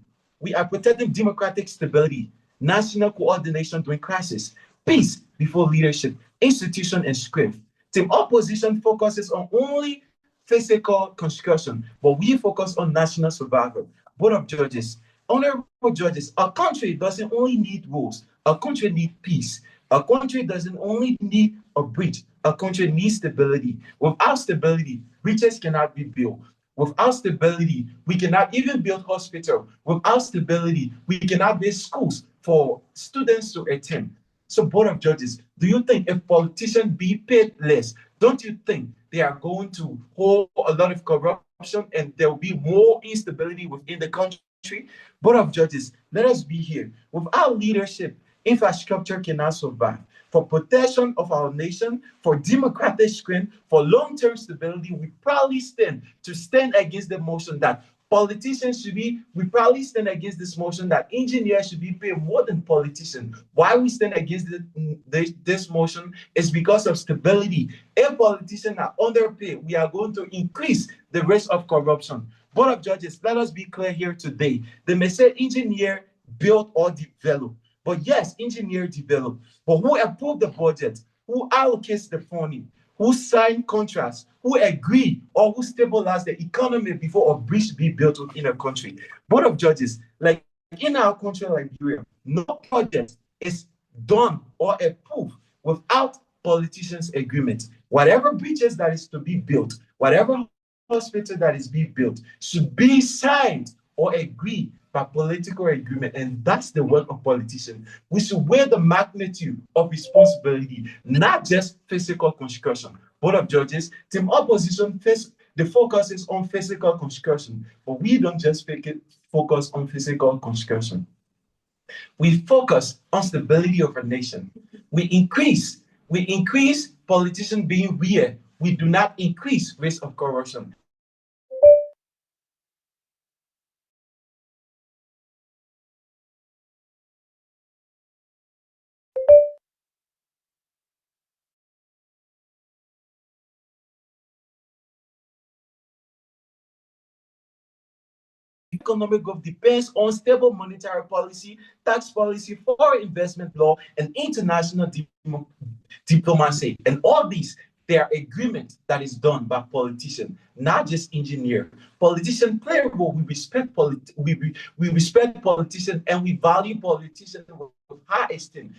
democratic stability, national coordination during crisis, peace before leadership, institution, and script. Team opposition focuses on only physical construction, but we focus on national survival. Board of Judges, honorable judges, a country doesn't only need rules, a country needs peace. A country doesn't only need a bridge, a country needs stability. Without stability, bridges cannot be built. Without stability, we cannot even build hospitals. Without stability, we cannot build schools for students to attend. So, Board of Judges, do you think if politicians be paid less, don't you think they are going to hold a lot of corruption and there will be more instability within the country? Board of Judges, let us be here. Without leadership, infrastructure cannot survive. For protection of our nation, for democratic strength, for long-term stability, we proudly stand against the motion that politicians should be, we proudly stand against this motion that engineers should be paid more than politicians. Why we stand against this motion is because of stability. If politicians are underpaid, we are going to increase the risk of corruption. Board of Judges, let us be clear here today. They may say engineer build or develop. But yes, engineer develop. But who approved the budget? Who allocates the funding? Who signed contracts? Who agree or who stabilize the economy before a bridge be built within a country? Board of Judges, like in our country, Liberia, no project is done or approved without politicians' agreement. Whatever bridges that is to be built, whatever hospital that is being built should be signed or agreed by political agreement, and that's the work of politicians. We should weigh the magnitude of responsibility, not just physical construction. Board of Judges, team opposition, the focus is on physical construction, but we don't just focus on physical construction. We focus on stability of a nation. We increase politicians being real. We do not increase risk of corruption. economic growth depends on stable monetary policy, tax policy, foreign investment law, and international diplomacy. And all these, they are agreements that is done by politicians, not just engineers. Politicians play a role. We respect we respect politicians, and we value politicians with high esteem.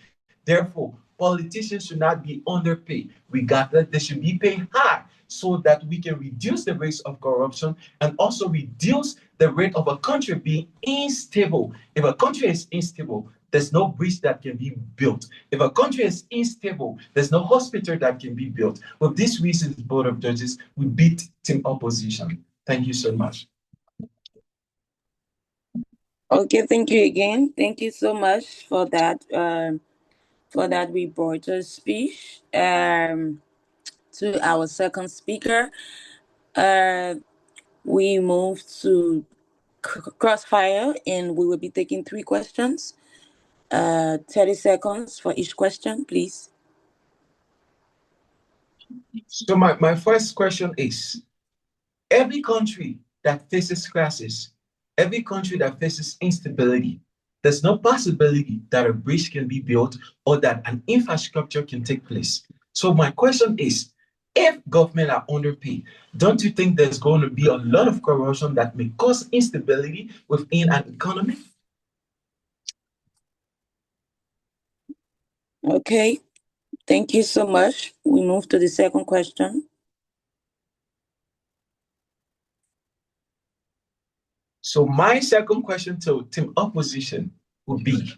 Therefore, politicians should not be underpaid. Regardless, they should be paid high so that we can reduce the rates of corruption and also reduce the rate of a country being unstable. If a country is unstable, there's no bridge that can be built. If a country is unstable, there's no hospital that can be built. For these reasons, Board of Judges, we beat team opposition. Thank you so much. Okay, thank you again. Thank you so much for that reporter's speech. To our second speaker, we move to crossfire, and we will be taking 3 questions. 30 seconds for each question, please. So my first question is, every country that faces crisis, every country that faces instability, there's no possibility that a bridge can be built or that an infrastructure can take place. So my question is, if government are underpaid, don't you think there's going to be a lot of corruption that may cause instability within an economy? Okay, thank you so much. We move to the second question. So my second question to team opposition would be,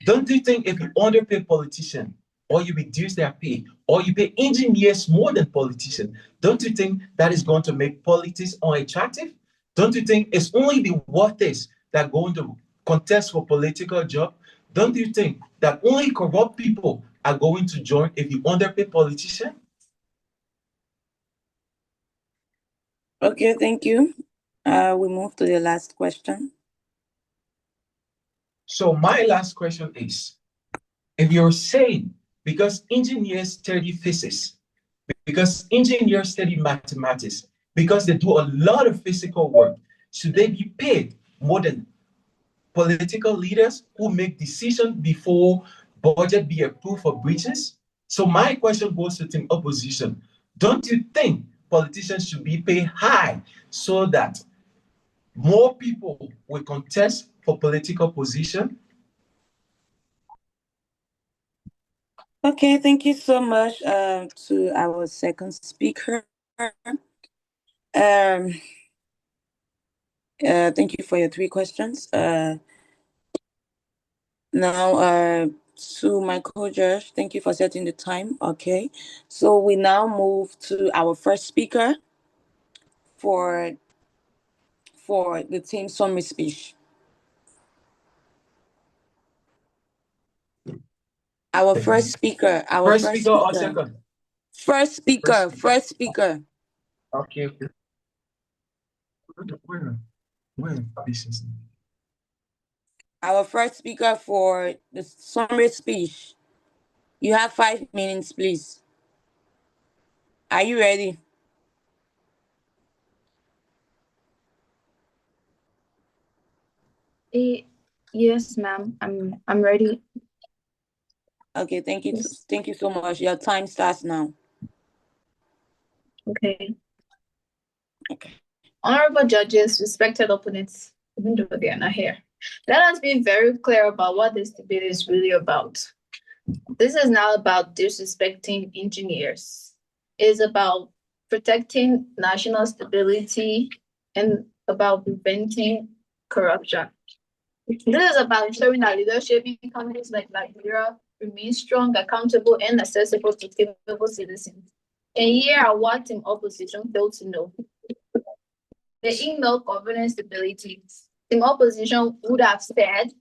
don't you think if you underpay politicians, or you reduce their pay, or you pay engineers more than politicians, don't you think that is going to make politics unattractive? Don't you think it's only the worthless that are going to contest for political job? Don't you think that only corrupt people are going to join if you underpay politicians? Okay, thank you. We move to the last question. So my last question is, if you're saying because engineers study physics, because engineers study mathematics, because they do a lot of physical work, should they be paid more than political leaders who make decisions before budget be approved for bridges? So my question goes to team opposition. Don't you think politicians should be paid high so that more people will contest for political position? Okay, thank you so much to our second speaker. Thank you for your 3 questions. Now, to my co-judge, thank you for setting the time. Okay, so we now move to our first speaker for the team summary speech. Our first speaker. First speaker or second? First speaker. Okay. Where this is? Our first speaker for the summary speech. You have 5 minutes, please. Are you ready? Yes, ma'am. I'm ready. Okay, thank you. Yes. Thank you so much. Your time starts now. Okay. Honorable judges, respected opponents, even though they are not here, let us be very clear about what this debate is really about. This is not about disrespecting engineers. It is about protecting national stability and about preventing corruption. This is about ensuring that leadership in countries like Liberia remains strong, accountable, and accessible to capable citizens. And here are what team opposition failed to know. They ignored governance stability. Team opposition would have said,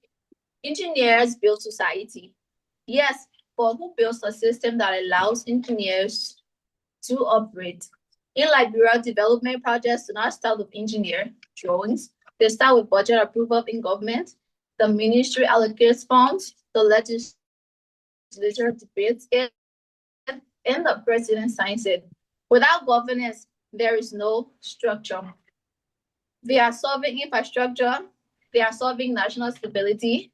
engineers build society. Yes, but who builds a system that allows engineers to operate? In Liberia, development projects do not start with engineer drawings. They start with budget approval in government. The ministry allocates funds, the legislature debates it, and the president signs it. Without governance, there is no structure. They are solving infrastructure. They are solving national stability.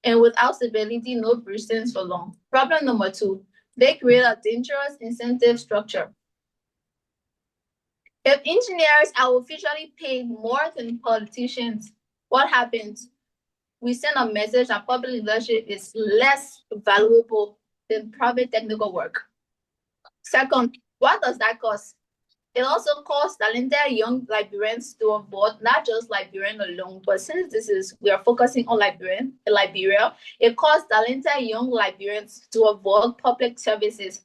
And without stability, no persistence for long. Problem number 2, they create a dangerous incentive structure. If engineers are officially paid more than politicians, what happens? We send a message that public leadership is less valuable than private technical work. Second, what does that cost? It also costs talented young Liberians to avoid not just Liberian alone, but since we are focusing on Liberia, it costs talented young Liberians to avoid public services.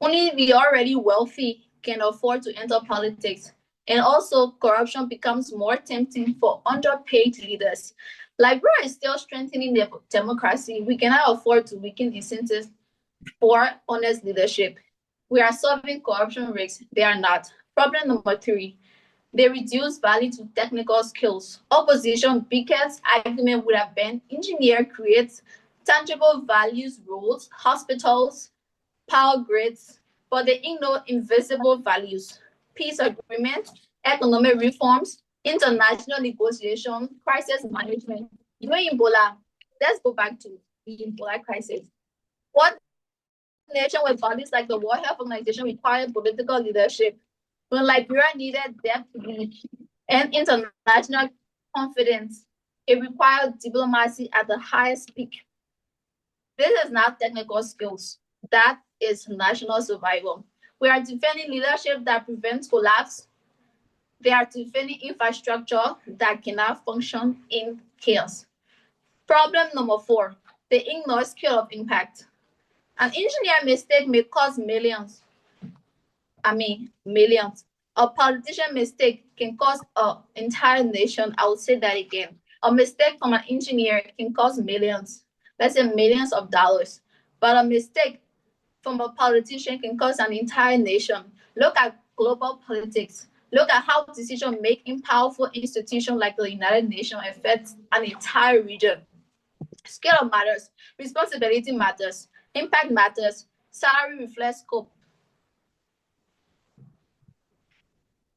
Only the already wealthy can afford to enter politics. And also, corruption becomes more tempting for underpaid leaders. Liberia is still strengthening the democracy. We cannot afford to weaken incentives for honest leadership. We are solving corruption risks. They are not. Problem number 3, they reduce value to technical skills. Opposition biggest argument would have been engineer creates tangible values, roads, hospitals, power grids, but they ignore invisible values. Peace agreement, economic reforms, international negotiation, crisis management. During Ebola, let's go back to the Ebola crisis. What nation with bodies like the World Health Organization required political leadership when Liberia needed depth and international confidence? It required diplomacy at the highest peak. This is not technical skills. That is national survival. We are defending leadership that prevents collapse. They are defending infrastructure that cannot function in chaos. Problem number 4, they ignore scale of impact. An engineer mistake may cost millions. Millions. A politician mistake can cost an entire nation. I will say that again. A mistake from an engineer can cost millions. Let's say millions of dollars. But a mistake from a politician can cost an entire nation. Look at global politics. Look at how decision-making powerful institutions like the United Nations affect an entire region. Scale matters. Responsibility matters. Impact matters. Salary reflects scope.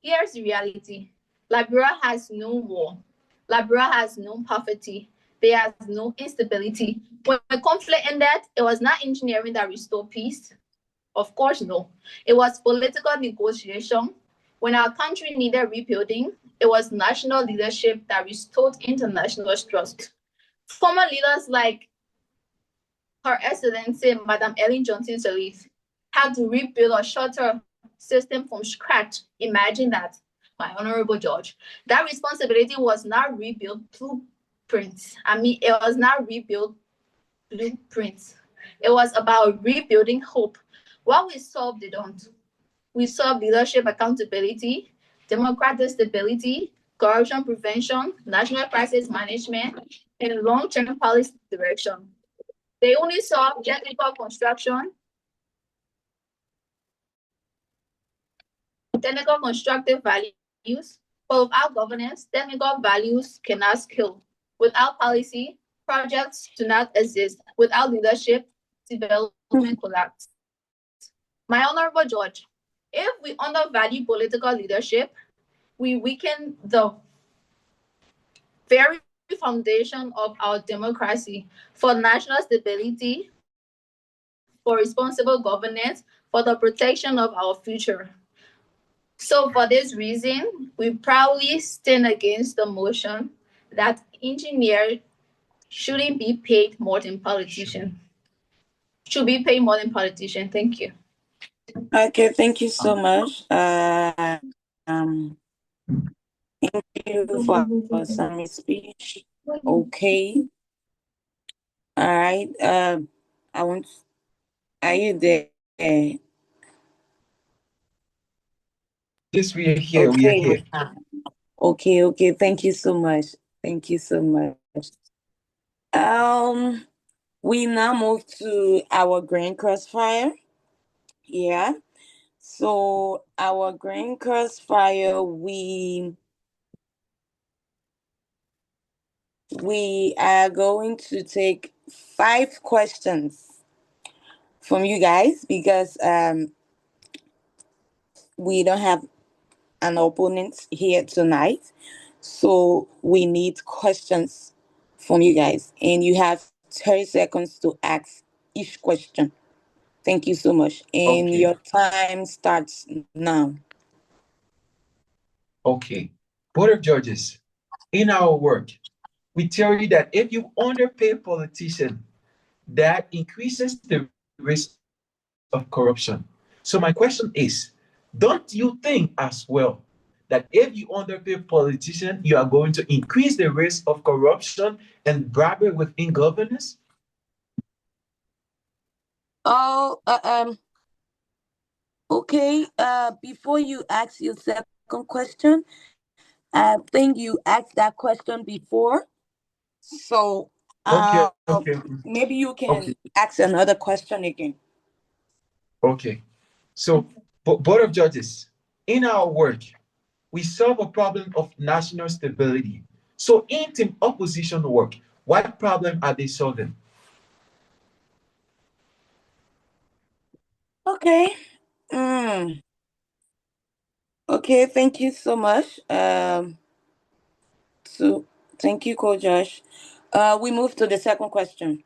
Here's the reality. Liberia has no war. Liberia has no poverty. There has no instability. When the conflict ended, it was not engineering that restored peace. Of course, no. It was political negotiation. When our country needed rebuilding, it was national leadership that restored international trust. Former leaders like Her Excellency Madam Ellen Johnson Sirleaf had to rebuild a shelter system from scratch. Imagine that, my honorable judge. That responsibility was not rebuild blueprints. It was not rebuild blueprints. It was about rebuilding hope. What we solved, they don't. We solved leadership accountability, democratic stability, corruption prevention, national crisis management, and long-term policy direction. They only solve technical construction, technical constructive values, but without governance, technical values cannot scale. Without policy, projects do not exist. Without leadership, development collapses. My honorable judge, if we undervalue political leadership, we weaken the very foundation of our democracy for national stability, for responsible governance, for the protection of our future. So for this reason, we proudly stand against the motion that engineers shouldn't be paid more than politicians. Should be paid more than politicians. Thank you. Okay, thank you so much. Thank you for our summary speech. Okay. All right. Are you there? Yes, we are here. Okay. We are here. Okay. Thank you so much. Thank you so much. We now move to our Grand Crossfire. Yeah. So our Grand Crossfire, we are going to take 5 questions from you guys because we don't have an opponent here tonight. So we need questions from you guys, and you have 30 seconds to ask each question. Thank you so much. And Okay. your time starts now. Okay. Board of Judges, in our work, we tell you that if you underpay politicians, that increases the risk of corruption. So my question is, don't you think as well that if you underpay politicians, you are going to increase the risk of corruption and bribery within governance? Oh, okay. Before you ask your second question, I think you asked that question before. So, Okay, okay, maybe you can okay, ask another question again. okay. So, Board of Judges, in our work, we solve a problem of national stability. So, in team opposition work, what problem are they solving? Okay. Okay. Thank you so much. So thank you, Coach Josh. We move to the second question.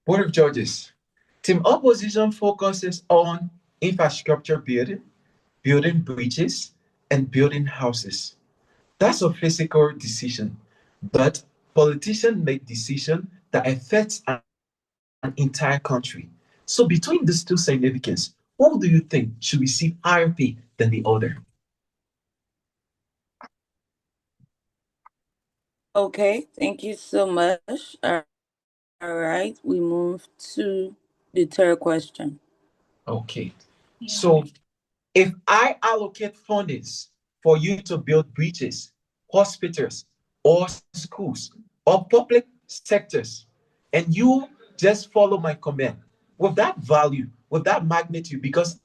Board of Judges, team opposition focuses on infrastructure building, building bridges, and building houses. That's a physical decision, but politicians make decisions that affect an entire country. So between these two significance, who do you think should receive higher pay than the other? Okay, thank you so much. All right, we move to the third question. Okay. So if I allocate fundings for you to build bridges, hospitals, or schools, or public sectors, and you just follow my command with that value, with that magnitude, because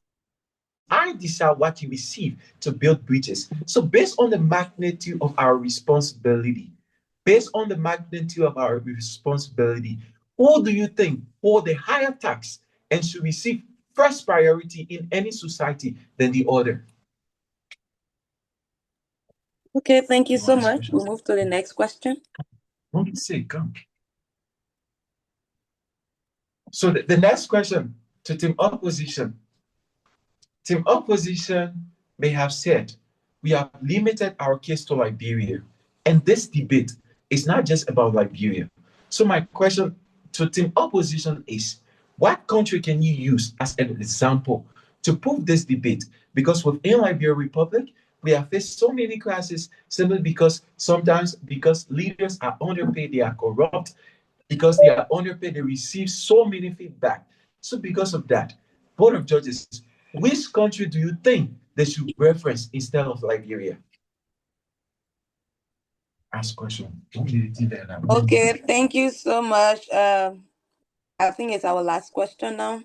I decide what you receive to build bridges. So based on the magnitude of our responsibility, who do you think hold the higher tax and should receive first priority in any society than the other? Okay, thank you so much. We move to the next question. Come. So the next question to team opposition. Team opposition may have said, we have limited our case to Liberia. And this debate is not just about Liberia. So my question to team opposition is, what country can you use as an example to prove this debate? Because within Liberia Republic, we have faced so many crises simply because sometimes because leaders are underpaid, they are corrupt, because they are underpaid, they receive so many feedback. So because of that, Board of Judges, which country do you think they should reference instead of Liberia? Ask question. Okay, thank you so much. I think it's our last question now.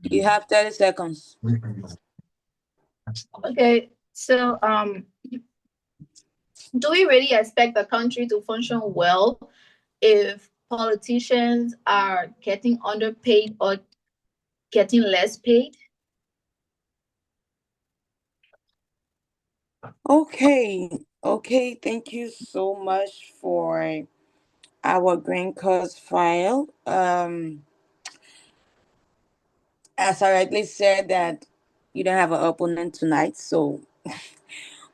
You have 30 seconds. Okay, so do we really expect the country to function well if politicians are getting underpaid or getting less paid? Okay, thank you so much for our green cause file. As I rightly said that you don't have an opponent tonight, so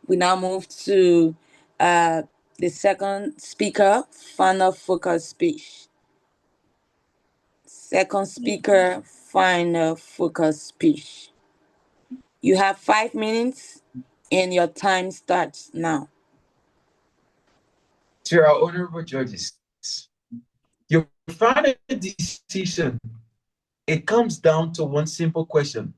we now move to the second speaker, final focus speech. Second speaker, final focus speech. You have 5 minutes and your time starts now. To our honorable judges, your final decision, it comes down to one simple question.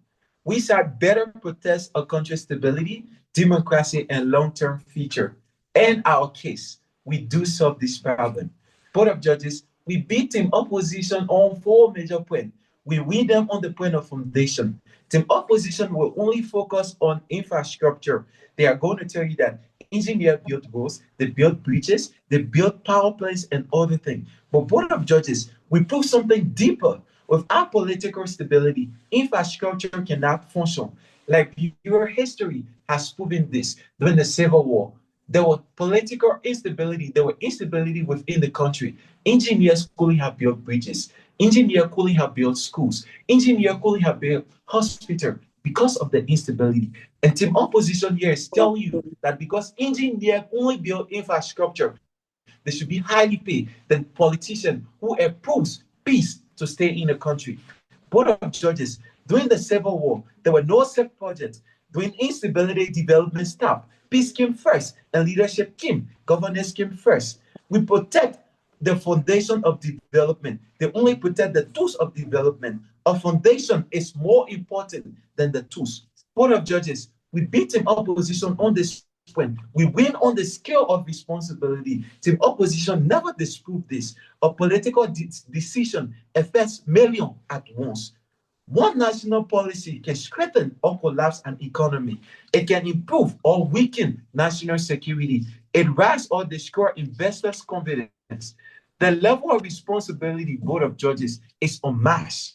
We should better protect our country's stability, democracy, and long-term future. In our case, we do solve this problem. Board of Judges, we beat team opposition on 4 major points. We win them on the point of foundation. Team opposition will only focus on infrastructure. They are going to tell you that engineers build roads, they build bridges, they build power plants and other things. But Board of Judges, we prove something deeper. Without political stability, infrastructure cannot function. Like your history, has proven this during the Civil War. There was political instability. There were instability within the country. Engineers couldn't have built bridges. Engineers couldn't have built schools. Engineers couldn't have built hospitals because of the instability. And team opposition here is telling you that because engineers only build infrastructure, they should be highly paid than politicians who approves peace to stay in the country. Board of Judges, during the Civil War, there were no safe projects. During instability, development stopped. Peace came first, and leadership came. Governance came first. We protect the foundation of development. They only protect the tools of development. A foundation is more important than the tools. Board of Judges, we beat team opposition on this point. We win on the scale of responsibility. Team opposition never disproved this. A political decision affects millions at once. One national policy can strengthen or collapse an economy. It can improve or weaken national security. It rise or destroy investors' confidence. The level of responsibility Board of Judges is unmatched.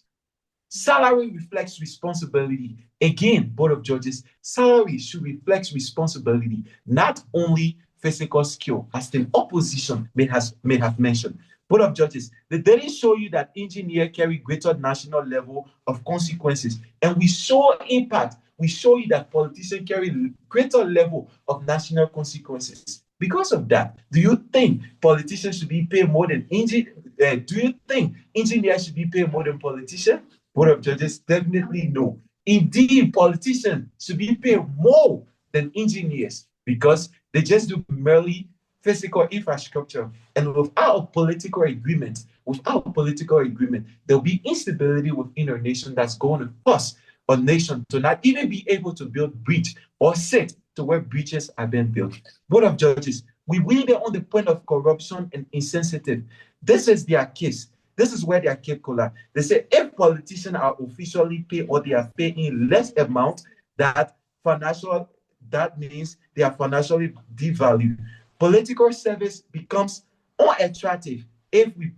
Salary reflects responsibility. Again, Board of Judges, salary should reflect responsibility, not only physical skill, as the opposition may have mentioned. Board of Judges, they didn't show you that engineers carry greater national level of consequences, and we show impact. We show you that politicians carry greater level of national consequences. Because of that, do you think politicians should be paid more than engineers? Do you think engineers should be paid more than politicians? Board of Judges, definitely no. Indeed, politicians should be paid more than engineers because they just do merely physical infrastructure. And without political agreement, there'll be instability within a nation that's going to cause a nation to not even be able to build bridge or sit to where bridges are being built. Board of Judges, we win them on the point of corruption and insensitive. This is their case. This is where they are kept collapse. They say if politicians are officially paid or they are paying less amount, that means they are financially devalued. Political service becomes unattractive if we,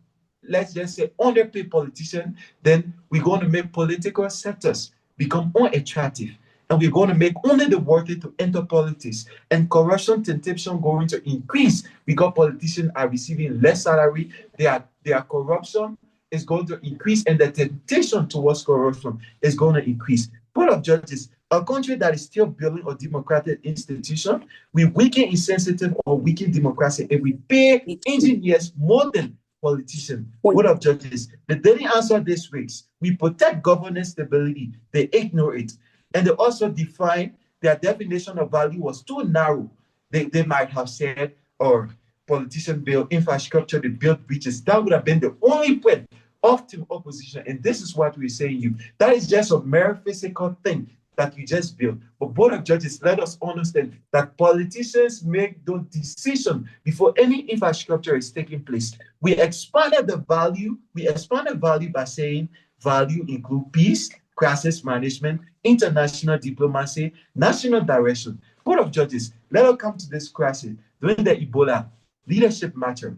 let's just say, underpay politicians, then we're going to make political sectors become unattractive. And we're going to make only the worthy to enter politics. And corruption temptation going to increase because politicians are receiving less salary. Their corruption is going to increase, and the temptation towards corruption is going to increase. Board of Judges, a country that is still building a democratic institution, we weaken insensitive or weaken democracy if we pay engineers more than politicians. Board of Judges, they didn't answer these weeks. We protect governance stability. They ignore it. And they also define their definition of value was too narrow. They might have said, or politicians build infrastructure, they build bridges. That would have been the only point of team opposition. And this is what we're saying you. That is just a mere physical thing that you just build. But Board of Judges, let us understand that politicians make those decisions before any infrastructure is taking place. We expanded the value. We expanded value by saying value include peace, crisis management, international diplomacy, national direction. Board of Judges, let us come to this crisis. During the Ebola, leadership matter.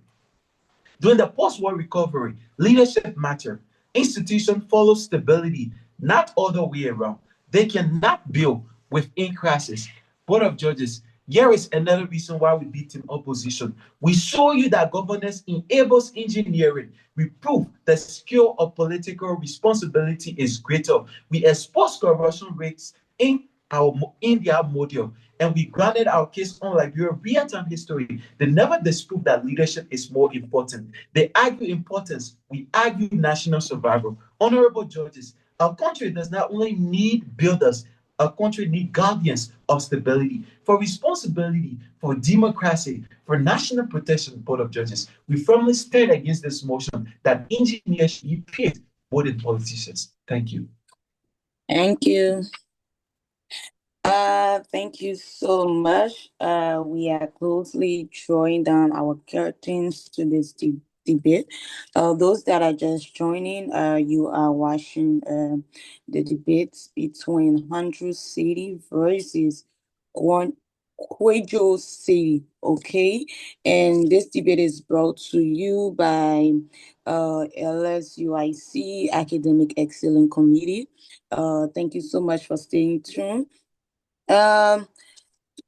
During the post-war recovery, leadership matter. Institutions follow stability, not other way around. They cannot build within crisis. Board of Judges, here is another reason why we beat in opposition. We show you that governance enables engineering. We prove the scale of political responsibility is greater. We expose corruption rates in their model, and we granted our case on Liberia real-time history. They never disproved that leadership is more important. They argue importance. We argue national survival. Honorable judges, our country does not only need builders, our country needs guardians of stability, for responsibility, for democracy, for national protection. Board of Judges, we firmly stand against this motion that engineers should be paid more than politicians. Thank you. Thank you. Thank you so much. We are closely drawing down our curtains to this debate. Those that are just joining, you are watching the debates between Hangzhou City versus Guizhou City, okay? And this debate is brought to you by LSUIC Academic Excellence Committee. Thank you so much for staying tuned.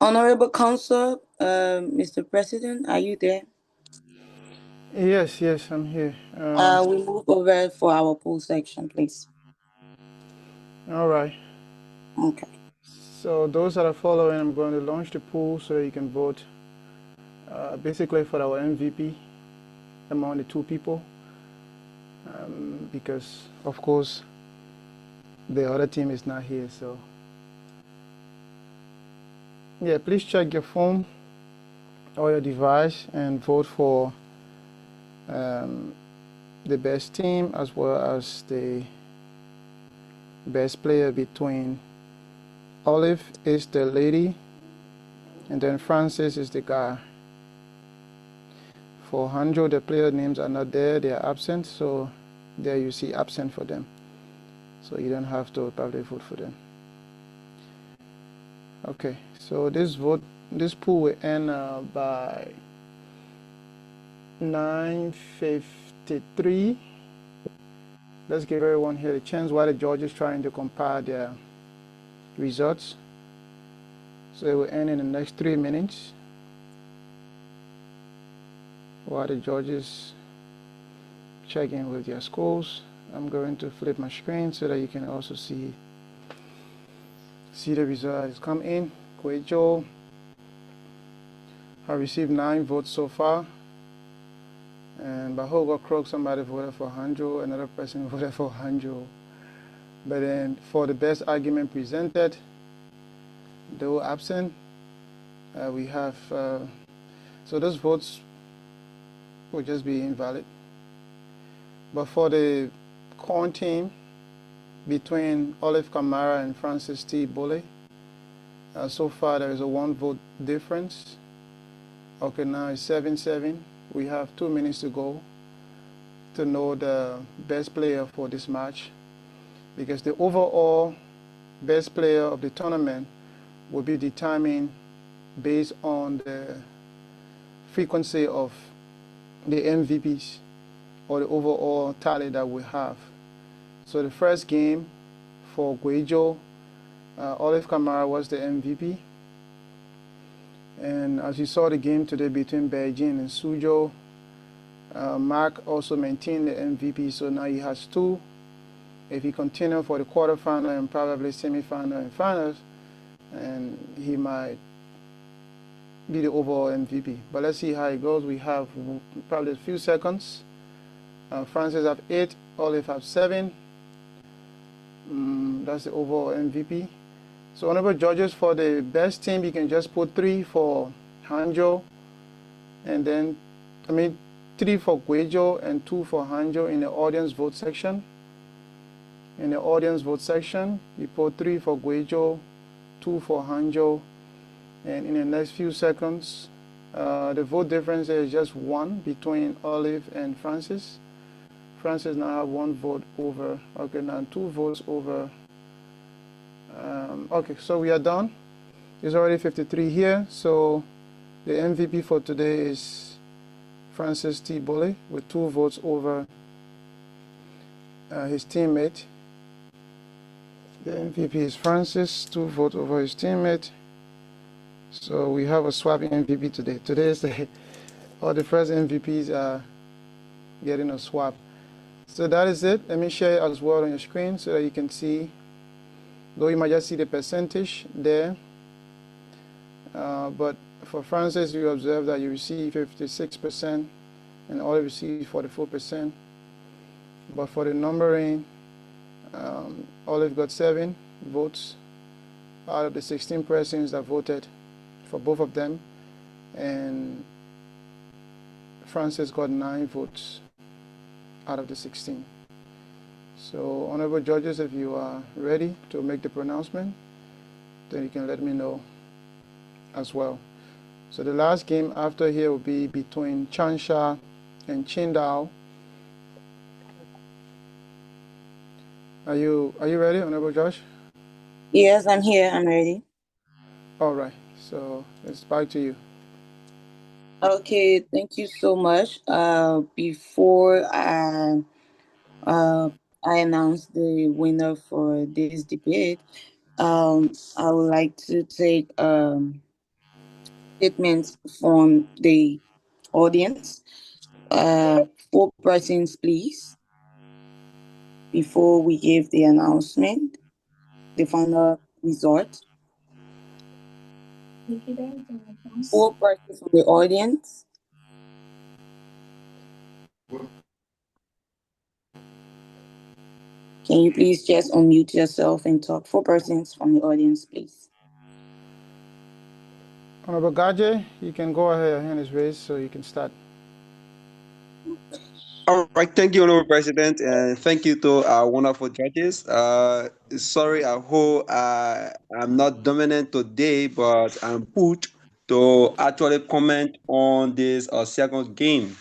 Honorable Counsel, Mr. President, are you there? Yes, yes, I'm here. We move over for our poll section, please. All right. Okay. So those that are following, I'm going to launch the poll so you can vote basically for our MVP among the two people, because of course the other team is not here. So yeah, please check your phone or your device and vote for the best team as well as the best player between Olive is the lady and then Francis is the guy. For Hangzhou, the player names are not there, they are absent, so there you see absent for them. So you don't have to probably vote for them. Okay, so this poll will end by 9:53. Let's give everyone here a chance while the judge is trying to compile their results. So it will end in the next 3 minutes while the judges check in with their scores. I'm going to flip my screen so that you can also see the result that has come in. Guizhou have received 9 votes so far. And by Hoga Crook, somebody voted for Hangzhou, another person voted for Hangzhou. But then for the best argument presented, though absent, we have, so those votes will just be invalid. But for the corn team between Olive Kamara and Francis T. Bolle, so far there is a 1 vote difference. Okay, now it's 7-7. We have 2 minutes to go to know the best player for this match, because the overall best player of the tournament will be determined based on the frequency of the MVPs or the overall tally that we have. So the first game for Guizhou, Olive Kamara was the MVP. And as you saw the game today between Beijing and Xuzhou, Mark also maintained the MVP, so now he has 2. If he continues for the quarterfinal and probably semifinal and finals, and he might be the overall MVP. But let's see how it goes. We have probably a few seconds. Francis have 8, Olive have 7. That's the overall MVP. So honorable judges, for the best team, you can just put 3 for Hangzhou, and then 3 for Guizhou and 2 for Hangzhou in the audience vote section. In the audience vote section, you put 3 for Guizhou, 2 for Hangzhou, and in the next few seconds, the vote difference is just 1 between Olive and Francis. Francis now have 1 vote over. Okay, now 2 votes over. Okay, so we are done. It's already 53 here. So the MVP for today is Francis T. Bolle with 2 votes over his teammate. The MVP is Francis, 2 votes over his teammate. So we have a swap MVP today. Today is all the first MVPs are getting a swap. So that is it. Let me share it as well on your screen so that you can see. Though you might just see the percentage there. But for Francis, you observe that you receive 56% and Olive receive 44%. But for the numbering, Olive got 7 votes out of the 16 persons that voted for both of them, and Francis got 9 votes out of the 16. So, honorable judges, if you are ready to make the pronouncement, then you can let me know as well. So the last game after here will be between Changsha and Qingdao. Are you ready, Honorable Josh? Yes, I'm here. I'm ready. All right. So it's back to you. Okay, thank you so much. Before I announce the winner for this debate, I would like to take statements from the audience. 4 persons, please, before we give the announcement, the final result. 4 persons from the audience. Can you please just unmute yourself and talk? 4 persons from the audience, please. Honorable Gaje, you can go ahead. Your hand is raised, so you can start. All right, thank you, Honorable President, and thank you to our wonderful judges. Sorry, I hope I'm not dominant today, but I'm put to actually comment on this second game.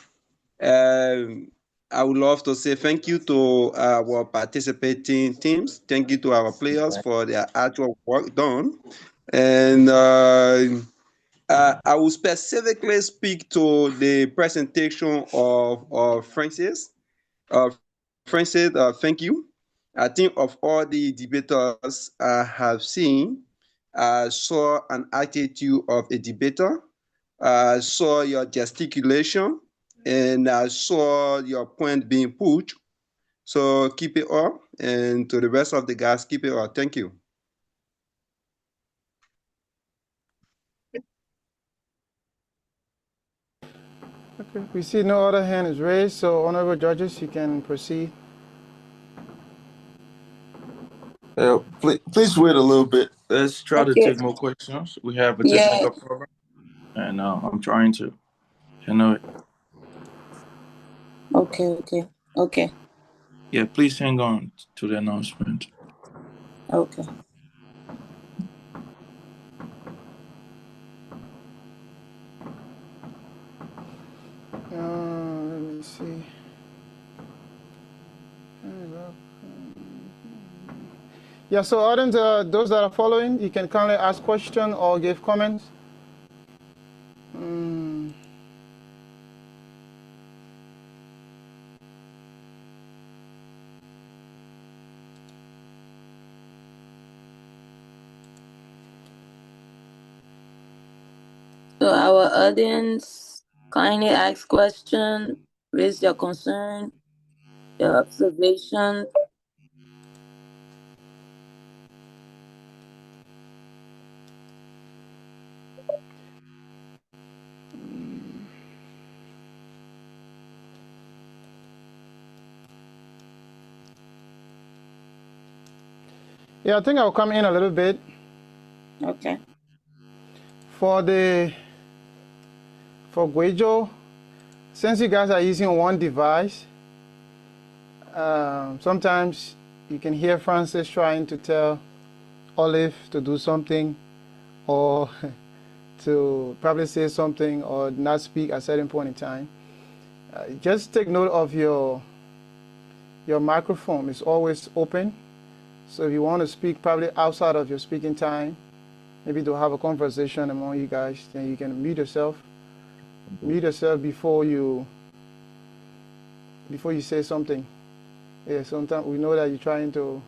I would love to say thank you to our participating teams. Thank you to our players for their actual work done. And I will specifically speak to the presentation of Francis. Francis, thank you. I think of all the debaters I have seen, I saw an attitude of a debater. I saw your gesticulation, and I saw your point being put. So keep it up, and to the rest of the guys, keep it up. Thank you. Okay, we see no other hand is raised, so honorable judges, you can proceed. Please wait a little bit. Let's try to Okay. take more questions. We have a Yeah. technical problem, and I'm trying to handle it. Okay. Yeah, please hang on to the announcement. Okay. Let me see. Yeah, so audience, those that are following, you can kindly ask questions or give comments. So our audience, kindly ask question, raise your concern, your observation. Yeah, I think I'll come in a little bit. Okay. For Guizhou, since you guys are using one device, sometimes you can hear Francis trying to tell Olive to do something or to probably say something or not speak at a certain point in time. Just take note of your microphone. It's always open. So if you want to speak probably outside of your speaking time, maybe to have a conversation among you guys, then you can mute yourself. Mute yourself before you say something. Yeah, sometimes we know that you're trying to,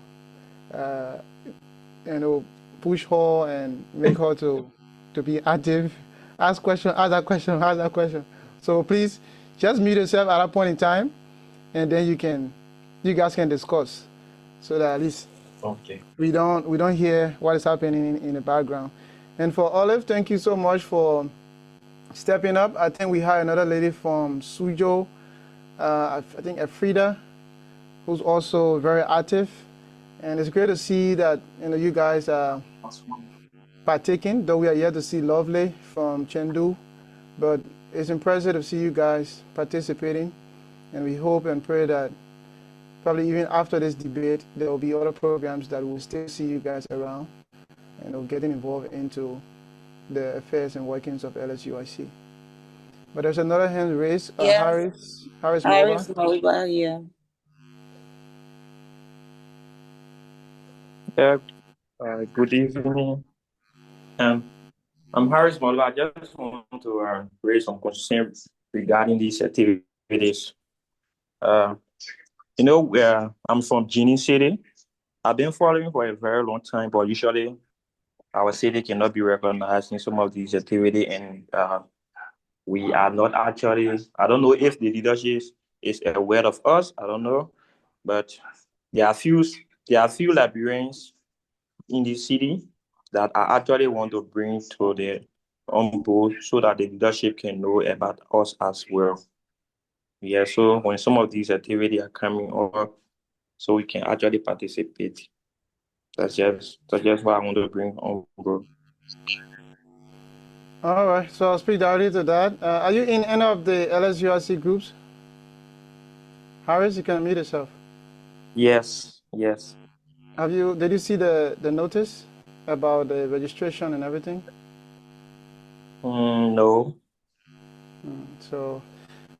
push her and make her to be active. Ask question, ask that question. So please just mute yourself at that point in time, and then you guys can discuss, so that at least we don't hear what is happening in the background. And for Olive, thank you so much for stepping up. I think we had another lady from Xuzhou, I think Frida, who's also very active. And it's great to see that you guys are partaking, though we are yet to see Lovely from Chengdu. But it's impressive to see you guys participating. And we hope and pray that probably even after this debate, there will be other programs that will still see you guys around and getting involved into the affairs and workings of LSUIC. But there's another hand raised. Yeah. Harris Mobile, yeah. Yeah. Good evening. I'm Harris Molo. I just want to raise some concerns regarding these activities. I'm from Guinea City. I've been following for a very long time, but usually our city cannot be recognized in some of these activities, and we are not actually. I don't know if the leadership is aware of us. I don't know, but there are few Liberians in the city that I actually want to bring to the on board so that the leadership can know about us as well. Yeah, so when some of these activities are coming up, so we can actually participate. That's just what I want to bring on board. All right, so I'll speak directly to that. Are you in any of the LSUIC groups? Harris, you can mute yourself. Yes. Did you see the notice about the registration and everything? No. So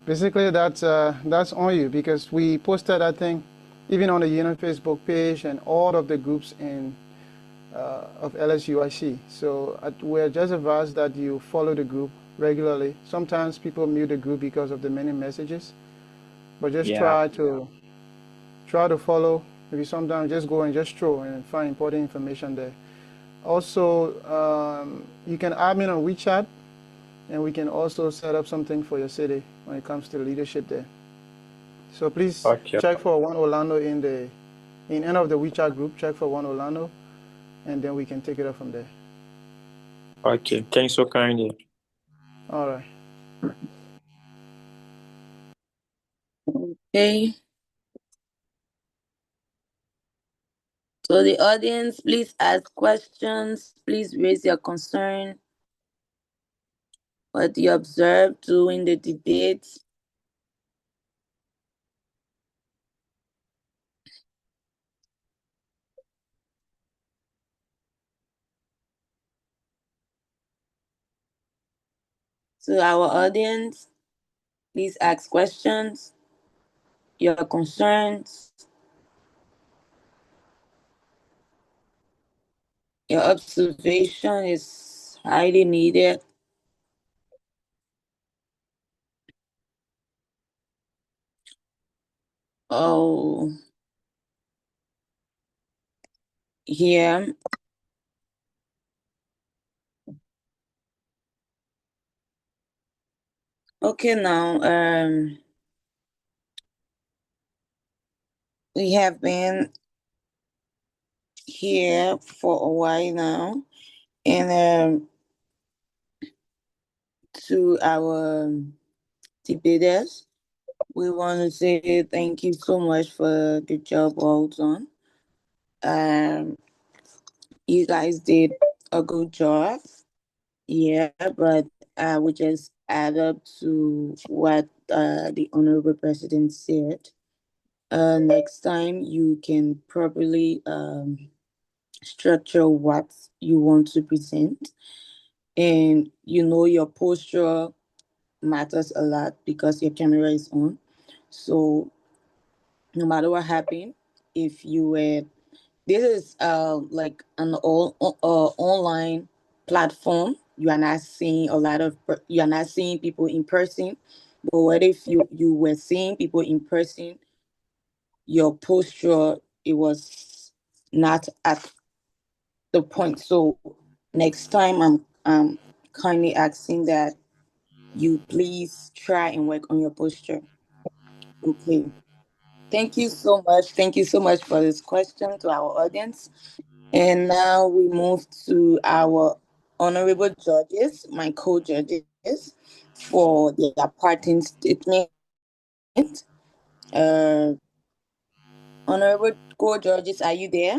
basically that's on you, because we posted, I think, even on the Union Facebook page and all of the groups of LSUIC. So we're just advised that you follow the group regularly. Sometimes people mute the group because of the many messages, but just try to follow. Maybe sometimes just go and just scroll and find important information there. Also, you can add me on WeChat, and we can also set up something for your city when it comes to leadership there. So please check for One Orlando in any of the WeChat group. Check for One Orlando, and then we can take it up from there. Okay, thanks so kindly. All right. Okay. So the audience, please ask questions. Please raise your concern. What you observed during the debate. To our audience, please ask questions, your concerns, your observation is highly needed. Oh, here. Okay, now, we have been here for a while now, and to our debaters, we want to say thank you so much for the job well done. You guys did a good job. Yeah, but I would just add up to what the Honorable President said. Next time you can properly structure what you want to present, and your posture matters a lot because your camera is on. So no matter what happened, if you were, this is like an online platform. You are not seeing you are not seeing people in person. But what if you were seeing people in person? Your posture, it was not at the point. So next time, I'm kindly asking that you please try and work on your posture. Okay. Thank you so much. Thank you so much for this question to our audience. And now we move to our honorable judges, my co-judges, for their parting statement. Honorable co-judges, are you there?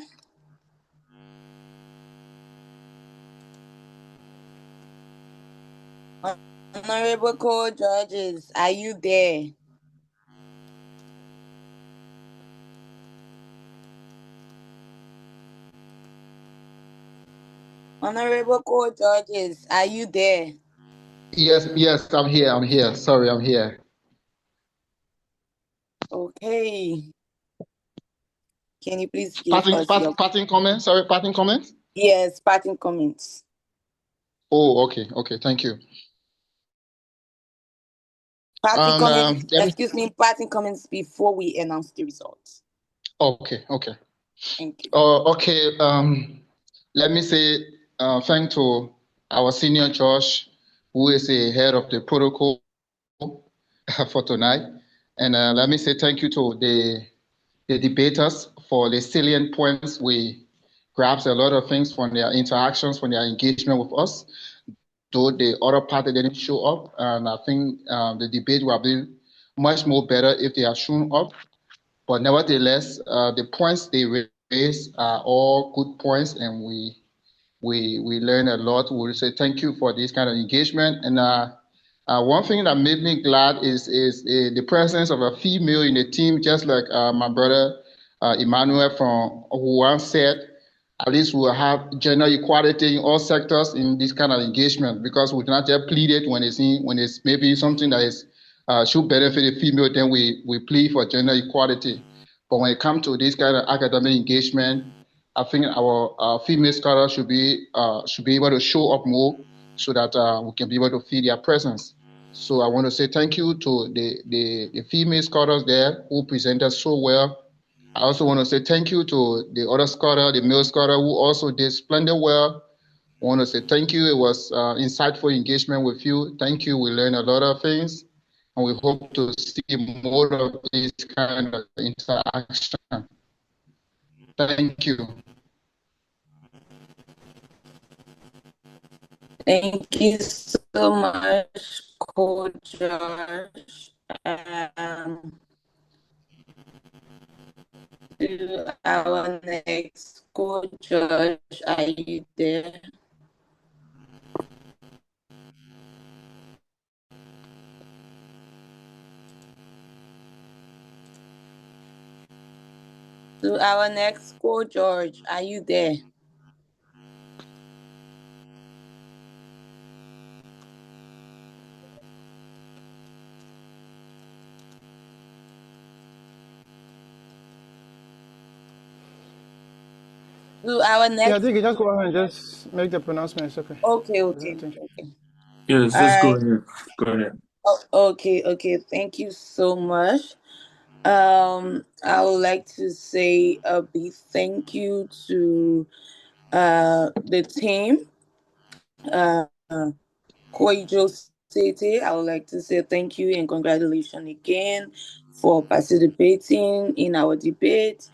Honorable co-judges, are you there? Honorable co-judges, are you there? Yes, I'm here. Sorry, I'm here. Okay. Can you please give us your... Parting comments? Sorry, parting comments? Yes, parting comments. Oh, okay, thank you. Parting comments, excuse me, parting comments before we announce the results. Okay. Thank you. Okay, let me say thank to our senior judge, who is the head of the protocol for tonight. And let me say thank you to the debaters for the salient points. We grabbed a lot of things from their interactions, from their engagement with us, though the other party didn't show up. And I think the debate would have been much more better if they had shown up. But nevertheless, the points they raised are all good points, and we learned a lot. We say thank you for this kind of engagement. And one thing that made me glad is the presence of a female in the team, just like my brother Emmanuel from Wuhan said. At least we'll have gender equality in all sectors in this kind of engagement, because we cannot just plead it when it's maybe something that is should benefit the female, then we plead for gender equality. But when it comes to this kind of academic engagement, I think our female scholars should be able to show up more, so that we can be able to feel their presence. So I want to say thank you to the female scholars there who presented so well. I also want to say thank you to the other scholar, the male scholar, who also did splendid well. I want to say thank you. It was insightful engagement with you. Thank you. We learned a lot of things, and we hope to see more of this kind of interaction. Thank you. Thank you so much, Co-Judge. To our next Co-Judge, are you there? To our next Co-Judge, are you there? To our next. Yeah, I think you just go ahead and just make the pronouncement. It's okay. Okay. Yes, All let's go right. ahead. Go ahead. Oh, okay. Thank you so much. I would like to say a big thank you to the team, Guizhou City. I would like to say thank you and congratulations again for participating in our debate.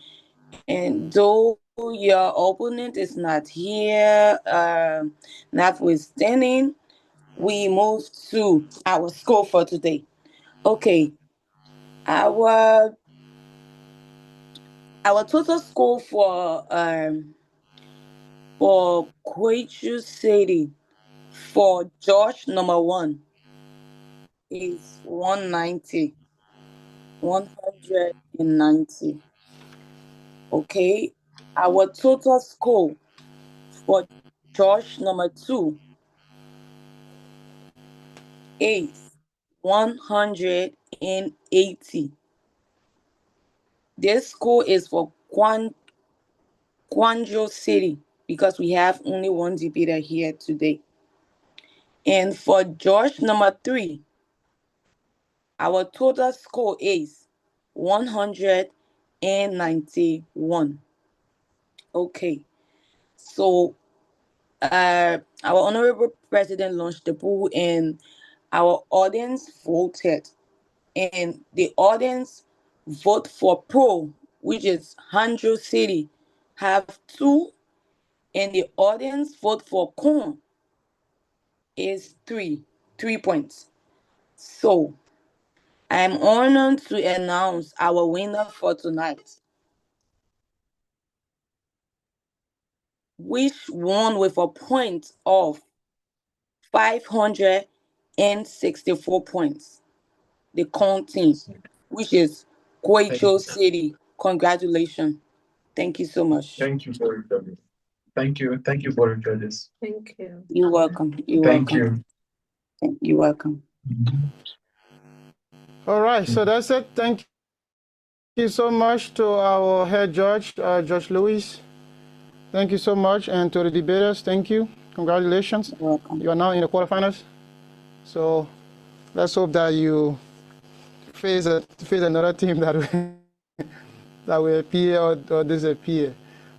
And though your opponent is not here, notwithstanding, we move to our score for today. Okay, our total score for Guizhou City for George number 1 is 190. 190. Okay, our total score for George number 2 is 180. This score is for Guangzhou City, because we have only one debater here today. And for George number 3, our total score is 191. Okay, so our honorable president launched the poll, and our audience voted, and the audience vote for pro, which is Hangzhou City, have 2, and the audience vote for con is 3 points. So I'm honored to announce our winner for tonight, which won with a point of 564 points. The con team, which is Guizhou City. Congratulations. Thank you so much. Thank you for your judges. Thank you for the judges. Thank you. You're welcome. Thank you. You're welcome. All right, so that's it. Thank you so much to our head judge, Judge Louis. Thank you so much, and to the debaters, thank you. Congratulations. You're welcome. You are now in the quarterfinals. So let's hope that you face another team that will appear or disappear.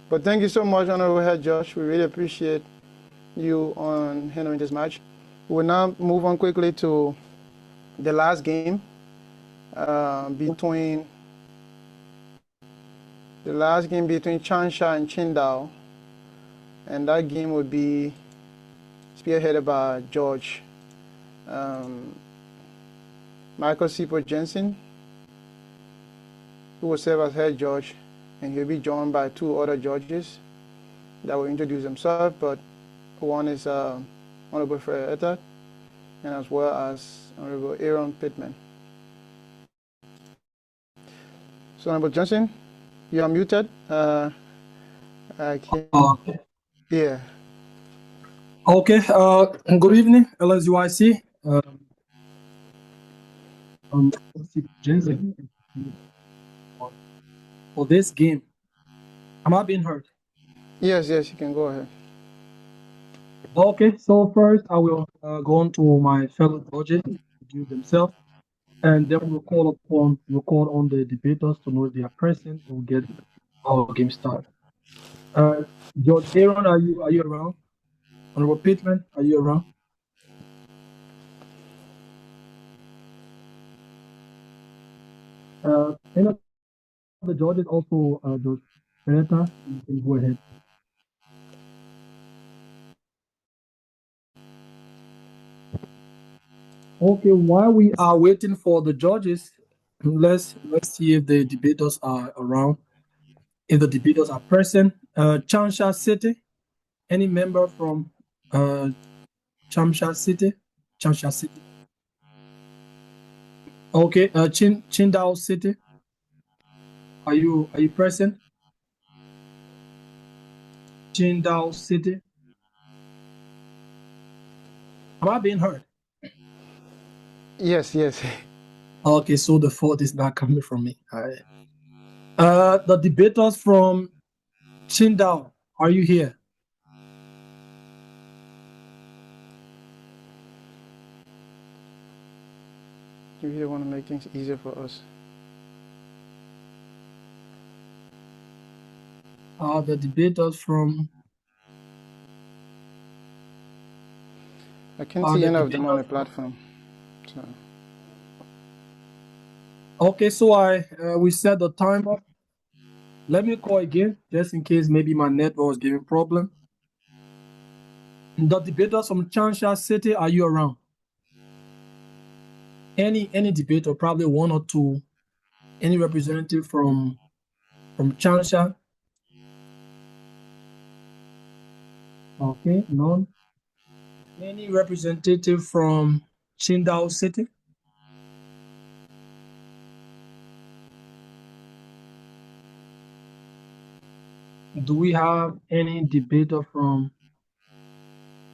But thank you so much, Honorable Head Judge. We really appreciate you on handling this match. We'll now move on quickly to the last game between Changsha and Qingdao, and that game would be spearheaded by George Michael Sieper Jensen, who will serve as head judge, and he'll be joined by two other judges that will introduce themselves, but one is Honorable Fred Etat, and as well as Honorable Aaron Pittman. So, Honorable Johnson, you are muted. I can't. Yeah. Okay. Good evening, LSUIC. Jensen for this game. Am I being heard? Yes, you can go ahead. Okay, so first I will go on to my fellow judges, introduce themselves, and then we'll call on the debaters to know if they are present. We'll get our game started. Judge Aaron, are you around? Honorable Pittman, are you around? Any of the judges also, Judge Peretta, you can go ahead. Okay, while we are waiting for the judges, let's see if the debaters are around. If the debaters are present, Changsha City, any member from Changsha City? Okay, Qingdao City, are you present? Qingdao City, am I being heard? Yes. Okay, so the fault is not coming from me. All right. The debaters from Qingdao, are you here? You really want to make things easier for us. The debaters from... I can't see any of them on the platform. So. Okay, so we set the time up. Let me call again, just in case maybe my network is giving problem. The debaters from Changsha City, are you around? Any debater, probably one or two. Any representative from Changsha? Okay, none. Any representative from Qingdao City? Do we have any debater from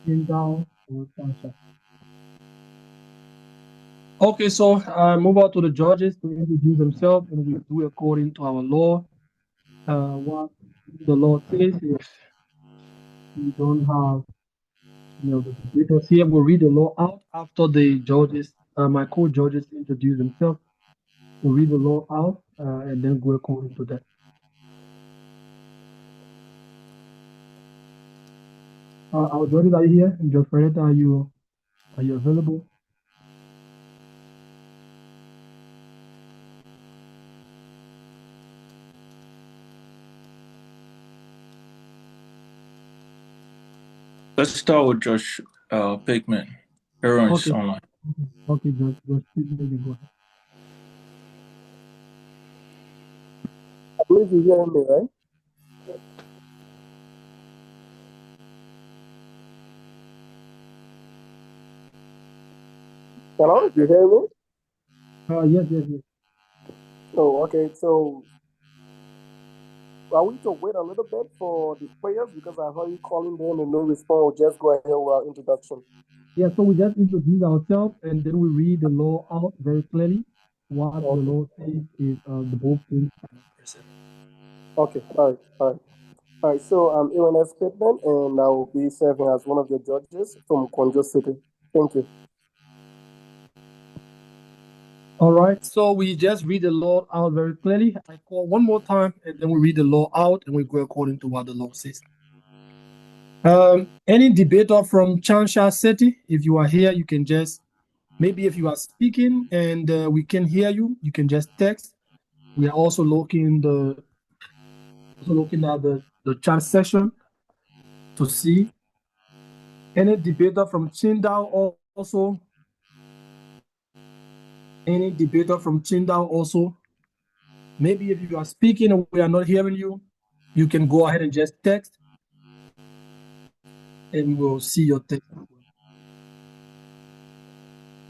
Qingdao or Changsha? Okay, so move on to the judges to introduce themselves, and we do according to our law. What the law says, if we don't have the debaters here, we'll read the law out after the judges, my co-judges introduce themselves. We'll read the law out and then go according to that. Our judges, are you here? And Judge Ferreira, are you available? Let's start with Josh Pittman. Aaron's online. Okay, Josh Pittman, you go ahead. I believe you hear me, right? Hello, do you hear me? Yes. Oh, okay. So, are we to wait a little bit for the prayers because I heard you calling them and no response? We'll just go ahead with our introduction. Yeah, so we just introduce ourselves and then we read the law out very clearly. What the law says is the both things are present. Okay, all right. So I'm Aaron S. Pittman, and I will be serving as one of the judges from Guizhou City. Thank you. All right, so we just read the law out very clearly. I call one more time, and then we read the law out, and we go according to what the law says. Any debater from Changsha City, if you are here, you can just, maybe if you are speaking and we can hear you, you can just text. We are also looking at the chat section to see. Any debater from Qingdao also. Any debater from Qingdao also. Maybe if you are speaking and we are not hearing you, you can go ahead and just text and we'll see your text.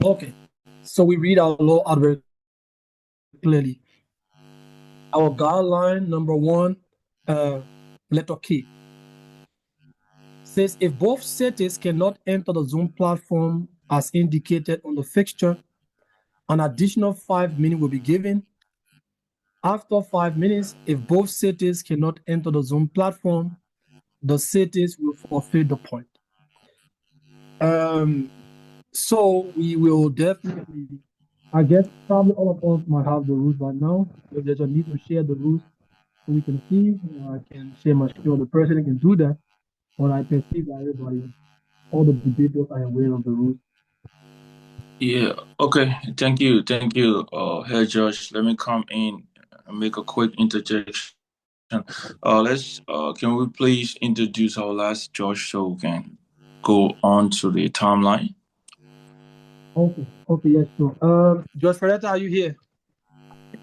Okay, so we read our law out very clearly. Our guideline number 1, letter K, says if both cities cannot enter the Zoom platform as indicated on the fixture, an additional 5 minutes will be given. After 5 minutes, if both cities cannot enter the Zoom platform, the cities will forfeit the point. So we will definitely, I guess probably all of us might have the rules right now. If there's a need to share the rules so we can see, I can share my screen. The president can do that, but I perceive that everybody, all the debaters are aware of the rules. Yeah. Okay. Thank you. Herr Josh. Let me come in and make a quick interjection. Can we please introduce our last Josh so we can go on to the timeline? Okay, yes, sure. Josh Ferretta, are you here?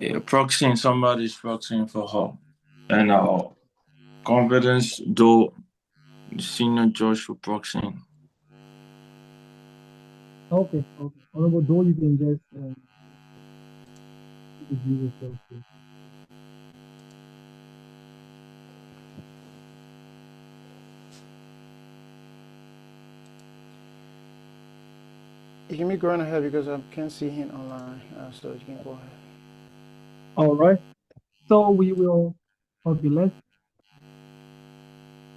Yeah, somebody's proxying for her. And confidence, though, senior Josh will proxying. Okay. Honorable Dole, you can just introduce yourself, please. You can be going ahead because I can't see him online, so you can go ahead. All right. So we will, okay,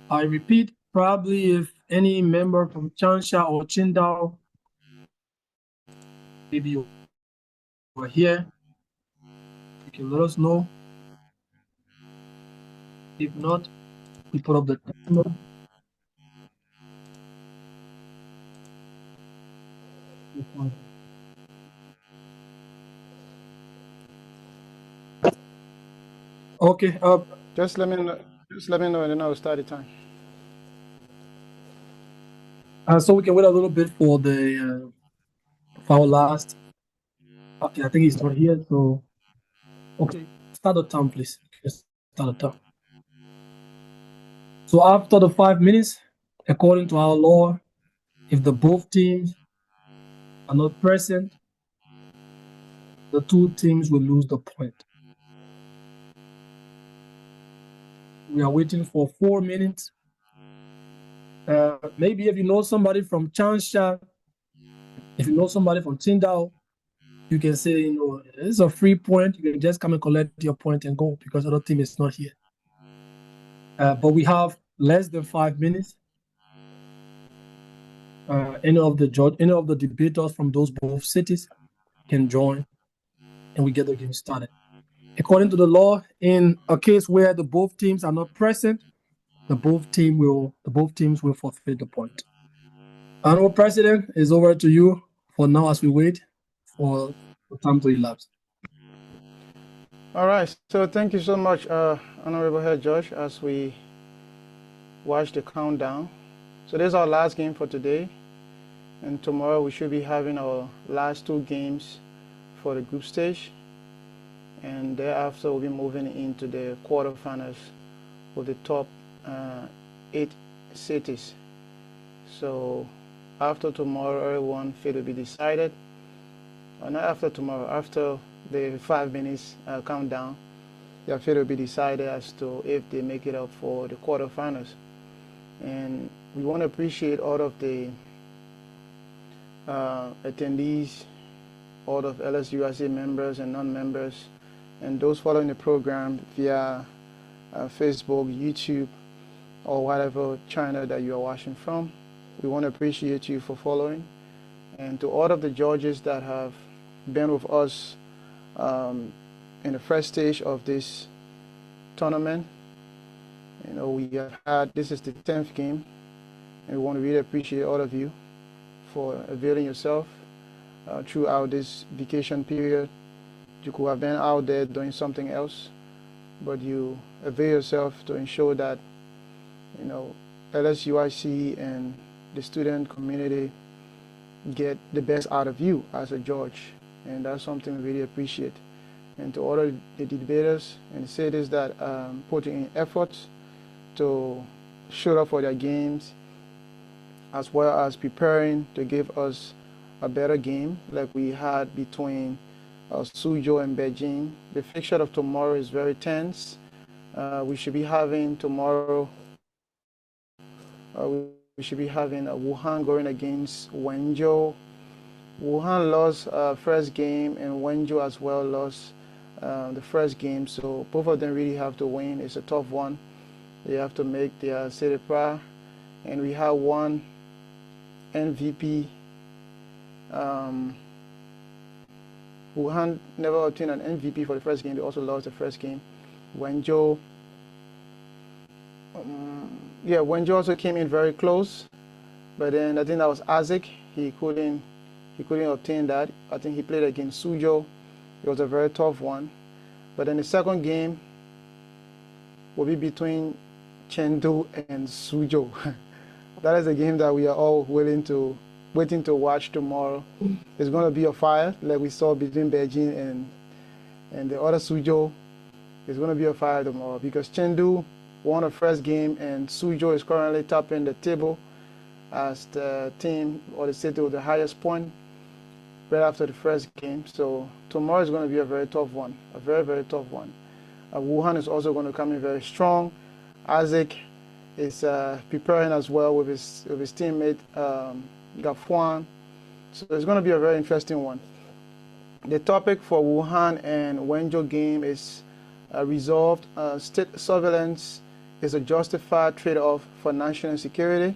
I repeat, probably if any member from Changsha or Qingdao, maybe you are here, you can let us know. If not, we put up the timer. Okay. Just let me know. And then I'll start the time. So we can wait a little bit for the for our last. Okay, I think he's not here. So, okay, start the time, please. Just start the time. So after the 5 minutes, according to our law, if the both teams are not present, the two teams will lose the point. We are waiting for 4 minutes. Maybe if you know somebody from Changsha, if you know somebody from Qingdao, you can say, it's a free point. You can just come and collect your point and go because the other team is not here. But we have less than 5 minutes. Any of the debaters from those both cities can join, and we get the game started. According to the law, in a case where the both teams are not present, the both teams will forfeit the point. Honorable President, it's over to you for now as we wait for the time to elapse. All right. So thank you so much, Honorable Head Judge, as we watch the countdown. So this is our last game for today, and tomorrow we should be having our last 2 games for the group stage, and thereafter we'll be moving into the quarterfinals with the top 8 cities. So after tomorrow, everyone fate will be decided. Or not after tomorrow, after the 5 minutes countdown, their fate will be decided as to if they make it up for the quarterfinals. And we want to appreciate all of the attendees, all of LSUIC members and non-members, and those following the program via Facebook, YouTube, or whatever channel that you are watching from. We want to appreciate you for following. And to all of the judges that have been with us in the first stage of this tournament, we have had, this is the 10th game, And we want to really appreciate all of you for availing yourself throughout this vacation period. You could have been out there doing something else, but you avail yourself to ensure that, you know, LSUIC and the student community get the best out of you as a judge. And that's something we really appreciate. And to all of the debaters and say this, that putting in efforts to show up for their games, as well as preparing to give us a better game like we had between Xuzhou and Beijing. The fixture of tomorrow is very tense. We should be having tomorrow, we should be having Wuhan going against Wenzhou. Wuhan lost first game, and Wenzhou as well lost the first game. So both of them really have to win. It's a tough one. They have to make their city proud. And we have one MVP. Wuhan never obtained an MVP for the first game. They also lost the first game. Wenzhou, Wenzhou also came in very close, but then I think that was Isaac. He couldn't obtain that. I think he played against Xuzhou. It was a very tough one. But then the second game will be between Chengdu and Xuzhou. That is a game that we are all waiting to watch tomorrow. It's going to be a fire like we saw between Beijing and the other Xuzhou. It's going to be a fire tomorrow because Chengdu won the first game and Xuzhou is currently topping the table as the team or the city with the highest point right after the first game. So tomorrow is going to be a very tough one, a very, very tough one. Wuhan is also going to come in very strong. Isaac is preparing as well with his teammate Gafuan. So it's going to be a very interesting one. The topic for Wuhan and Wenzhou game is resolved. State surveillance is a justified trade-off for national security.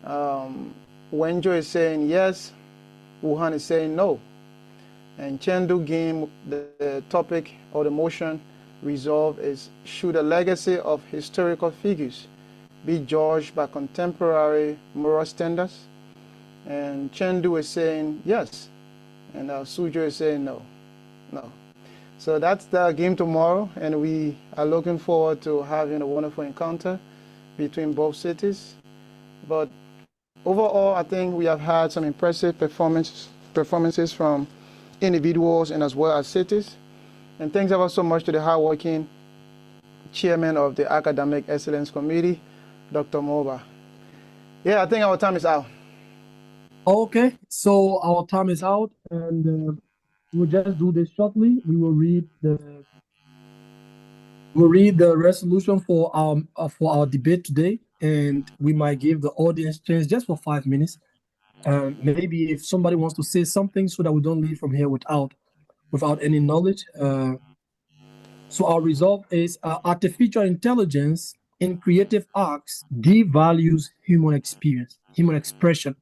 Wenzhou is saying yes, Wuhan is saying no. And Chengdu game, the topic or the motion resolved is, should a legacy of historical figures be judged by contemporary moral standards? And Chengdu is saying yes, and Xuzhou is saying no. So that's the game tomorrow, and we are looking forward to having a wonderful encounter between both cities. But overall, I think we have had some impressive performances from individuals and as well as cities. And thanks ever so much to the hardworking chairman of the Academic Excellence Committee, Dr. Moba. Yeah, I think our time is out. Okay, so our time is out, and we'll just do this shortly. We will read the resolution for our debate today, and we might give the audience chance just for 5 minutes. Maybe if somebody wants to say something, so that we don't leave from here without any knowledge. So our resolve is artificial intelligence in creative acts devalues human experience, human expression.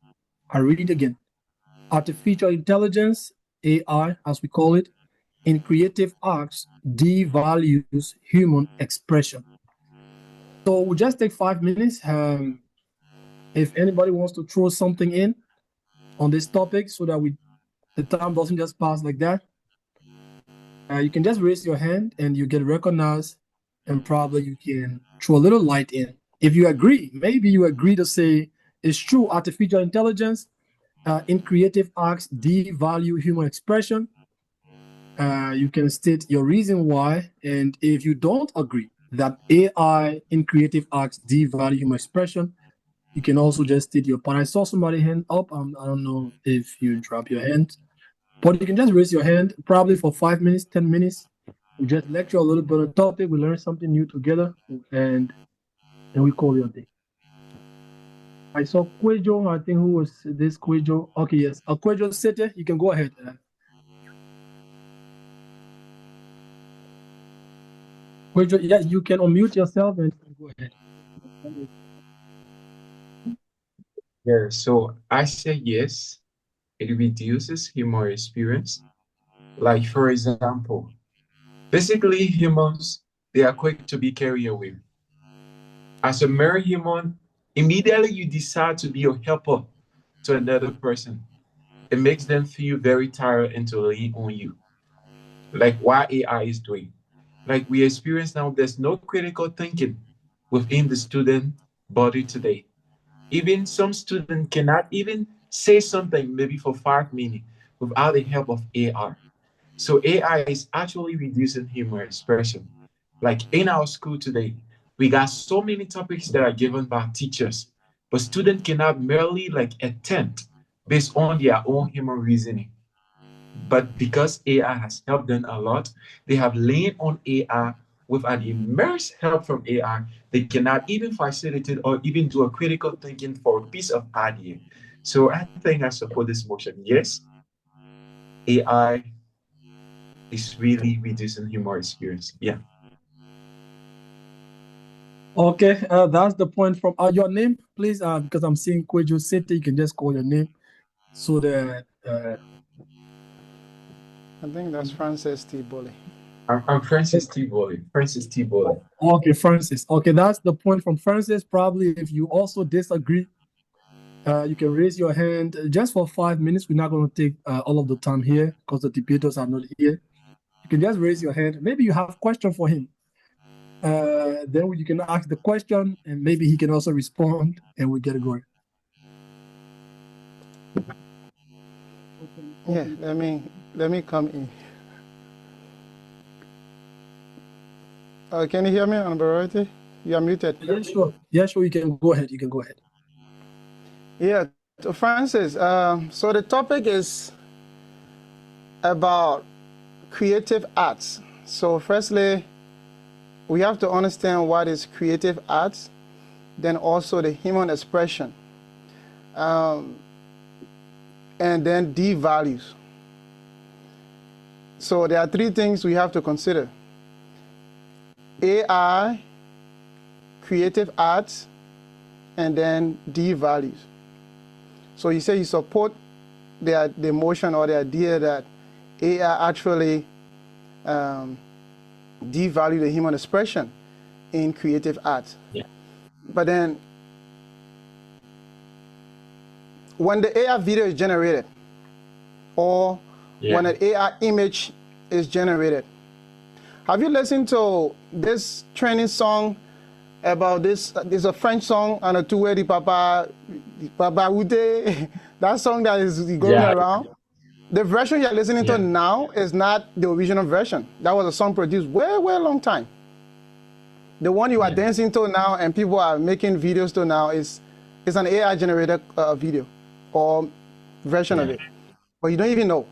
I read it again. Artificial intelligence, AI as we call it, in creative acts devalues human expression. So we'll just take 5 minutes. If anybody wants to throw something in on this topic so that the time doesn't just pass like that, you can just raise your hand and you get recognized, and probably you can throw a little light in. If you agree, maybe you agree to say it's true, artificial intelligence in creative acts devalue human expression. You can state your reason why. And if you don't agree that AI in creative acts devalue human expression, you can also just state your part. I saw somebody hand up. I don't know if you drop your hand, but you can just raise your hand, probably for 5 minutes, 10 minutes. We just lecture a little bit on the topic. We learn something new together, and we call it a day. I saw Guizhou. I think who was this Guizhou? Okay, yes. Guizhou Sete, you can go ahead. Guizhou, yes, you can unmute yourself and go ahead. Yeah, so I say yes, it reduces human experience. Like, for example, basically humans, they are quick to be carried away. As a mere human, Immediately you decide to be a helper to another person. It makes them feel very tired and to lean on you. Like what AI is doing. Like we experience now, there's no critical thinking within the student body today. Even some students cannot even say something maybe for 5 minutes without the help of AI. So AI is actually reducing human expression. Like in our school today, we got so many topics that are given by teachers, but students cannot merely like attempt based on their own human reasoning. But because AI has helped them a lot, they have leaned on AI with an immense help from AI. They cannot even facilitate or even do a critical thinking for a piece of idea. So I think I support this motion. Yes, AI is really reducing human experience. Yeah. Okay, that's the point from your name, please, because I'm seeing Guizhou City. You can just call your name so that. I think that's Francis T. Bully. I'm Francis T. Bully. Francis T. Bully. Okay, Francis. Okay, that's the point from Francis. Probably if you also disagree, you can raise your hand just for 5 minutes. We're not going to take all of the time here because the debaters are not here. You can just raise your hand. Maybe you have a question for him. Then you can ask the question and maybe he can also respond and we get it going. Yeah, let me come in. Can you hear me, Honorable? You are muted. Yeah, sure. Yeah, sure. You can go ahead. You can go ahead. Yeah, so Francis. So the topic is about creative arts. So firstly, we have to understand what is creative arts, then also the human expression, and then devalues. So there are three things we have to consider: AI, creative arts, and then devalues. So you say you support the motion or the idea that AI actually devalue the human expression in creative arts. Yeah. But then when the AI video is generated or when an AI image is generated, have you listened to this trending song about this? There's a French song and a two-way Papa Ute. That song that is going around. The version you're listening to now is not the original version. That was a song produced way long time. The one you are dancing to now and people are making videos to now is an AI generated video or version of it. But you don't even know.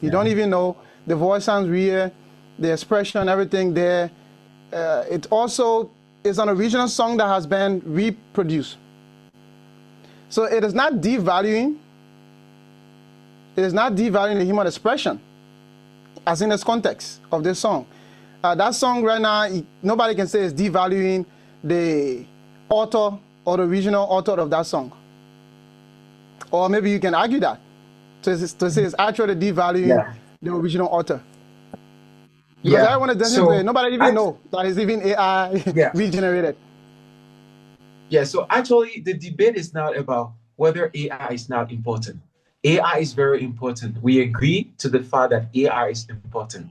You don't even know. The voice sounds real, the expression, everything there. It also is an original song that has been reproduced. So it is not devaluing. It is not devaluing the human expression, as in this context of this song. That song right now, nobody can say it's devaluing the author or the original author of that song. Or maybe you can argue that to say it's actually devaluing the original author. Because everyone is dancing to it. Nobody even know that it's even AI regenerated. Yeah, so actually the debate is not about whether AI is not important. AI is very important. We agree to the fact that AI is important.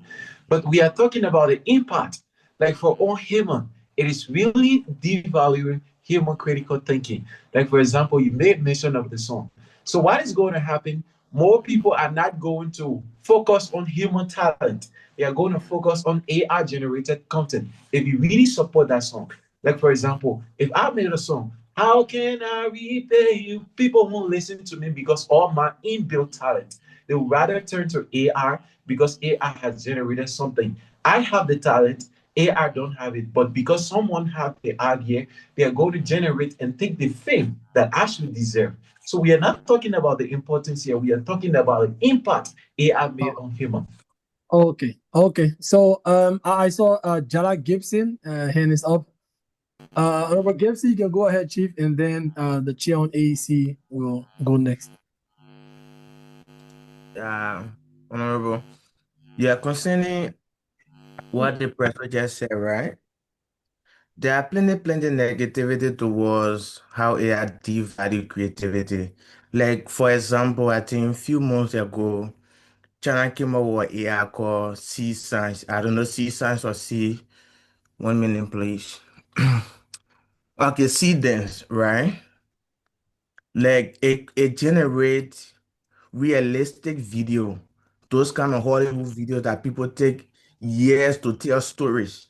But we are talking about the impact. Like for all human, it is really devaluing human critical thinking. Like for example, you made mention of the song. So what is going to happen? More people are not going to focus on human talent. They are going to focus on AI generated content. If you really support that song, like for example, if I made a song, how can I repay you? People won't listen to me because all my inbuilt talent. They would rather turn to AI because AI has generated something. I have the talent, AI don't have it, but because someone had the idea, they are going to generate and take the fame that I should deserve. So we are not talking about the importance here. We are talking about the impact AI made on human. Okay. So I saw Jala Gibson hand is up. Honorable Gibson, you can go ahead, Chief, and then the chair on AEC will go next. Honorable, concerning what the professor just said, right? There are plenty negativity towards how AI devalue creativity. Like for example, I think a few months ago, China came up with AI called C Science. I don't know C Science or C 1 million, please. Okay, C Dance, right? Like it generates realistic video, those kind of Hollywood videos that people take years to tell stories.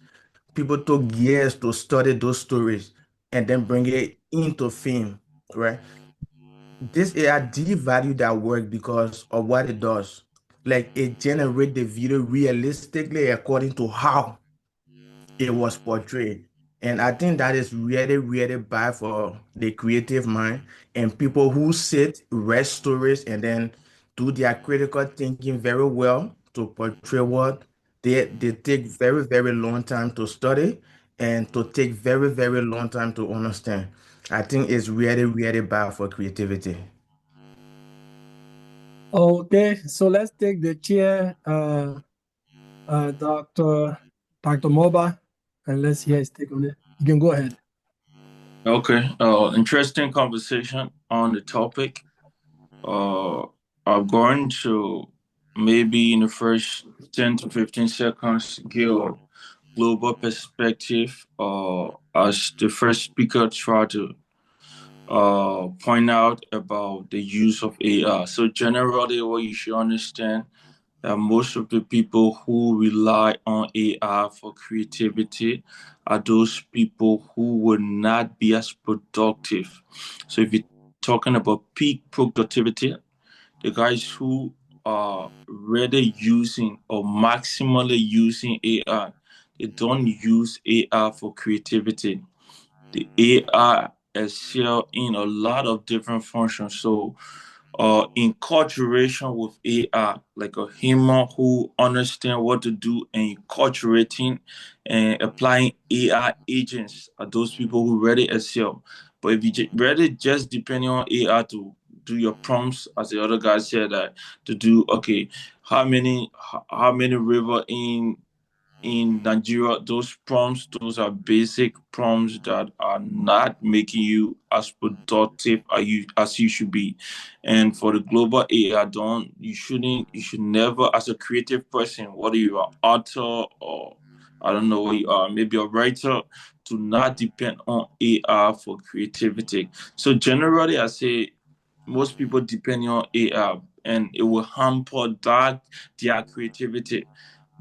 People took years to study those stories and then bring it into film, right? This AI devalue that work because of what it does. Like it generates the video realistically according to how it was portrayed. And I think that is really, really bad for the creative mind and people who sit, read stories, and then do their critical thinking very well to portray what they take very, very long time to study and to take very, very long time to understand. I think it's really, really bad for creativity. Okay, so let's take the chair, Dr. Moba, and let's hear his take on it. You can go ahead. Okay. Interesting conversation on the topic. I'm going to maybe in the first 10 to 15 seconds give a global perspective as the first speaker try to point out about the use of AI. So generally what you should understand that most of the people who rely on AI for creativity are those people who will not be as productive. So if you're talking about peak productivity, the guys who are really using or maximally using AI, they don't use AI for creativity. The AI excel in a lot of different functions. So in culturation with AI, like a human who understand what to do and inculturating and applying AI agents are those people who really excel. But if you really just depending on AI to do your prompts, as the other guy said, that to do okay, how many river in Nigeria, those prompts, those are basic prompts that are not making you as productive as you should be. And for the global AI, you should never, as a creative person, whether you're an author or I don't know what you are, maybe a writer, to not depend on AI for creativity. So generally, I say most people depend on AI and it will hamper their creativity.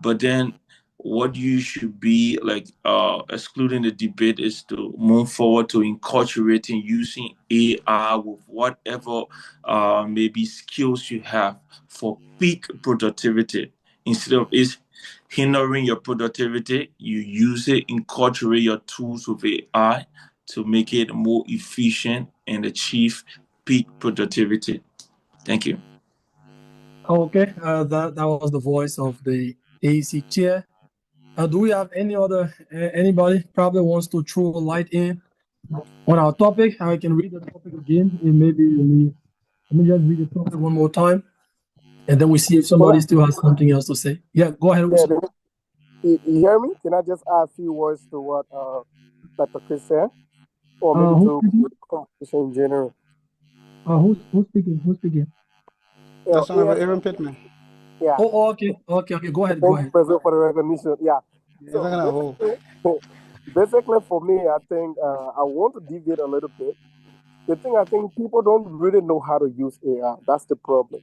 But then what you should be like excluding the debate is to move forward to incorporating using AI with whatever maybe skills you have for peak productivity. Instead of it hindering your productivity, you use it, incorporate your tools with AI to make it more efficient and achieve peak productivity. Thank you. Okay, that was the voice of the AEC chair. Do we have anybody probably wants to throw a light in on our topic? I can read the topic again, and maybe let me just read the topic one more time, and then we see if somebody still has something else to say. Yeah, go ahead. Yeah, you hear me? Can I just add a few words to what Dr. Chris said? Or maybe to the conversation in general? Who's speaking? Who's speaking? That's Honorable Aaron Pittman. Yeah. Oh, okay. Go ahead. Thank you, President, for the recognition. Yeah. So basically, for me, I think I want to deviate a little bit. The thing I think people don't really know how to use AI. That's the problem.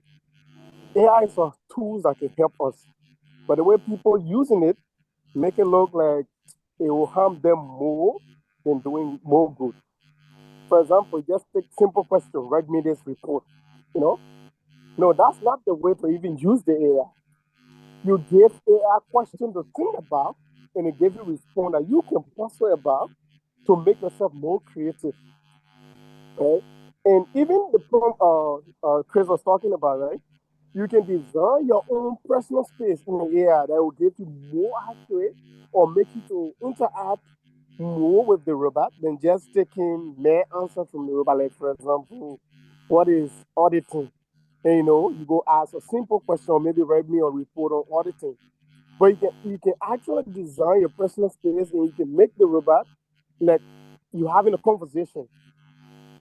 AI is a tool that can help us, but the way people using it make it look like it will harm them more than doing more good. For example, just take simple question, write me this report. No, that's not the way to even use the AI. You give AI question to think about, and it gives you response that you can answer about to make yourself more creative. Okay, and even the prompt Chris was talking about, right? You can design your own personal space in the AI that will give you more accurate or make you to interact more with the robot than just taking mere answer from the robot. Like, for example, what is auditing? And you go ask a simple question or maybe write me a report on auditing. But you can actually design your personal space and you can make the robot like you having a conversation.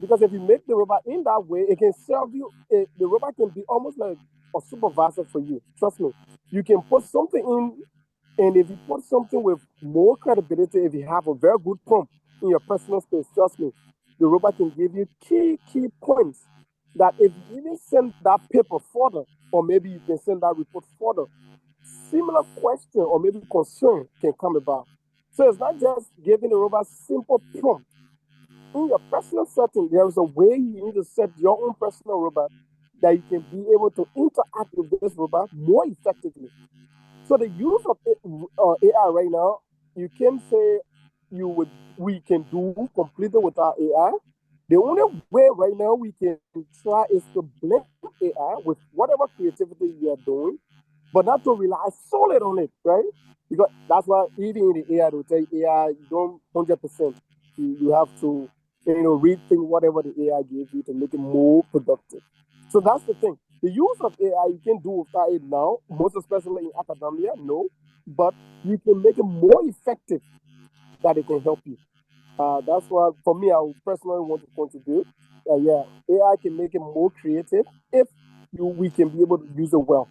Because if you make the robot in that way, it can serve you. The robot can be almost like a supervisor for you. Trust me. You can put something in, and if you put something with more credibility, if you have a very good prompt in your personal space, trust me, the robot can give you key points that if you even send that paper further, or maybe you can send that report further, similar question or maybe concern can come about. So it's not just giving the robot simple prompt. In your personal setting, there is a way you need to set your own personal robot that you can be able to interact with this robot more effectively. So the use of AI right now, you can say we can do completely without AI. The only way right now we can try is to blend AI with whatever creativity you are doing, but not to rely solely on it, right? Because that's why even in the AI, they'll tell you AI, you don't 100%. You have to, rethink whatever the AI gives you to make it more productive. So that's the thing. The use of AI, you can do without it now, most especially in academia, no, but you can make it more effective that it can help you. That's why, for me, I would personally want to contribute. AI can make it more creative if we can be able to use it well.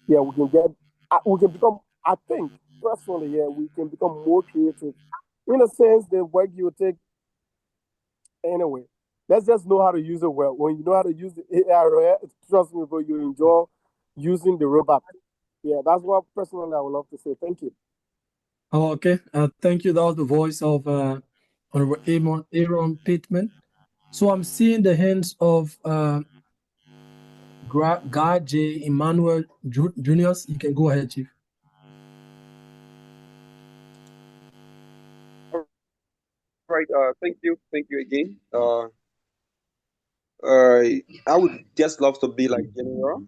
Yeah, we can become, I think, personally, we can become more creative. In a sense, the work you take, anyway, let's just know how to use it well. When you know how to use the AI, right, trust me, bro, you enjoy using the robot. Yeah, that's what personally I would love to say. Thank you. Oh, okay. Thank you. That was the voice of Honorable Aaron Pittman. So I'm seeing the hands of Guy J. Emmanuel Juniors. You can go ahead, Chief. Right. Thank you again. I would just love to be like General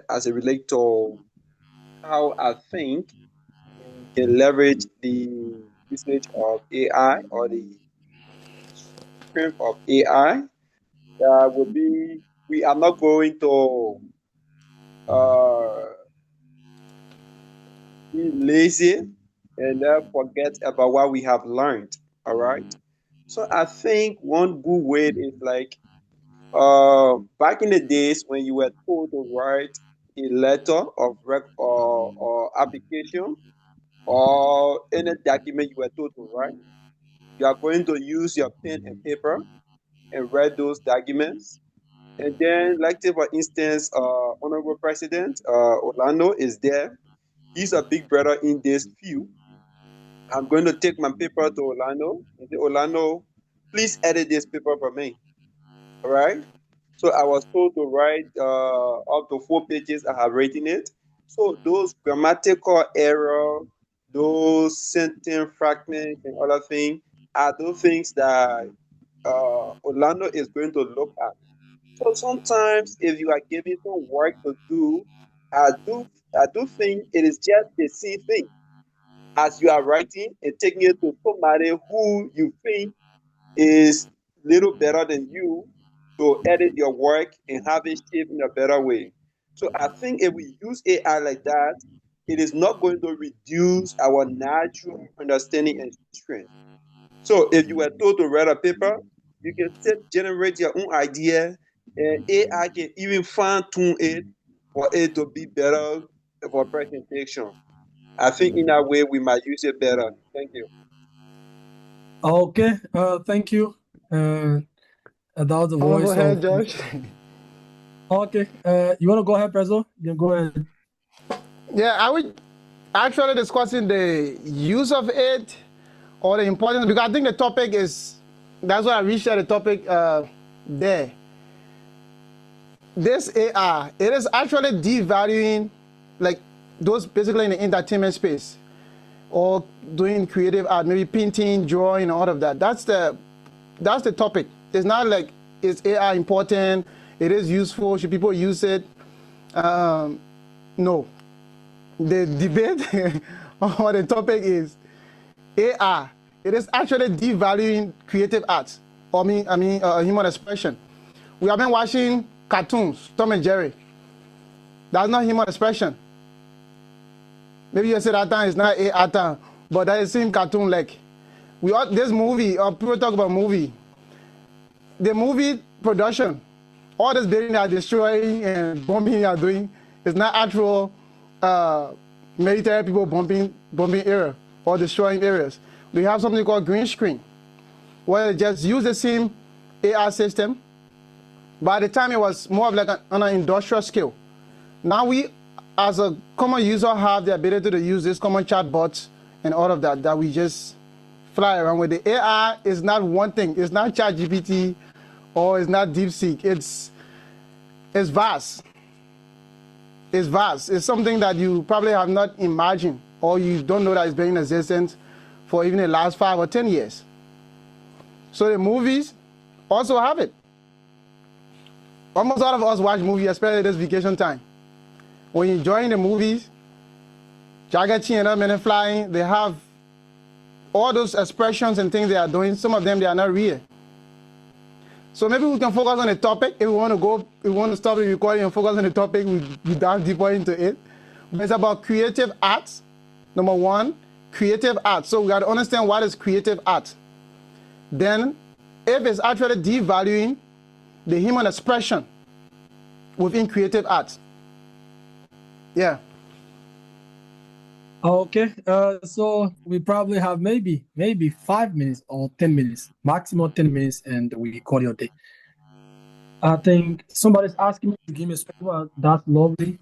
as it relates to how I think we can leverage the usage of AI or the strength of AI. Would be we are not going to be lazy and forget about what we have learned. All right. So I think one good way is like back in the days when you were told to write a letter of or application or any document you were told to write, you are going to use your pen and paper and write those documents. And then, like say for instance, Honorable President Orlando is there. He's a big brother in this field. I'm going to take my paper to Orlando and say, Orlando, please edit this paper for me. All right. So I was told to write up to 4 pages. I have written it. So those grammatical error, those sentence fragments and other things are those things that Orlando is going to look at. So sometimes if you are given some work to do, I do think it is just the same thing as you are writing and taking it to somebody who you think is little better than you to edit your work and have it shaped in a better way. So I think if we use AI like that, it is not going to reduce our natural understanding and strength. So if you were told to write a paper, you can still generate your own idea, and AI can even fine tune it for it to be better for presentation. I think in that way we might use it better. Thank you. Okay. Thank you. That was the voice Go ahead, of. Josh. Okay. You want to go ahead, Prezo? You can go ahead. Yeah, I would actually discussing the use of it or the importance, because I think the topic is, that's why I reached out the topic there. This AI, it is actually devaluing like those basically in the entertainment space or doing creative art, maybe painting, drawing, all of that. That's the topic. It's not like is AI important, it is useful, should people use it? No. The debate or the topic is AI. It is actually devaluing creative arts, or human expression. We have been watching cartoons, Tom and Jerry. That's not human expression. Maybe you say that time is not AI time, but that is same cartoon like. This movie, people talk about movie. The movie production, all this building they are destroying and bombing they are doing, is not actual military people bombing area or destroying areas. We have something called green screen, where they just use the same AI system. By the time it was more of like on an industrial scale. Now we, as a common user, have the ability to use this common chatbots and all of that we just fly around with. The AI is not one thing. It's not ChatGPT or it's not DeepSeek. It's vast. It's vast. It's something that you probably have not imagined or you don't know that it's been in existence for even the last 5 or 10 years. So the movies also have it. Almost all of us watch movies, especially this vacation time. When you're enjoying the movies, Jagachi and other men flying, they have all those expressions and things they are doing. Some of them, they are not real. So maybe we can focus on the topic. If we want to stop the recording and focus on the topic, we dive deeper into it. But it's about creative arts. Number one, creative art. So we got to understand what is creative art. Then, if it's actually devaluing the human expression within creative art. Yeah. Okay. So we probably have maybe 5 minutes or 10 minutes, maximum 10 minutes, and we call your day. I think somebody's asking me to give me a super. That's lovely.